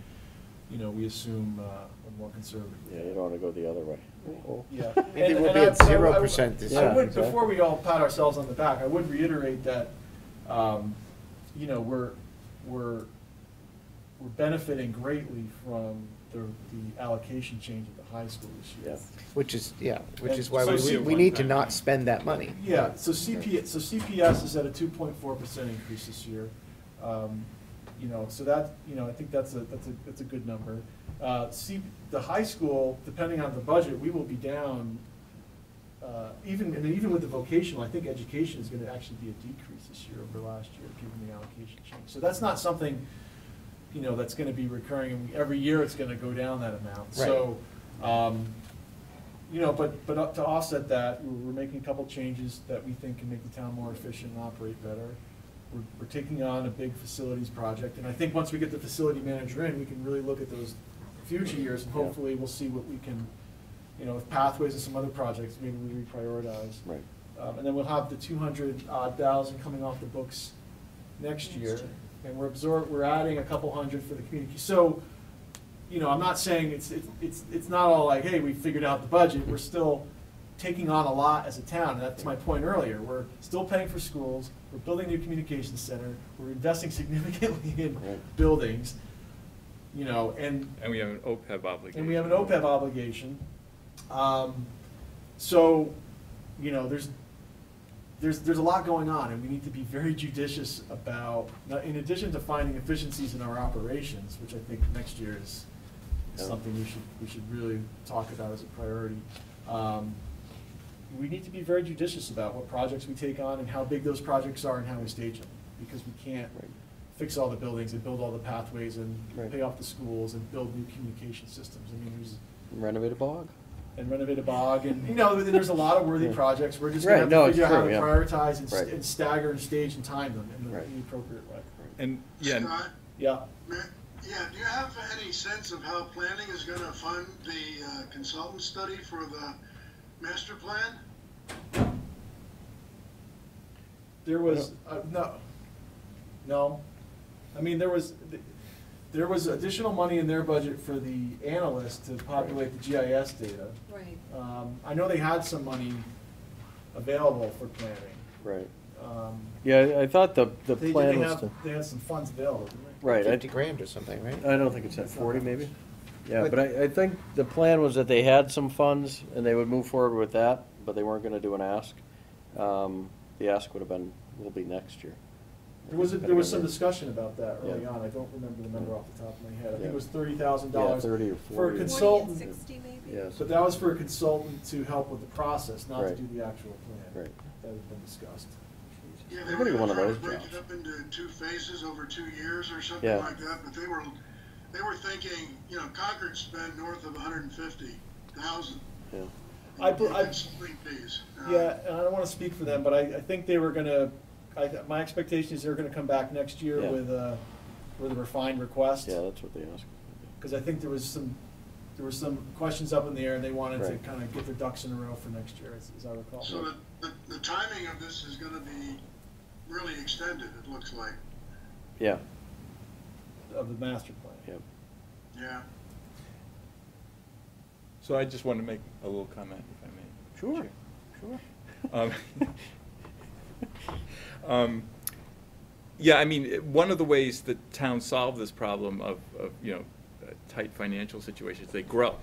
you know, we assume a more conservative. yeah, you don't wanna go the other way. Yeah. Maybe And- we'll and be I- at but I 0% this I year. would, exactly. before we all pat ourselves on the back, I would reiterate that, you know, we're benefiting greatly from the allocation change at the high school this year. Yeah. Which is And why so we need to not spend that money. Yeah, so CPS is at a 2.4% increase this year. You know, so that, you know, I think that's a good number. The high school, depending on the budget, we will be down, even with the vocational, I think education is gonna actually be a decrease this year over last year, given the allocation change. So that's not something, you know, that's gonna be recurring, and every year it's gonna go down that amount. So, you know, but to offset that, we're making a couple changes that we think can make the town more efficient and operate better. We're taking on a big facilities project, and I think once we get the facility manager in, we can really look at those future years, and hopefully we'll see what we can, you know, with pathways and some other projects, maybe we reprioritize. Right. And then we'll have the 200,000 coming off the books next year, and we're adding a couple hundred for the community. So, you know, I'm not saying it's not all like, hey, we figured out the budget. We're still taking on a lot as a town, and that's my point earlier. We're still paying for schools, we're building a new communications center, we're investing significantly in buildings, you know, and we have an OPEB obligation. And we have an OPEB obligation. So, you know, there's a lot going on, and we need to be very judicious about, in addition to finding efficiencies in our operations, which I think next year is something we should really talk about as a priority. We need to be very judicious about what projects we take on and how big those projects are and how we stage them, because we can't fix all the buildings and build all the pathways and pay off the schools and build new communication systems. I mean, Renovate a bog. and renovate a bog, and, you know, there's a lot of worthy Yeah. projects. We're just Right, gonna no, have to it's figure out how to true, yeah. prioritize and Right. and stagger and stage and time them in the Right. appropriate way. And, yeah, Scott, Yeah. yeah, do you have any sense of how planning is gonna fund the consultant study for the master plan? There was, no. I mean, there was additional money in their budget for the analyst to populate the GIS data. Right. I know they had some money available for planning. Right. Um, Yeah, I thought the They plan was have, to, they had some funds available, didn't they? right, I, 50 grand or something, right? I don't think it's at It's not 40 that maybe. much. Yeah, But- but I think the plan was that they had some funds and they would move forward with that, but they weren't gonna do an ask. The ask will be next year. There was some discussion about that early Yeah. on. I don't remember the number off the top of my head. I think Yeah. it was $30,000. Yeah, 30 or For 40. a 40 consultant. and 60 maybe? Yes. But that was for a consultant to help with the process, not to Right. do the actual plan. Right. That had been discussed. Yeah, I'm they gonna were get one of trying those to break jobs. it up into 2 phases over 2 years or something Yeah. like that, but they were thinking, you know, Concord spent north of 150,000 Yeah. I in bel- I- consulting fees. Yeah, and I don't want to speak for them, but I think they were gonna, my expectation is they're gonna come back next year Yeah. with a refined request. Yeah, that's what they asked. Because I think there were some questions up in the air, and they wanted to Right. kind of get their ducks in a row for next year, as I recall. So the timing of this is gonna be really extended, it looks like. Yeah, Of the master plan. yeah. Yeah. so I just want to make a little comment, if I may. Sure, Chair. sure. Yeah, I mean, one of the ways that towns solve this problem of you know, tight financial situations, they grow,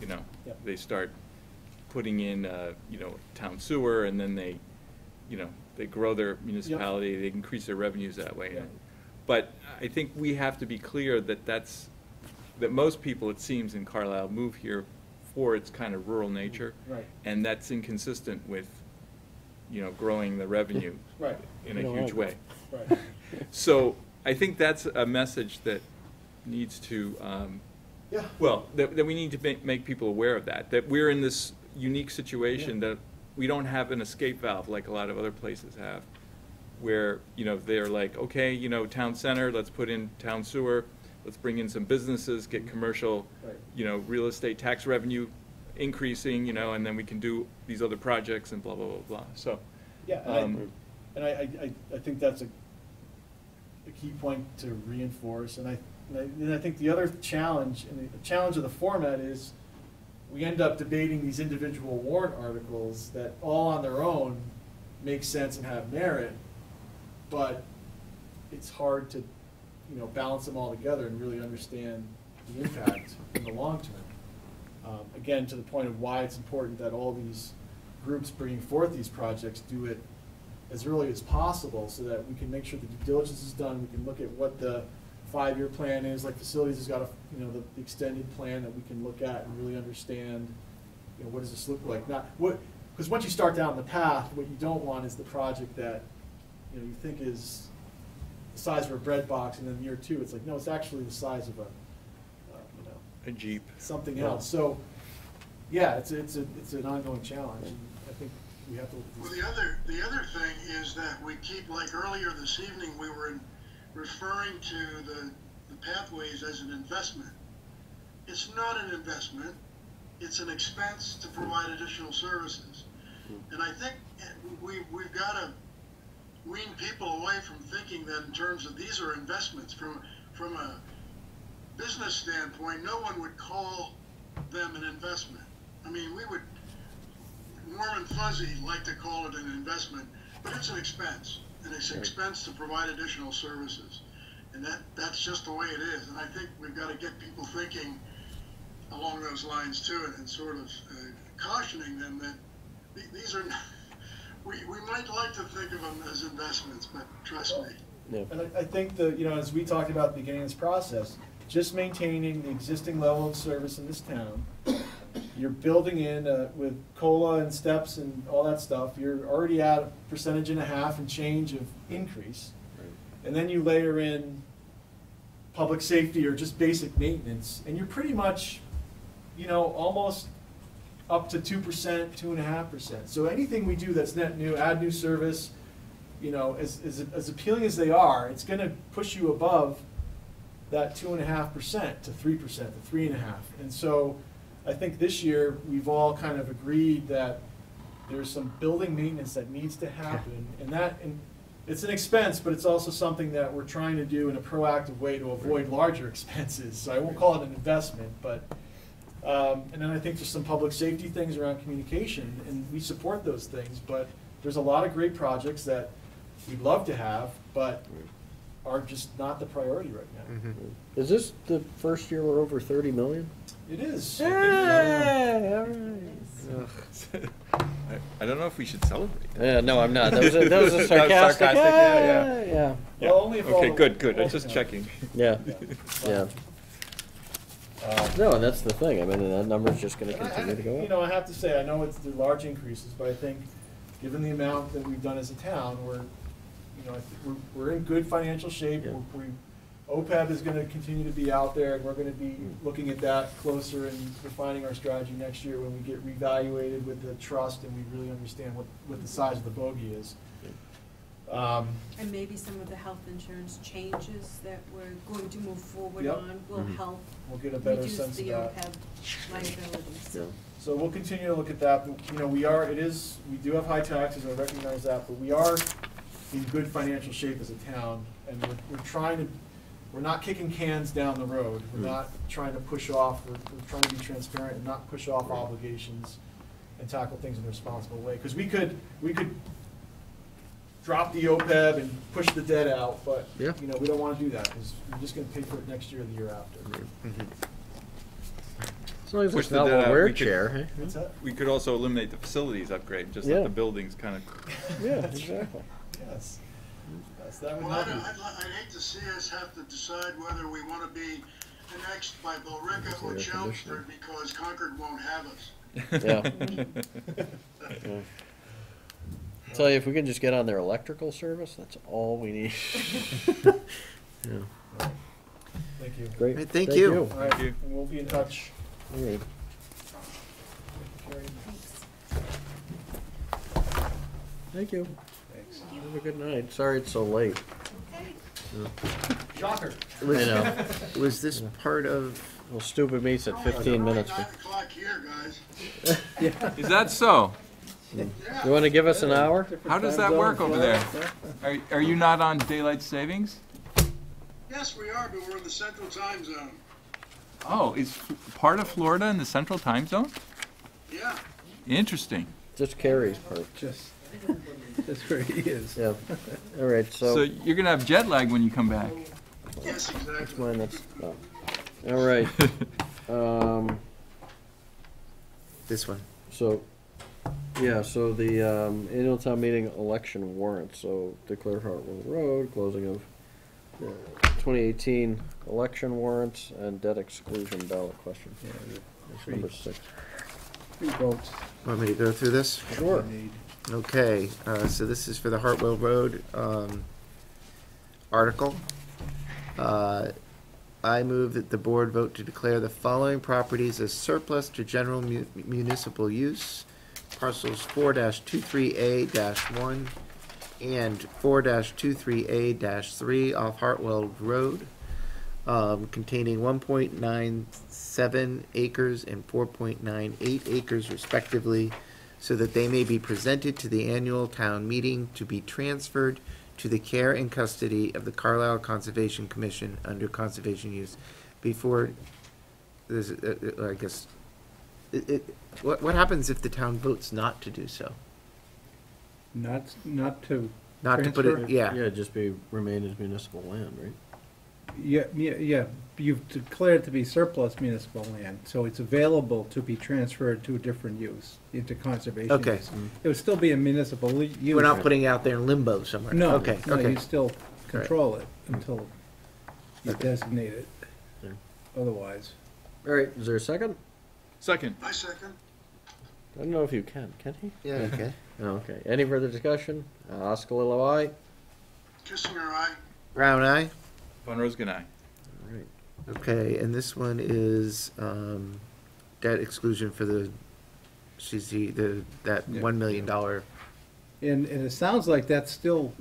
you know. Yep. They start putting in, you know, town sewer, and then they, you know, they grow their municipality, they increase their revenues that way. Yep. But I think we have to be clear that that most people, it seems, in Carlisle move here for its kind of rural nature. Right. And that's inconsistent with, you know, growing the revenue Right. in a No, I huge agree. way. Right. So I think that's a message that needs to, Yeah. well, that we need to make people aware of that we're in this unique situation that we don't have an escape valve like a lot of other places have, where, you know, they're like, okay, you know, town center, let's put in town sewer, let's bring in some businesses, get commercial, Right. you know, real estate tax revenue increasing, you know, and then we can do these other projects and blah, blah, blah, blah, so. Yeah, and I think that's a key point to reinforce, and I think the other challenge, and the challenge of the format is, we end up debating these individual warrant articles that all on their own make sense and have merit, but it's hard to, you know, balance them all together and really understand the impact in the long term. Again, to the point of why it's important that all these groups bringing forth these projects do it as early as possible, so that we can make sure the due diligence is done, we can look at what the 5-year plan is, like facilities has got a, you know, the extended plan that we can look at and really understand, you know, what does this look like? Not what, because once you start down the path, what you don't want is the project that, you know, you think is the size of a bread box, and then year 2, it's like, no, it's actually the size of a, you know, A Jeep. something else. So, yeah, it's an ongoing challenge, and I think we have to look at Well, these. the other thing is that we keep, like earlier this evening, we were referring to the pathways as an investment. It's not an investment, it's an expense to provide additional services. And I think we've got to wean people away from thinking that in terms of these are investments. From a business standpoint, no one would call them an investment. I mean, we would warm and fuzzy like to call it an investment, but it's an expense, and it's an expense to provide additional services. And that's just the way it is. And I think we've got to get people thinking along those lines too, and sort of cautioning them that these are, we might like to think of them as investments, but trust me. Yeah. And I think that, you know, as we talked about at the beginning of this process, just maintaining the existing level of service in this town, you're building in with COLA and steps and all that stuff, you're already at 1.5% and change of increase. And then you layer in public safety or just basic maintenance, and you're pretty much, you know, almost up to 2%, 2.5%. So anything we do that's net new, add new service, you know, as appealing as they are, it's going to push you above that 2.5% to 3% to 3.5%. And so I think this year we've all kind of agreed that there's some building maintenance that needs to happen, and it's an expense, but it's also something that we're trying to do in a proactive way to avoid larger expenses. So I won't call it an investment, but and then I think there's some public safety things around communication, and we support those things, but there's a lot of great projects that we'd love to have, but are just not the priority right now. Is this the first year we're over 30 million? It is. Hey, all right. I don't know if we should celebrate. Yeah, no, I'm not. That was a sarcastic. Yeah. Well, only if all Okay, the- good. I'm just checking. Yeah. Yeah. No, and that's the thing. I mean, that number's just going to continue to go up. You know, I have to say, I know they're large increases, but I think, given the amount that we've done as a town, we're in good financial shape. Yeah. OPEB is going to continue to be out there, and we're going to be looking at that closer and refining our strategy next year when we get reevaluated with the trust and we really understand what the size of the bogey is. And maybe some of the health insurance changes that we're going to move forward Yep. on will help We'll get a better reduce sense of the that. OPEB liabilities. Yeah. So we'll continue to look at that. But, you know, we do have high taxes, I recognize that, but we are in good financial shape as a town, and we're not kicking cans down the road. We're not trying to push off, we're trying to be transparent and not push off obligations and tackle things in a responsible way. Because we could drop the OPEB and push the debt out, but, Yeah. you know, we don't want to do that, because we're just going to pay for it next year or the year after. As long as Push it's the not debt a out, wear we could- chair. What's that? We could also eliminate the facilities upgrade, just Yeah. let the buildings kind of. Yeah, exactly. Yes. Yes, that would Well, not be. I'd hate to see us have to decide whether we want to be annexed by Billerica or Air Chelmsford because Concord won't have us. Yeah. Yeah. Tell you, if we can just get on their electrical service, that's all we need. Yeah. Thank you. Great. Right, thank you. All right, Thank you. and we'll be in touch. All right. Carrie. Thank you. Thanks. Have a good night. Sorry it's so late. Okay. Shocker. I know. Was this part of, Well, stupid meets at 15 minutes. 9 o'clock here, guys. Is that so? You want to give us an hour? How does that work over there? Are you not on daylight savings? Yes, we are, but we're in the central time zone. Oh, is part of Florida in the central time zone? Yeah. Interesting. Just Carrie's part. Just where he is. Yeah. All right, So so you're gonna have jet lag when you come back. Yes, that's exactly. mine, that's, oh. All right. this one? So, yeah, so the annual town meeting election warrant, so declare Hartwell Road, closing of 2018 election warrants, and debt exclusion ballot question. That's number 6. 3 votes. Want me to go through this? Sure. Okay, so this is for the Hartwell Road article. I move that the board vote to declare the following properties as surplus to general municipal use. Parcels 4-23A-1 and 4-23A-3 off Hartwell Road, containing 1.97 acres and 4.98 acres respectively, so that they may be presented to the annual town meeting to be transferred to the care and custody of the Carlisle Conservation Commission under conservation use. Before, there's, I guess, what happens if the town votes not to do so? Not to Not to put it, transfer? yeah. Yeah, just remain as municipal land, right? Yeah, you've declared it to be surplus municipal land, so it's available to be transferred to a different use, into conservation Okay. use. It would still be a municipal use. We're not putting it out there in limbo somewhere? No, Okay, no, okay. you still control it until you designate it. Yeah. Otherwise, All right, is there a second? Second. I second. I don't know if you can he? Yeah, okay. Oh, okay. Any further discussion? Oscalillo, aye? Kissinger, aye. Brown eye? Von Roskin, aye. All right. Okay, and this one is, debt exclusion for the, that Yeah. $1 million. and it sounds like that's still,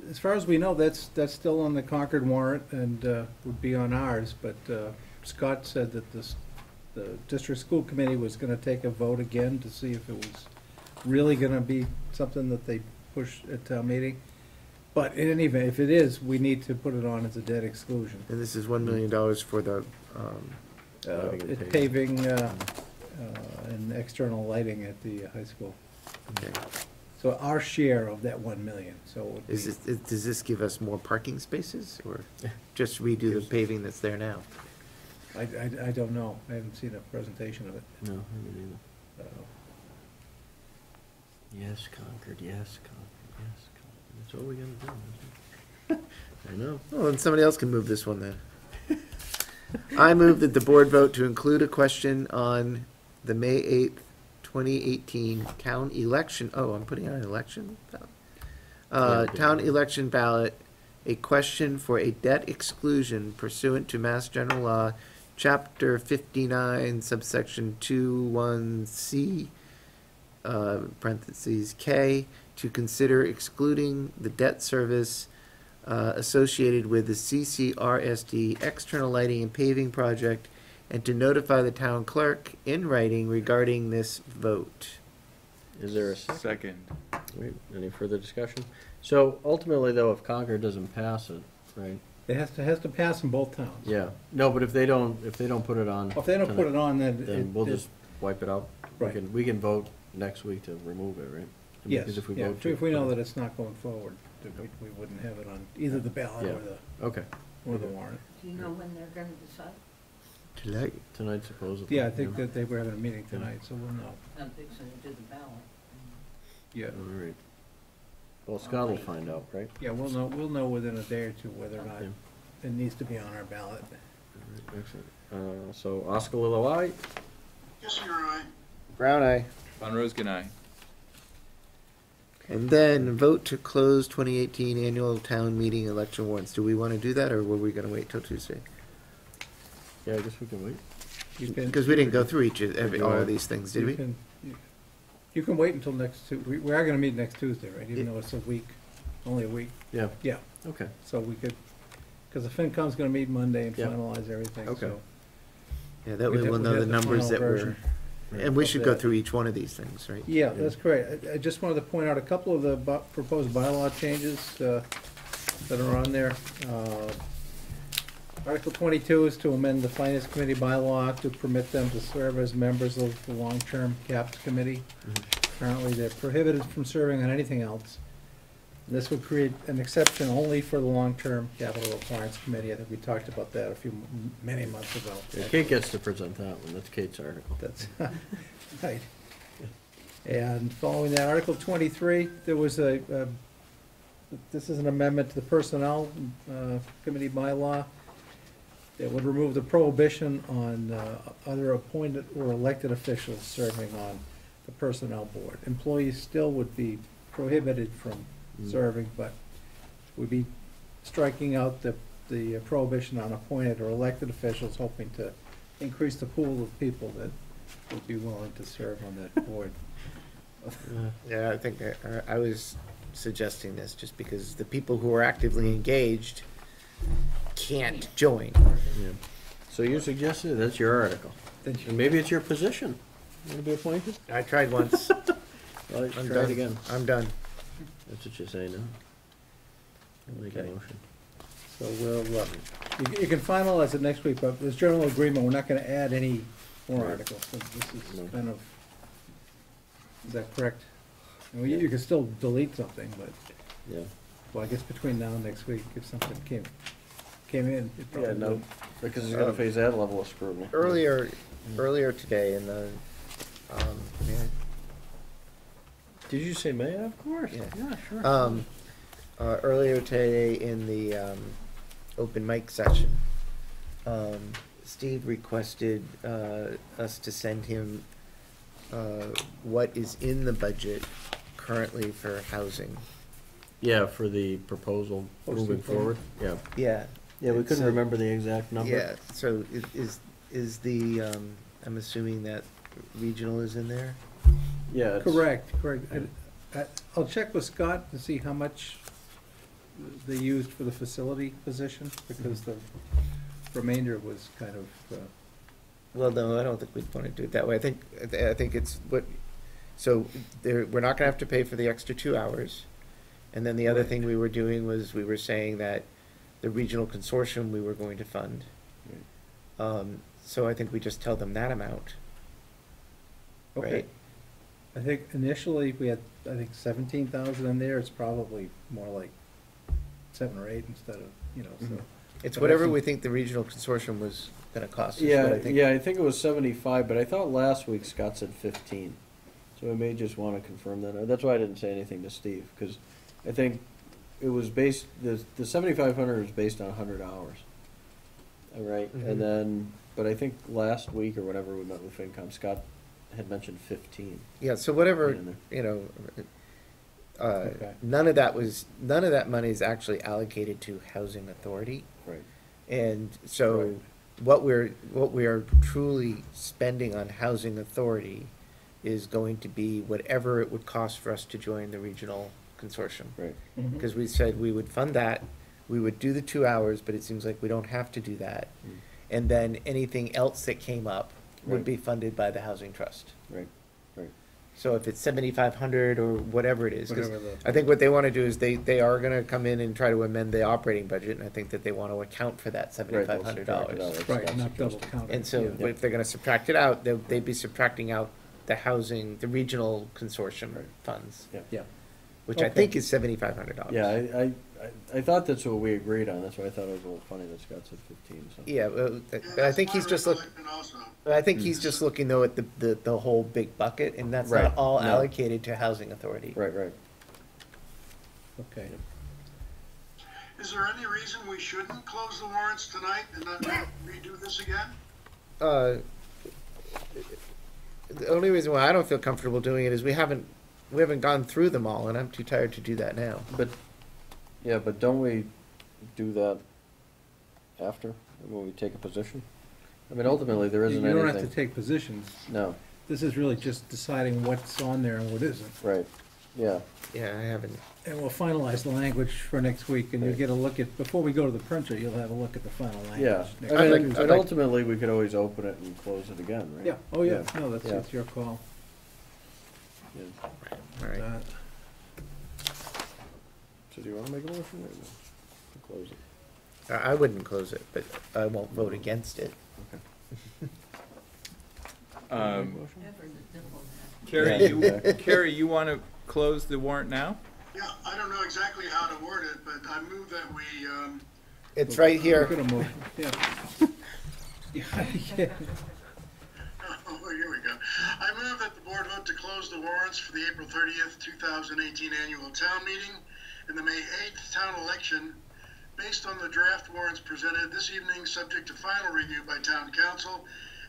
as far as we know, that's still on the Concord warrant and would be on ours, but Scott said that the district school committee was gonna take a vote again to see if it was really gonna be something that they push at town meeting. But in any event, if it is, we need to put it on as a debt exclusion. And this is $1 million for the, Lighting and Paving and external lighting at the high school. okay. So our share of that 1 million, so it would be. Does this give us more parking spaces, or just redo the paving that's there now? I don't know, I haven't seen a presentation of it. No, I haven't Uh, either. Yes, Concord, yes, Concord, yes, Concord. That's all we gotta do, isn't it? I know. Well, then somebody else can move this one then. I move that the board vote to include a question on the May 8th, 2018 town election, I'm putting on an election ballot. Town election ballot, a question for a debt exclusion pursuant to Mass General Law, Chapter 59, subsection 21C, parentheses K, to consider excluding the debt service associated with the CCRSD external lighting and paving project, and to notify the town clerk in writing regarding this vote. Is there a second? Second. Wait, any further discussion? So ultimately, though, if Concord doesn't pass it, right? It has to pass in both towns. Yeah. No, but if they don't put it on. If they don't put it on, then. Then we'll just wipe it out. Right. We can vote next week to remove it, right? I mean, Yes, 'cause if we yeah, vote to if we know put it- that it's not going forward, that we wouldn't have it on either the ballot Yeah. or Okay. the warrant. Do you know when they're gonna decide? Tonight. Tonight supposedly. Yeah, I think that they were having a meeting tonight, so we'll know. I'm fixing to do the ballot. Yeah. All right. Well, Scott will find out, right? Yeah, we'll know within a day or two whether or not Okay. it needs to be on our ballot. All right, excellent. So Oscalillo, aye? Kissinger, aye. Brown eye. Von Roskin, aye. And then vote to close 2018 annual town meeting election warrants. Do we want to do that, or were we going to wait till Tuesday? Yeah, I guess we can wait. You can- Because we didn't go through all Yeah. of these things, did you we? can- You can wait until next we are gonna meet next Tuesday, right? Even though it's only a week. Yeah. Yeah, Okay. so we could, because the FinCom's gonna meet Monday and Yep. finalize everything, Okay. so. Yeah, that We way did- we'll we know had the the numbers final that we're, version and we of should go that. through each one of these things, right? Yeah, that's great. I just wanted to point out a couple of the proposed bylaw changes that are on there. Article 22 is to amend the Finance Committee bylaw to permit them to serve as members of the Long-Term Caps Committee. Currently, they're prohibited from serving on anything else. This would create an exception only for the Long-Term Capital Appliance Committee. I think we talked about that many months ago. Yeah, Kate gets to present that one, that's Kate's article. That's right. And following that, Article 23, there was this is an amendment to the Personnel Committee bylaw that would remove the prohibition on other appointed or elected officials serving on the Personnel Board. Employees still would be prohibited from serving, but we'd be striking out the prohibition on appointed or elected officials, hoping to increase the pool of people that would be willing to serve on that board. Yeah, I think I was suggesting this just because the people who are actively engaged can't join. Yeah. So you suggested, that's your article. Then And maybe it's your position. You want to be appointed? I tried once. Well, I'm try it done. again. I'm done. That's what you say now. I'll make a Okay. motion. So we'll, you can finalize it next week, but there's general agreement, we're not gonna add any more Right. articles. So this is No. kind of, is that correct? I mean, you can still delete something, but, Yeah. well, I guess between now and next week, if something came in, it probably Yeah, no, would. because it's gonna face that level of scrutiny. Earlier today in the, yeah, Did you say may I? Of course. Yeah. Yeah, sure. earlier today in the open mic session, Steve requested us to send him what is in the budget currently for housing. Yeah, for the proposal moving Posted forward, yeah. Yeah. Yeah, we couldn't So- remember the exact number. Yeah, so is the, I'm assuming that regional is in there? Yeah. it's- Correct. I'll check with Scott to see how much they used for the facility position, because the remainder was kind of, Well, no, I don't think we'd want to do it that way. I think it's what, so we're not gonna have to pay for the extra 2 hours. And then the other Right. thing we were doing was we were saying that the regional consortium we were going to fund. So I think we just tell them that amount. okay. Right? I think initially we had, 17,000 in there, it's probably more like 7 or 8 instead of, so. It's But I whatever think- we think the regional consortium was gonna cost us. but Yeah, I think- yeah, I think it was 75, but I thought last week Scott said 15. So we may just want to confirm that. That's why I didn't say anything to Steve, because I think it was based, the 7,500 was based on 100 hours. All right, Mhm. and then, but I think last week or whenever we met with FinCom, Scott had mentioned 15. Yeah, so whatever, in there. Okay. none of that money is actually allocated to housing authority. Right. And so Right. what we are truly spending on housing authority is going to be whatever it would cost for us to join the regional consortium. Right. Because we said we would fund that, we would do the 2 hours, but it seems like we don't have to do that. Mm. And then anything else that came up would Right. be funded by the housing trust. Right, right. So if it's 7,500 or whatever it is, 'cause Whatever the- I think what they wanna do is they are gonna come in and try to amend the operating budget, and I think that they wanna account for that Right, they'll $7,500. subtract it out. Right, not double counted. And so, but if they're gonna subtract it out, they'd be subtracting out the housing, the regional consortium Right. funds, Yeah. which I Okay. think is $7,500. Yeah, I thought that's what we agreed on, that's why I thought it was a little funny that Scott said 15, so. Yeah, but I think he's just looking, I think he's just looking though at the whole big bucket, and that's Right, not all no. allocated to housing authority. Right, right. Okay. Is there any reason we shouldn't close the warrants tonight and not redo this again? The only reason why I don't feel comfortable doing it is we haven't gone through them all, and I'm too tired to do that now. But, yeah, but don't we do that after, when we take a position? I mean, ultimately, there isn't You anything. don't have to take positions. No, This is really just deciding what's on there and what isn't. right, Yeah, Yeah, I haven't. And we'll finalize the language for next week, and you'll get a look at, before we go to the printer, you'll have a look at the final language. yeah. next I mean, Tuesday. and ultimately, we could always open it and close it again, right? Yeah, oh yeah, Yeah. no, that's, Yeah. it's your call. Yeah. All right. So do you wanna make a motion or no? To close it? I wouldn't close it, but I won't vote against it. Okay. Um, Motion? Carrie, Yeah, you, exactly. Carrie, you want to close the warrant now? Yeah, I don't know exactly how to word it, but I move that we, It's right here. We're gonna move, yeah. Yeah. oh, here we go. I move that the board vote to close the warrants for the April 30th, 2018 annual town meeting and the May 8th town election based on the draft warrants presented this evening, subject to final review by town council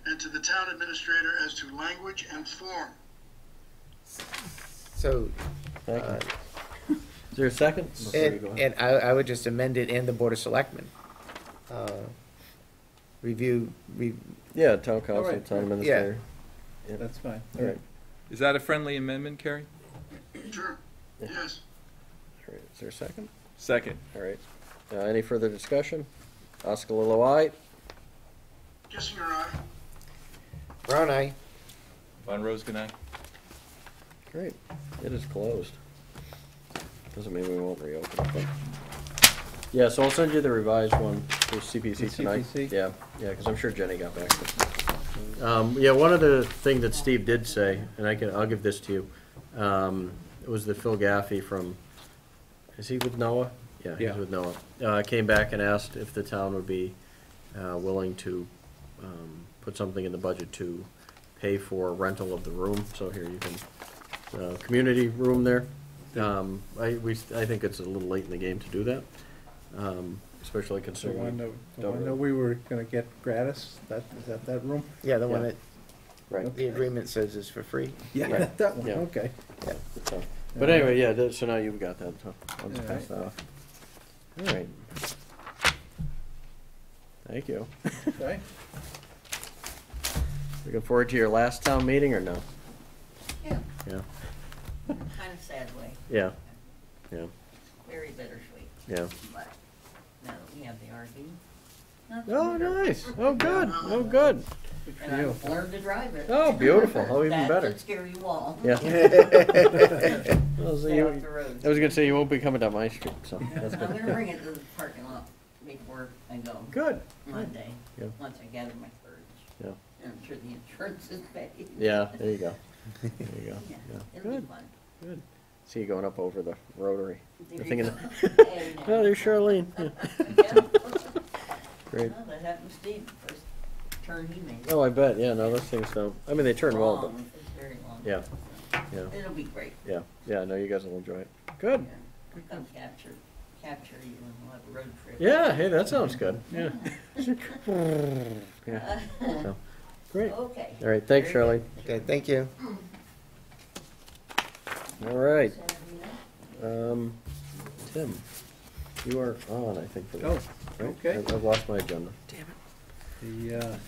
and to the town administrator as to language and form. So, Thank you. Is there a second? Before you go ahead. and I would just amend it and the Board of Selectmen. Review, Yeah, town council, Alright. town administrator. Yeah. That's fine. All right, Is that a friendly amendment, Carrie? Sure, Yeah. yes. all right, is there a second? Second. All right, any further discussion? Oskalilo, aye? Kissinger, aye. Brown eye. Von Roskin, aye. Great, it is closed. Doesn't mean we won't reopen it, but. Yeah, so I'll send you the revised one for CPC tonight. CPC? Yeah, yeah, because I'm sure Jenny got back to it. Yeah, one other thing that Steve did say, and I'll give this to you, it was the Phil Gaffey from, is he with NOAA? Yeah, he's Yeah. with NOAA. Came back and asked if the town would be willing to put something in the budget to pay for rental of the room, so here you can, community room there. I think it's a little late in the game to do that, especially The considering. one that, the don't one that really- we were gonna get gratis, is that room? Yeah, the one Yeah. that Right. the agreement says is for free. Right. That one, Yeah. okay. Yeah, so, but anyway, yeah, so now you've got that, so I'll just All pass right. that off. All right. Thank you. Okay. Looking forward to your last town meeting or no? Yeah, Yeah, kind of sad way, yeah, yeah, very bittersweet, yeah. but now that we have the RV. not Oh, bitter. nice. Oh, good. Oh, good. And I've learned to drive it. Oh, beautiful. Oh, even That better. should scare you all. Yeah. Well, so Stay off you- the road. I was gonna say you won't be coming down my street, so that's I'm gonna good. bring it to the parking lot before I go. Good. Monday, Yeah. once I gather my courage. Yeah. And I'm sure the insurance is paid. Yeah, there you go. There you go. Yeah, Yeah, it'll be good, fun. good. See you going up over the rotary. There The you thing in go. the, Hey, now. oh, there's Charlene. Yeah. Yeah. Great. Well, that happened to Steve, first turn he made. Oh, I bet, yeah, no, those things don't, I mean, they turn well, Long, it's very long. but, yeah, yeah, It'll be great. yeah, yeah, no, you guys will enjoy it. Good. Yeah. Come capture you and we'll have a road trip. Yeah, hey, that sounds good, yeah. Yeah, so, great. Okay. All right, thanks, Very Charlene. Okay, thank you. All right, good. Tim, you are on, I think, for Oh, this, right? okay. I've lost my agenda. The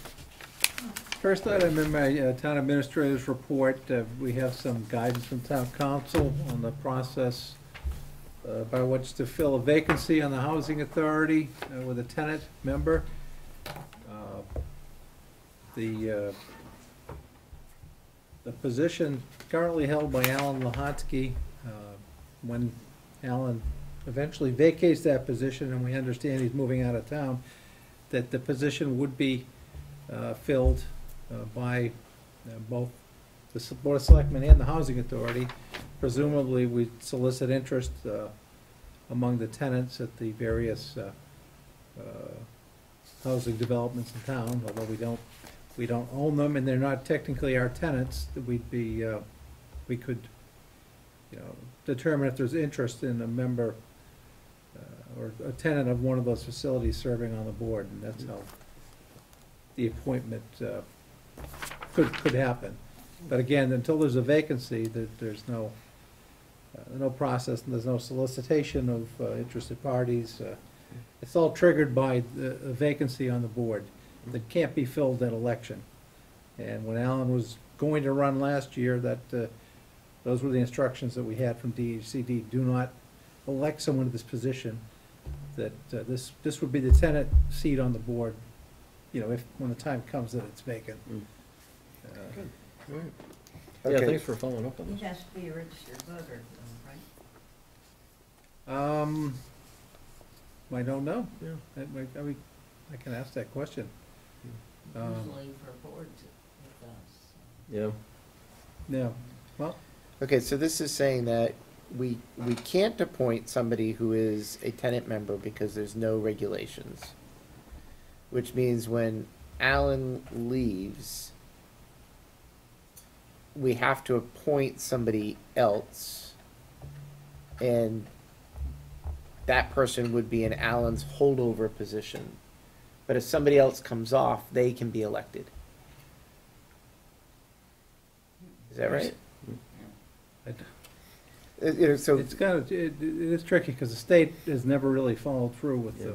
first item in my town administrator's report, we have some guidance from town council on the process by which to fill a vacancy on the housing authority with a tenant member. The position currently held by Alan Lahatsky, when Alan eventually vacates that position, and we understand he's moving out of town, that the position would be filled by both the Board of Selectmen and the Housing Authority. Presumably, we solicit interest among the tenants at the various housing developments in town, although we don't own them and they're not technically our tenants. We'd be, we could, determine if there's interest in a member or a tenant of one of those facilities serving on the board, and that's how the appointment could happen. But again, until there's a vacancy, there's no process, and there's no solicitation of interested parties. It's all triggered by a vacancy on the board that can't be filled at election. And when Alan was going to run last year, that those were the instructions that we had from DHCD. Do not elect someone to this position, that this would be the tenant seat on the board, you know, if, when the time comes that it's vacant. Mm. Uh, All right. Yeah, Okay. thanks for following up on He this. has to be a registered voter, though, right? I don't know. Yeah. I mean, I can ask that question. Usually for boards with us. Yeah. Yeah, well, Okay, so this is saying that we can't appoint somebody who is a tenant member because there's no regulations. Which means when Alan leaves, we have to appoint somebody else. And that person would be in Alan's holdover position. But if somebody else comes off, they can be elected. Is that right? You know, so it's kind of, it is tricky, because the state has never really followed through with the.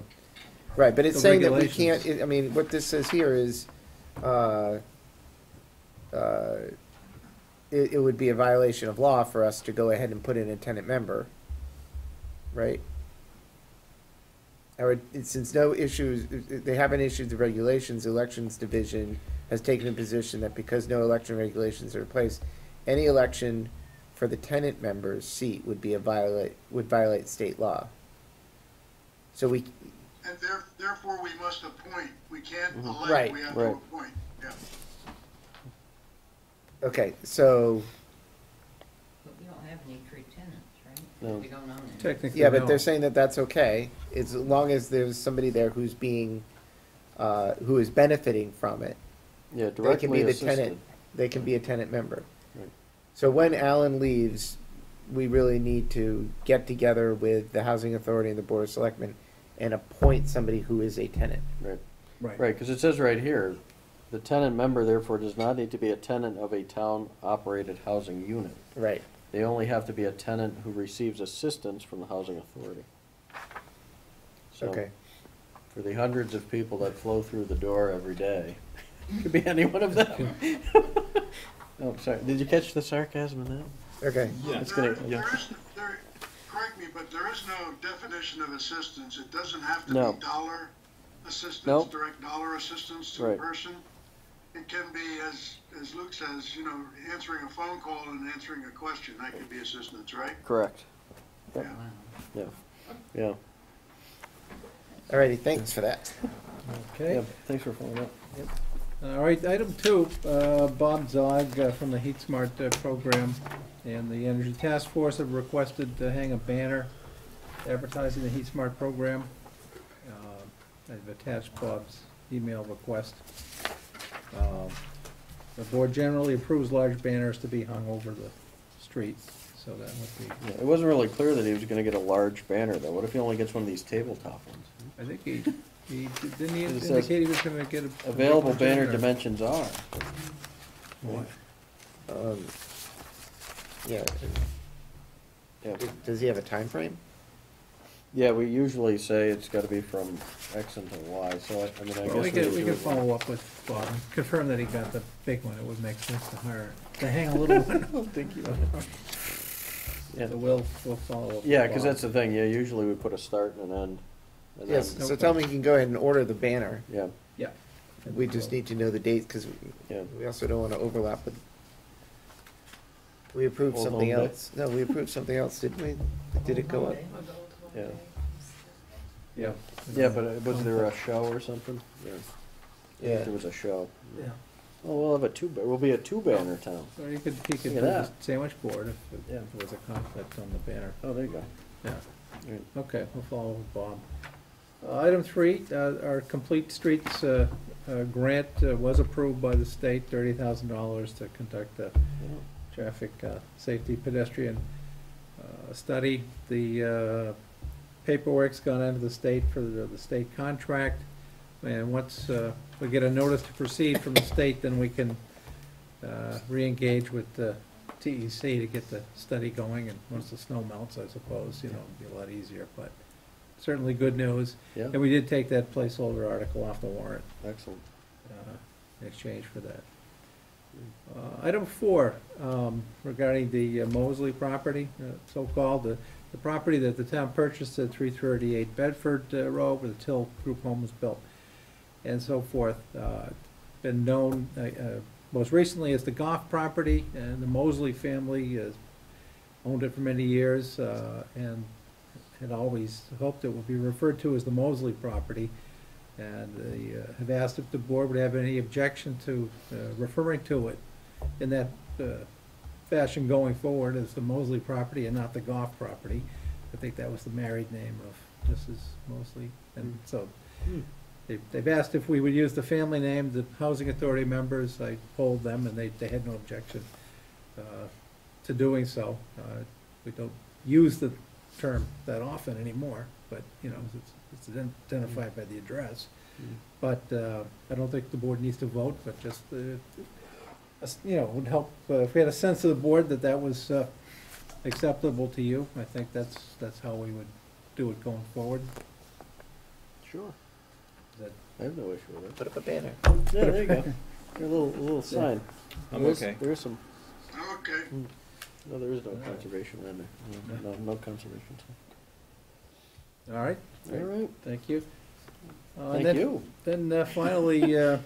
right, but it's the saying that we regulations. can't, I mean, what this says here is, it would be a violation of law for us to go ahead and put in a tenant member, right? Or, since no issues, they haven't issued the regulations, the Elections Division has taken a position that because no election regulations are in place, any election for the tenant member's seat would violate state law. So we, And therefore, we must appoint. We can't elect, Right, we have right. to appoint, yeah. okay, so, But we don't have any true tenants, right? No. We don't own any. Technically, yeah, but no. they're saying that that's okay, as long as there's somebody there who's being, who is benefiting from it. Yeah, They can directly be the assisted. tenant, they can be a tenant member. Right. So when Alan leaves, we really need to get together with the Housing Authority and the Board of Selectmen and appoint somebody who is a tenant. Right, Right. right, because it says right here, the tenant member therefore does not need to be a tenant of a town-operated housing unit. Right. They only have to be a tenant who receives assistance from the housing authority. So, Okay. for the hundreds of people that flow through the door every day, it could be any one of them. Oh, sorry, did you catch the sarcasm in that? Okay. Yeah. It's gonna, There- yeah. correct me, but there is no definition of assistance. It doesn't have to No. be dollar assistance, Nope. direct dollar assistance to a Right. person. It can be, as Luke says, you know, answering a phone call and answering a question. That could be assistance, right? Correct. Yeah. Yeah, yeah. Alrighty, thanks for that. Okay. Yeah, thanks for following up. Yep. All right, item 2, Bob Zog from the Heat Smart program and the Energy Task Force have requested to hang a banner advertising the Heat Smart program. I've attached Bob's email request. The board generally approves large banners to be hung over the streets, so that would be, Yeah, it wasn't really clear that he was gonna get a large banner, though. What if he only gets one of these tabletop ones? I think he didn't he It says indicate he was gonna get a. Available banner or- dimensions are. What? Yeah, Yeah. does he have a time frame? Yeah, we usually say it's gotta be from X until Y, so I mean, I Well, we guess can, we we would can do it. follow up with Bob, and confirm that he got the big one. It would make sense to hang a little one. Thank you. Yeah, So we'll follow up. with yeah, cause Bob. that's the thing, yeah, usually we put a start and an end. and Yes, then- so tell me you can go ahead and order the banner. Yeah, Yeah. We just need to know the dates, because yeah. we also don't want to overlap with. We approved Old something Home Day? else. No, we approved something else, didn't we? Did it go up? Yeah. Yeah. Yeah, but was there a show or something? Yeah. I think Yeah. there was a show. Yeah. Oh, we'll have we'll be a two-banner town. Or he could Look do at the that. sandwich board if Yeah. there was a conflict on the banner. Oh, there you go. Yeah. Right. Okay, we'll follow with Bob. Item 3, our Complete Streets grant was approved by the state, $30,000 to conduct a traffic safety pedestrian study. The paperwork's gone into the state for the state contract, and once we get a notice to proceed from the state, then we can re-engage with the TEC to get the study going, and once the snow melts, I suppose, you know, it'll be a lot easier, but certainly good news. Yeah, And we did take that placeholder article off the warrant excellent. in exchange for that. Item 4, regarding the Mosley property, so-called, the property that the town purchased at 338 Bedford Road, where the Till Group home was built, and so forth. Been known most recently as the Goff property, and the Mosley family has owned it for many years, and had always hoped it would be referred to as the Mosley property. And they have asked if the board would have any objection to referring to it in that fashion going forward as the Mosley property and not the Goff property. I think that was the married name of Mrs. Mosley. And so they've asked if we would use the family name. The Housing Authority members, I polled them, and they had no objection to doing so. We don't use the term that often anymore, but, you know, it's identified by the address. But I don't think the board needs to vote, but just, you know, would help, if we had a sense of the board that that was acceptable to you. I think that's how we would do it going forward. Sure. Is that I have no issue with it. Put up a banner. Yeah, there you go. A little sign. I'm There is- okay. There is some, Okay. no, there is no conservation in there. No conservation. all right? All right. Thank you. Thank Then- you. Then finally, I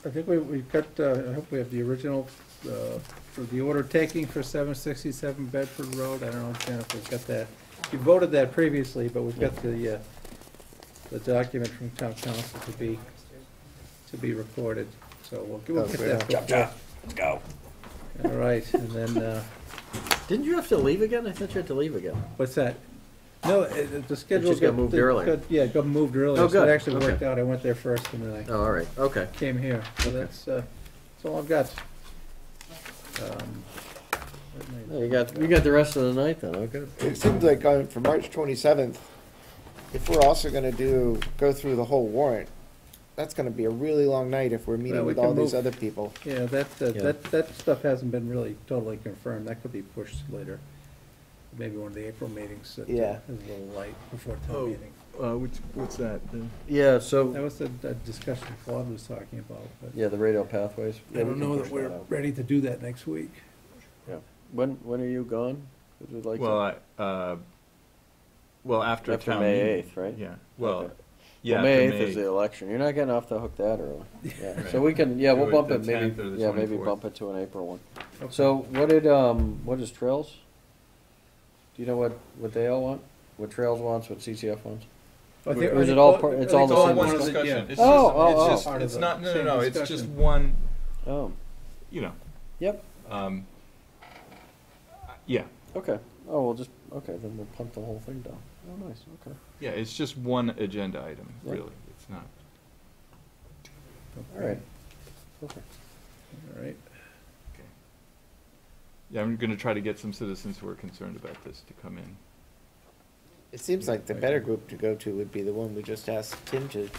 think we've got, I hope we have the original, for the order taking for 767 Bedford Road. I don't know, Jennifer, we've got that. You voted that previously, but we've got the document from town council to be recorded. So we'll get that. Chop, chop. Let's go. All right, and then, Didn't you have to leave again? I thought you had to leave again. what's that? No, the schedule just got moved earlier. Yeah, it got moved earlier. Oh, So good. it actually worked Okay. out. I went there first and then Oh, all right. Okay. I came here. So Okay. that's all I've got. Oh, you got the rest of the night then. Oh, good. It seems like for March 27th, if we're also going to go through the whole warrant, that's going to be a really long night if we're meeting Well, we with can all these move- other people. Yeah, that stuff hasn't been really totally confirmed. That could be pushed later. Maybe one of the April meetings that Yeah. is a little light before Oh. town meeting. What's that? Yeah. That So was the discussion Claude was talking about, but yeah, the radial pathways. I Yeah, don't we can know push that we're out. ready to do that next week. Yeah. When are you gone? 'Cause we'd like to- After after town May meeting. 8th, right? Yeah, well, Okay. yeah, Well, May after 8th is the election. You're not getting off the hook that early. Yeah. Right. So we can. Yeah, Do we'll it bump the it maybe. 10th or the Yeah, maybe 24th. bump it to an April one. Okay. So what is Trails? Do you know what they all want? What Trails wants? What CCF wants? I think- Or is I it think all all- part- I it's think all the It's all same one ones that- discussion. yeah. It's Oh, just, oh, it's oh. just, Part of it's the not, no, same no, it's just discussion. one, Oh. you know, Yep. yeah, Okay. Oh, okay. Then we'll punt the whole thing down. Oh, nice. Okay. yeah, it's just one agenda item, Yeah. really. It's not. All right. Perfect. All right. Okay. Yeah, I'm gonna try to get some citizens who are concerned about this to come in. It seems like the better group to go to would be the one we just asked Tim to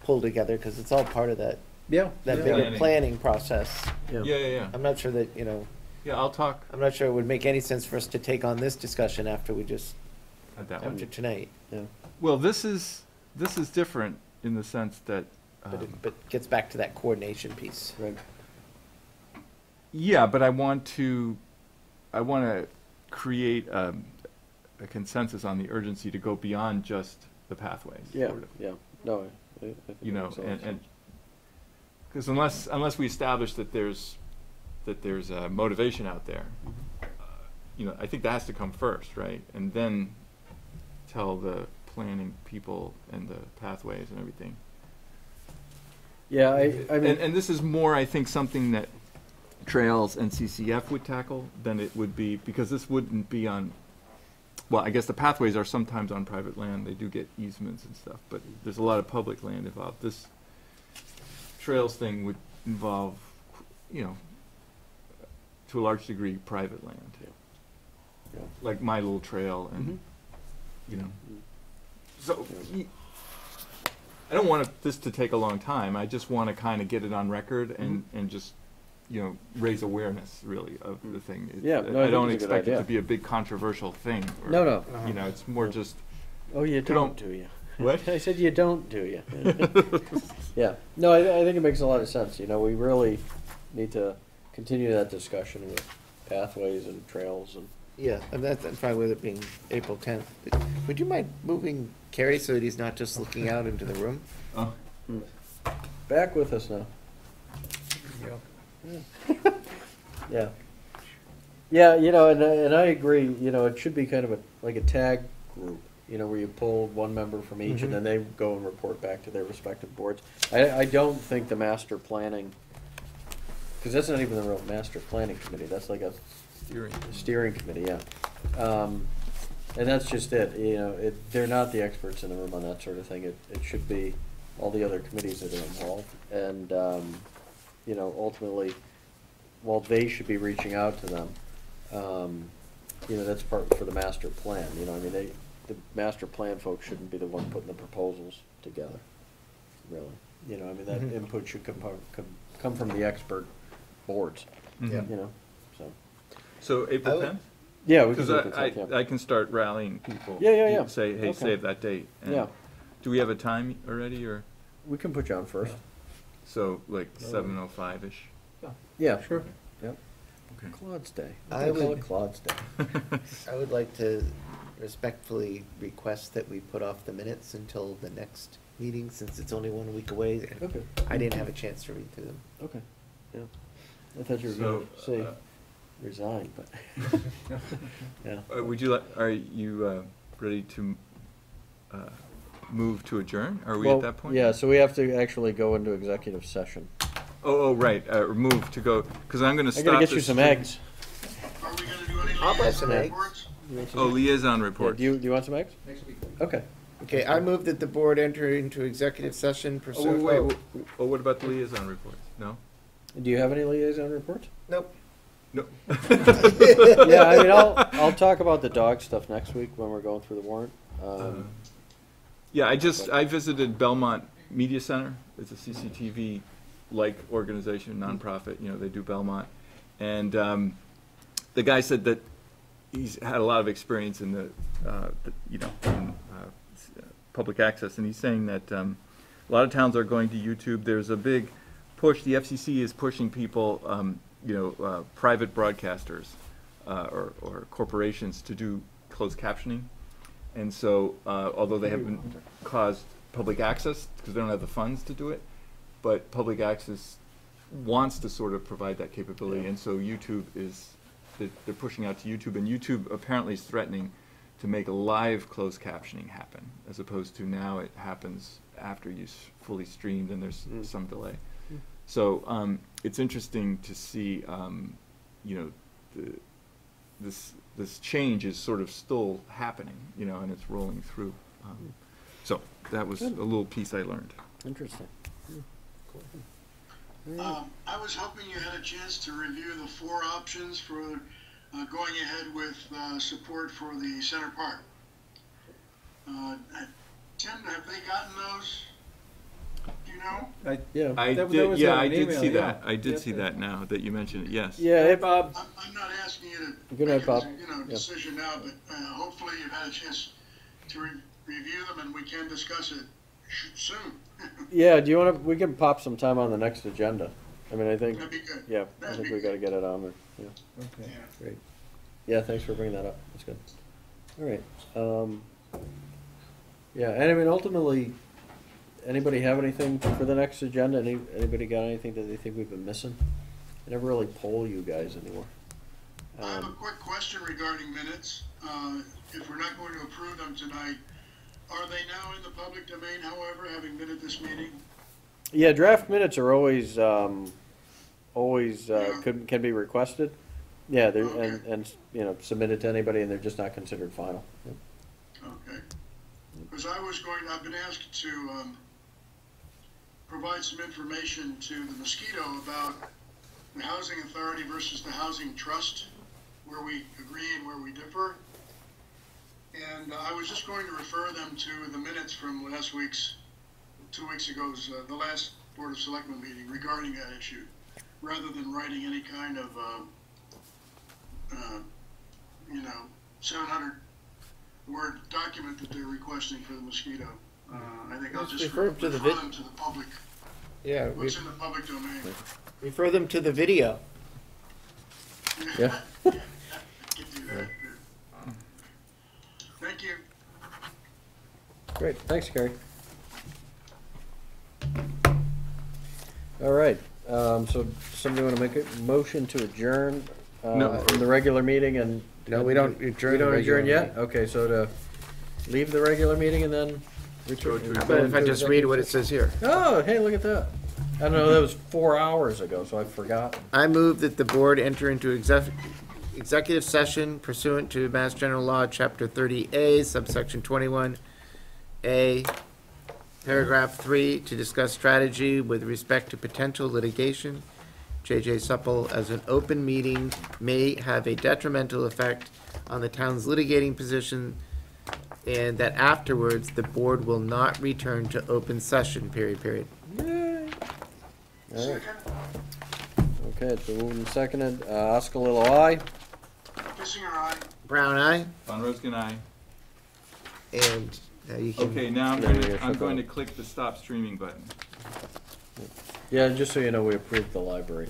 pull together, because it's all part of that Yeah. that yeah. bigger Planning. planning process. Yeah, yeah, yeah. I'm not sure that, Yeah, I'll talk I'm not sure it would make any sense for us to take on this discussion after we just, at that one. after tonight. Yeah. Well, this is different in the sense that, But it gets back to that coordination piece. Right. yeah, but I want to create a consensus on the urgency to go beyond just the pathways. Yeah. sort of. Yeah. No. I think You know, that makes a lot of and sense. because unless we establish that there's motivation out there, I think that has to come first, right? And then tell the planning people and the pathways and everything. Yeah. I mean. And this is more, I think, something that Trails and CCF would tackle than it would be, because this wouldn't be on, well, I guess the pathways are sometimes on private land. They do get easements and stuff, but there's a lot of public land involved. This Trails thing would involve, to a large degree, private land. Yeah. Like my little trail and, So, I don't want this to take a long time. I just want to kind of get it on record and just, raise awareness, really, of the thing. Yeah, no, I I don't think it's a good expect it idea. to be a big controversial thing. Or, No. it's more just, Oh, you don't- do you? what? I said you don't, do you? Yeah. No, I think it makes a lot of sense. We really, need to continue that discussion with pathways and trails and. Yeah, and I'm fine with it being April 10th. Would you mind moving Kerry so that he's not just looking out into the room? Oh. Back with us now. Yeah. Yeah, you know, and I agree, you know, it should be kind of like a tag group, you know, where you pull one member from each and then they go and report back to their respective boards. I don't think the master planning, because that's not even the real master planning committee, that's like a steering committee, yeah. And that's just it, you know, they're not the experts in the room on that sort of thing. It should be all the other committees that are involved. And, you know, ultimately, while they should be reaching out to them, you know, that's part for the master plan, you know, I mean, the master plan folks shouldn't be the one putting the proposals together, really. You know, I mean, that input should come from the expert boards, you know, so. So April 10th? Yeah, we can do Because April 10th, yeah. I can start rallying people. Yeah. Say, hey, Okay. save that date. And Yeah. Do we have a time already, or? We can put you on first. So, like 7:05-ish? Yeah, sure, yep. Okay. Claude's Day. I Call would- it Claude's Day. I would like to respectfully request that we put off the minutes until the next meeting, since it's only 1 week away. And Okay. I didn't have a chance to read through them. Okay, yeah. I thought you were So, gonna say resign, but, yeah. Are you ready to move to adjourn? Are we Well, at that point? yeah, so we have to actually go into executive session. Oh, right, move to go, because I'm going to I stop gotta get the you some stream. eggs. Are we gonna do any I'll buy some liaison eggs. reports? You want some Oh, eggs? liaison Yeah, reports. do you want some eggs? Next week. Okay. Okay, I move that the board enter into executive session Oh, pursuant. wait, what about the liaison reports? No? Do you have any liaison reports? Nope. No. Yeah, I mean, I'll talk about the dog stuff next week when we're going through the warrant. Yeah, I visited Belmont Media Center. It's a CCTV-like organization, nonprofit, you know, they do Belmont. And the guy said that he's had a lot of experience in in public access, and he's saying that a lot of towns are going to YouTube. There's a big push. The FCC is pushing people, private broadcasters or corporations to do closed captioning. And so, although they haven't caused public access, because they don't have the funds to do it, but public access wants to sort of provide that capability, and so YouTube they're pushing out to YouTube, and YouTube apparently is threatening to make live closed captioning happen, as opposed to now it happens after you fully streamed and there's some delay. So it's interesting to see, this change is sort of still happening, and it's rolling through. So that was a little piece I learned. Interesting. I was hoping you had a chance to review the 4 options for going ahead with support for the Center Park. Tim, have they gotten those? Do you know? I did see that. I did see that now that you mentioned it, yes. Yeah, hey, Bob. I'm not asking you to Good night, make Bob. a decision now, but hopefully you've had a chance to review them and we can discuss it soon. Yeah, do you want to, we can pop some time on the next agenda. I mean, I think, That'd be good. yeah, I That'd think be we gotta get it on there, yeah. Okay. Yeah. Great. Yeah, thanks for bringing that up, that's good. All right, yeah, and I mean, ultimately, anybody have anything for the next agenda? Anybody got anything that they think we've been missing? I never really poll you guys anymore. I have a quick question regarding minutes. If we're not going to approve them tonight, are they now in the public domain, however, having been at this meeting? Yeah, draft minutes are always, Yeah. can be requested. Yeah, they're, Okay. and submitted to anybody, and they're just not considered final. Yep. Okay. Because I've been asked to provide some information to the Mosquito about the Housing Authority versus the Housing Trust, where we agree and where we differ. And I was just going to refer them to the minutes from 2 weeks ago's, the last Board of Selectmen meeting regarding that issue, rather than writing any kind of, 700-word document that they're requesting for the Mosquito. I think I'll Let's just refer refer to the them to the public Yeah, what's in the public domain. refer them to the video. Yeah. I can do that. Thank you. Great, thanks, Gary. All right, so somebody want to make a motion to adjourn No. from the regular meeting and? No, we don't adjourn We the don't regular adjourn yet? meeting. Okay, so to leave the regular meeting and then return? How about if I just read what it says here? Oh, hey, look at that. I don't know, that was 4 hours ago, so I forgot. I move that the board enter into executive session pursuant to Mass General Law, Chapter 30A, subsection 21A, paragraph 3, to discuss strategy with respect to potential litigation. J.J. Supple, as an open meeting may have a detrimental effect on the town's litigating position, and that afterwards, the board will not return to open session, period. Yay. All right. Okay, it's been moved and seconded. Oskalillo, aye. Kissinger, aye. Brown eye, Von Roskin, aye. and you can. Okay, now Yeah, yeah, I'm shut going that to click the stop streaming button. Yeah, just so you know, we approved the library.